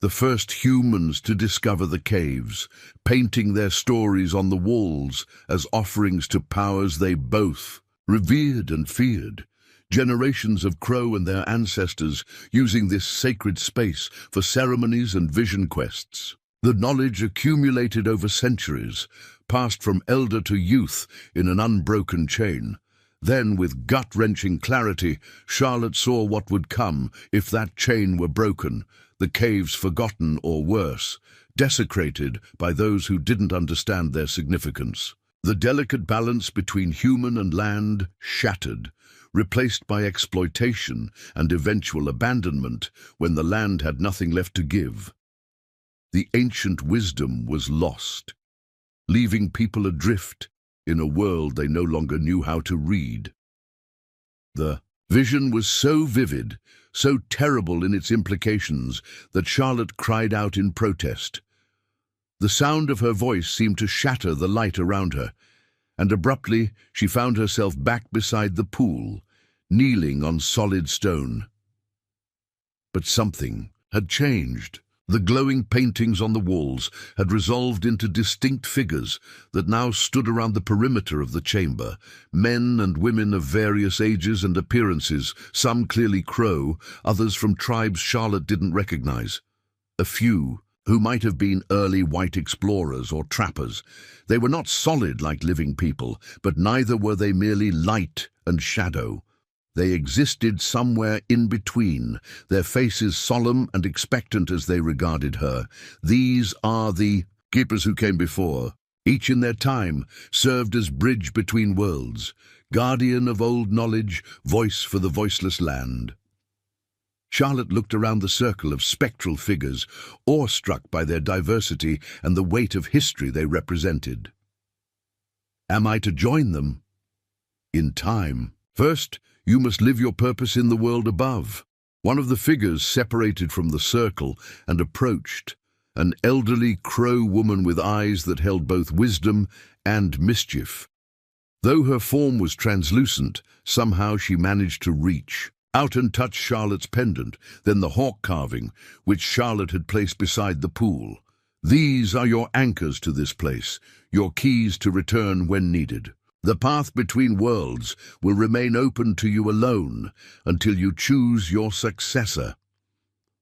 The first humans to discover the caves, painting their stories on the walls as offerings to powers they both revered and feared. Generations of crow and their ancestors using this sacred space for ceremonies and vision quests. The knowledge accumulated over centuries, passed from elder to youth in an unbroken chain. Then, with gut-wrenching clarity, Charlotte saw what would come if that chain were broken, the caves forgotten or worse, desecrated by those who didn't understand their significance. The delicate balance between human and land shattered, replaced by exploitation and eventual abandonment when the land had nothing left to give. The ancient wisdom was lost, leaving people adrift in a world they no longer knew how to read. The vision was so vivid, so terrible in its implications, that Charlotte cried out in protest. The sound of her voice seemed to shatter the light around her, and abruptly she found herself back beside the pool, kneeling on solid stone. But something had changed. The glowing paintings on the walls had resolved into distinct figures that now stood around the perimeter of the chamber, men and women of various ages and appearances, some clearly crow, others from tribes Charlotte didn't recognize. A few who might have been early white explorers or trappers. They were not solid like living people, but neither were they merely light and shadow. They existed somewhere in between, their faces solemn and expectant as they regarded her. These are the keepers who came before. Each in their time served as bridge between worlds, guardian of old knowledge, voice for the voiceless land. Charlotte looked around the circle of spectral figures, awestruck by their diversity and the weight of history they represented. Am I to join them? In time. First, you must live your purpose in the world above. One of the figures separated from the circle and approached, an elderly crow woman with eyes that held both wisdom and mischief. Though her form was translucent, somehow she managed to reach out and touch Charlotte's pendant, then the hawk carving, which Charlotte had placed beside the pool. These are your anchors to this place, your keys to return when needed. The path between worlds will remain open to you alone until you choose your successor."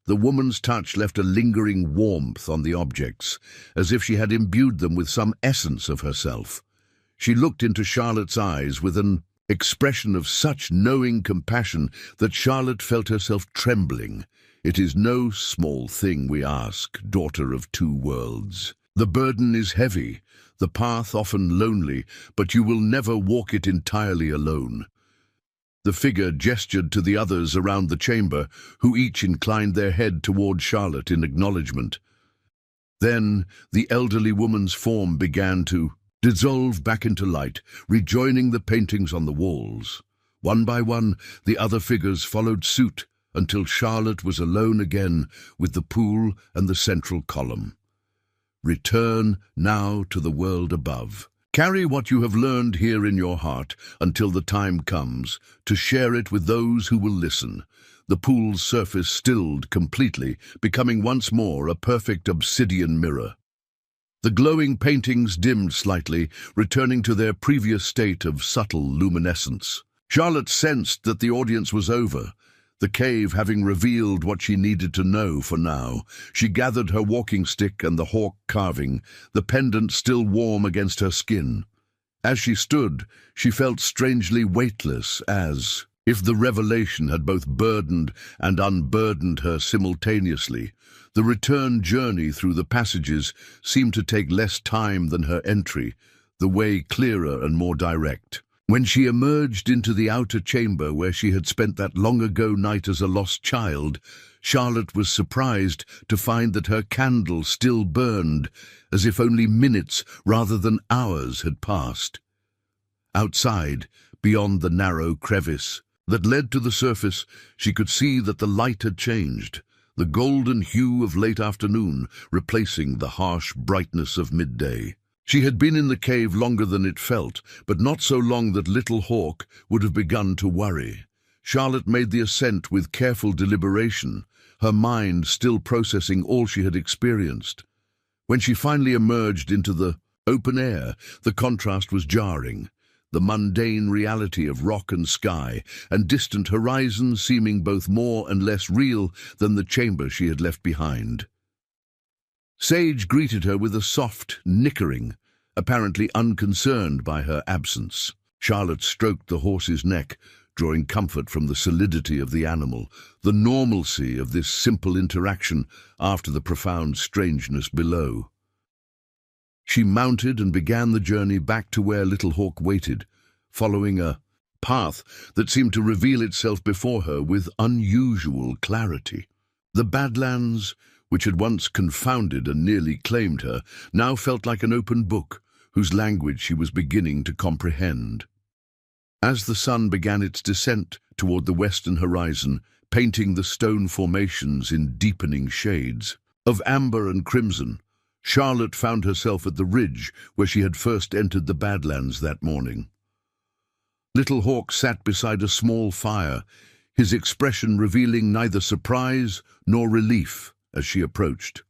The woman's touch left a lingering warmth on the objects, as if she had imbued them with some essence of herself. She looked into Charlotte's eyes with an expression of such knowing compassion that Charlotte felt herself trembling. "It is no small thing we ask, daughter of two worlds. The burden is heavy, the path often lonely, but you will never walk it entirely alone." The figure gestured to the others around the chamber, who each inclined their head toward Charlotte in acknowledgement. Then the elderly woman's form began to dissolve back into light, rejoining the paintings on the walls. One by one, the other figures followed suit until Charlotte was alone again with the pool and the central column. Return now to the world above. Carry what you have learned here in your heart until the time comes to share it with those who will listen. The pool's surface stilled completely, becoming once more a perfect obsidian mirror. The glowing paintings dimmed slightly, returning to their previous state of subtle luminescence. Charlotte sensed that the audience was over, the cave having revealed what she needed to know for now. She gathered her walking stick and the hawk carving, the pendant still warm against her skin. As she stood, she felt strangely weightless, as if the revelation had both burdened and unburdened her simultaneously. The return journey through the passages seemed to take less time than her entry, the way clearer and more direct. When she emerged into the outer chamber where she had spent that long-ago night as a lost child, Charlotte was surprised to find that her candle still burned, as if only minutes rather than hours had passed. Outside, beyond the narrow crevice that led to the surface, she could see that the light had changed, the golden hue of late afternoon replacing the harsh brightness of midday. She had been in the cave longer than it felt, but not so long that little Hawk would have begun to worry. Charlotte made the ascent with careful deliberation, her mind still processing all she had experienced. When she finally emerged into the open air, the contrast was jarring, the mundane reality of rock and sky, and distant horizons seeming both more and less real than the chamber she had left behind. Sage greeted her with a soft nickering, apparently unconcerned by her absence. Charlotte stroked the horse's neck, drawing comfort from the solidity of the animal, the normalcy of this simple interaction after the profound strangeness below. She mounted and began the journey back to where Little Hawk waited, following a path that seemed to reveal itself before her with unusual clarity. The Badlands, which had once confounded and nearly claimed her, now felt like an open book whose language she was beginning to comprehend. As the sun began its descent toward the western horizon, painting the stone formations in deepening shades of amber and crimson, Charlotte found herself at the ridge where she had first entered the Badlands that morning. Little Hawk sat beside a small fire, his expression revealing neither surprise nor relief as she approached.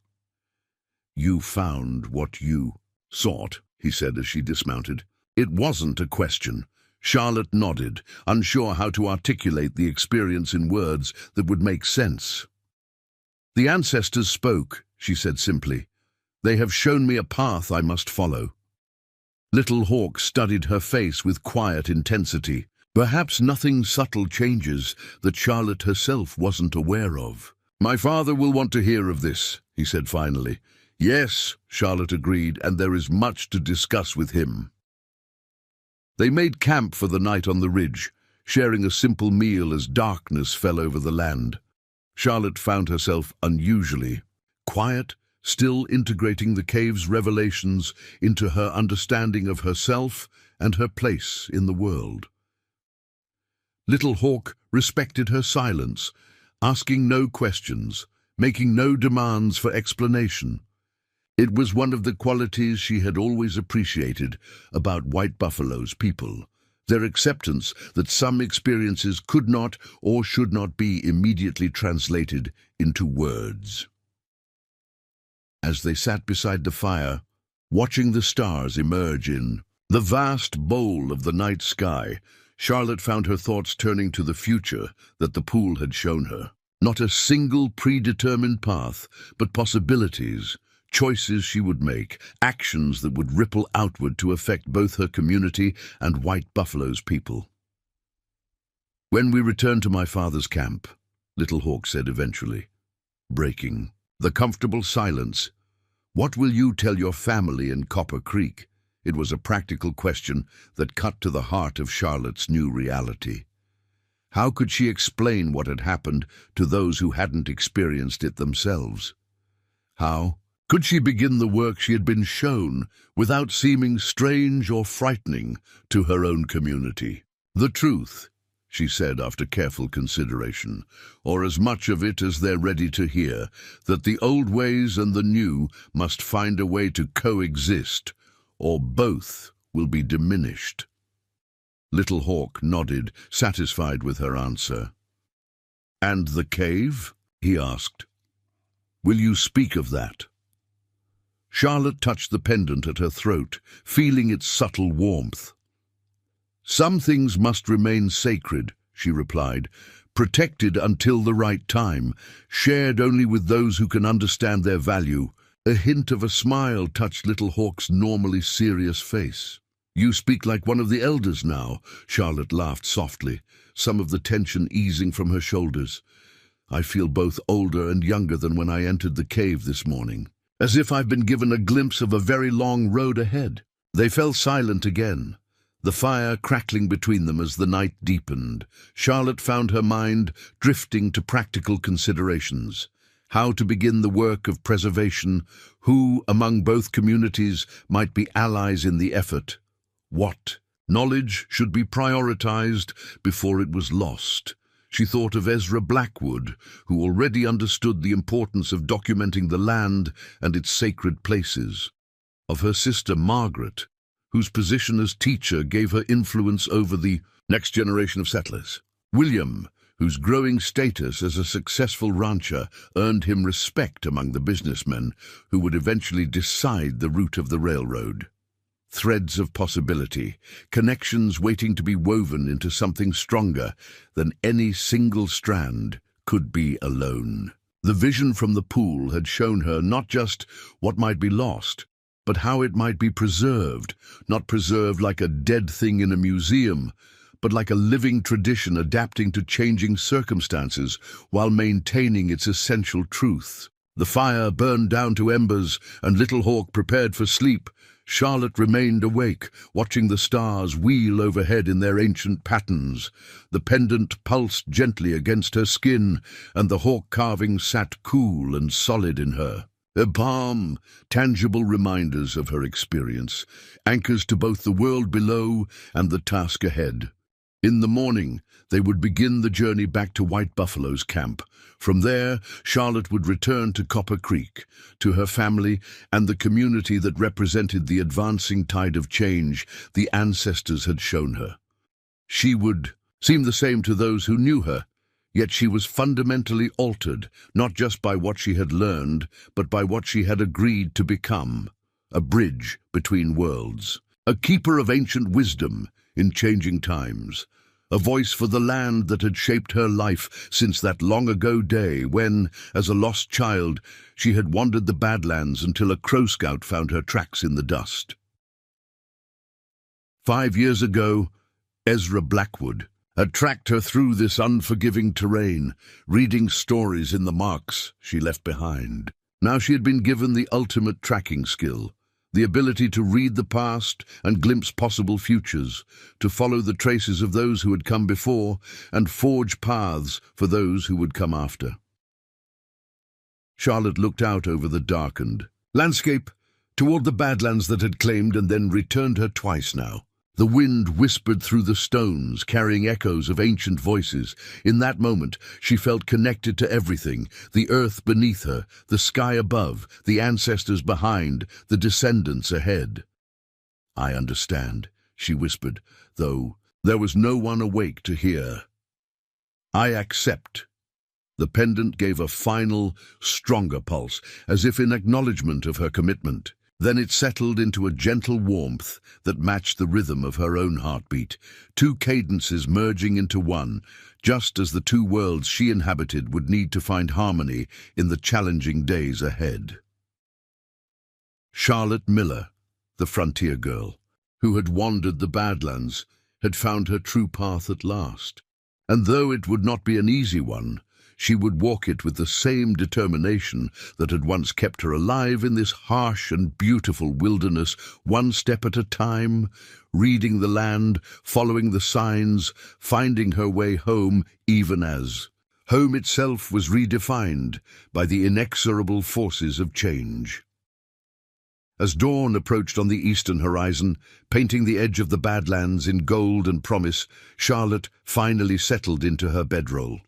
"You found what you sought," he said as she dismounted. It wasn't a question. Charlotte nodded, unsure how to articulate the experience in words that would make sense. "The ancestors spoke," she said simply. "They have shown me a path I must follow." Little Hawk studied her face with quiet intensity, perhaps nothing subtle changes that Charlotte herself wasn't aware of. "My father will want to hear of this," he said finally. "Yes," Charlotte agreed, "and there is much to discuss with him." They made camp for the night on the ridge, sharing a simple meal as darkness fell over the land. Charlotte found herself unusually quiet, still integrating the cave's revelations into her understanding of herself and her place in the world. Little Hawk respected her silence, asking no questions, making no demands for explanation. It was one of the qualities she had always appreciated about White Buffalo's people, their acceptance that some experiences could not or should not be immediately translated into words. As they sat beside the fire, watching the stars emerge in the vast bowl of the night sky, Charlotte found her thoughts turning to the future that the pool had shown her. Not a single predetermined path, but possibilities, choices she would make, actions that would ripple outward to affect both her community and White Buffalo's people. "When we return to my father's camp," Little Hawk said eventually, breaking the comfortable silence, "what will you tell your family in Copper Creek?" It was a practical question that cut to the heart of Charlotte's new reality. How could she explain what had happened to those who hadn't experienced it themselves? How could she begin the work she had been shown without seeming strange or frightening to her own community? "The truth," she said after careful consideration, "or as much of it as they're ready to hear, that the old ways and the new must find a way to coexist, or both will be diminished." Little Hawk nodded, satisfied with her answer. "And the cave?" he asked. "Will you speak of that?" Charlotte touched the pendant at her throat, feeling its subtle warmth. "Some things must remain sacred," she replied, "protected until the right time, shared only with those who can understand their value." A hint of a smile touched Little Hawk's normally serious face. "You speak like one of the elders now," Charlotte laughed softly, some of the tension easing from her shoulders. "I feel both older and younger than when I entered the cave this morning, as if I've been given a glimpse of a very long road ahead." They fell silent again, the fire crackling between them as the night deepened. Charlotte found her mind drifting to practical considerations. How to begin the work of preservation, who among both communities might be allies in the effort. What knowledge should be prioritized before it was lost? She thought of Ezra Blackwood, who already understood the importance of documenting the land and its sacred places. Of her sister Margaret, whose position as teacher gave her influence over the next generation of settlers. William, whose growing status as a successful rancher earned him respect among the businessmen who would eventually decide the route of the railroad. Threads of possibility, connections waiting to be woven into something stronger than any single strand could be alone. The vision from the pool had shown her not just what might be lost, but how it might be preserved, not preserved like a dead thing in a museum, but like a living tradition adapting to changing circumstances while maintaining its essential truth. The fire burned down to embers, and Little Hawk prepared for sleep. Charlotte remained awake, watching the stars wheel overhead in their ancient patterns. The pendant pulsed gently against her skin, and the hawk carving sat cool and solid in her. A balm, tangible reminders of her experience, anchors to both the world below and the task ahead. In the morning, they would begin the journey back to White Buffalo's camp. From there, Charlotte would return to Copper Creek, to her family and the community that represented the advancing tide of change the ancestors had shown her. She would seem the same to those who knew her, yet she was fundamentally altered, not just by what she had learned, but by what she had agreed to become. A bridge between worlds, a keeper of ancient wisdom in changing times, a voice for the land that had shaped her life since that long-ago day when, as a lost child, she had wandered the Badlands until a Crow Scout found her tracks in the dust. 5 years ago, Ezra Blackwood had tracked her through this unforgiving terrain, reading stories in the marks she left behind. Now she had been given the ultimate tracking skill, the ability to read the past and glimpse possible futures, to follow the traces of those who had come before and forge paths for those who would come after. Charlotte looked out over the darkened landscape toward the Badlands that had claimed and then returned her twice now. The wind whispered through the stones, carrying echoes of ancient voices. In that moment, she felt connected to everything, the earth beneath her, the sky above, the ancestors behind, the descendants ahead. "I understand," she whispered, though there was no one awake to hear. "I accept." The pendant gave a final, stronger pulse, as if in acknowledgement of her commitment. Then it settled into a gentle warmth that matched the rhythm of her own heartbeat, two cadences merging into one, just as the two worlds she inhabited would need to find harmony in the challenging days ahead. Charlotte Miller, the frontier girl, who had wandered the Badlands, had found her true path at last. And though it would not be an easy one, she would walk it with the same determination that had once kept her alive in this harsh and beautiful wilderness, one step at a time, reading the land, following the signs, finding her way home, even as home itself was redefined by the inexorable forces of change. As dawn approached on the eastern horizon, painting the edge of the Badlands in gold and promise, Charlotte finally settled into her bedroll.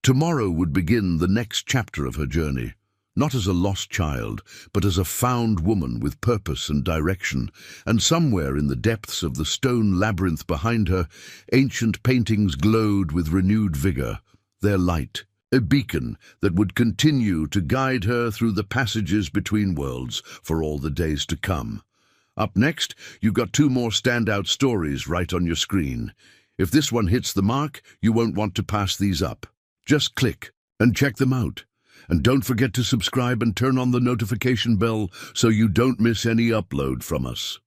Tomorrow would begin the next chapter of her journey, not as a lost child, but as a found woman with purpose and direction, and somewhere in the depths of the stone labyrinth behind her, ancient paintings glowed with renewed vigor, their light, a beacon that would continue to guide her through the passages between worlds for all the days to come. Up next, you've got two more standout stories right on your screen. If this one hits the mark, you won't want to pass these up. Just click and check them out. And don't forget to subscribe and turn on the notification bell so you don't miss any upload from us.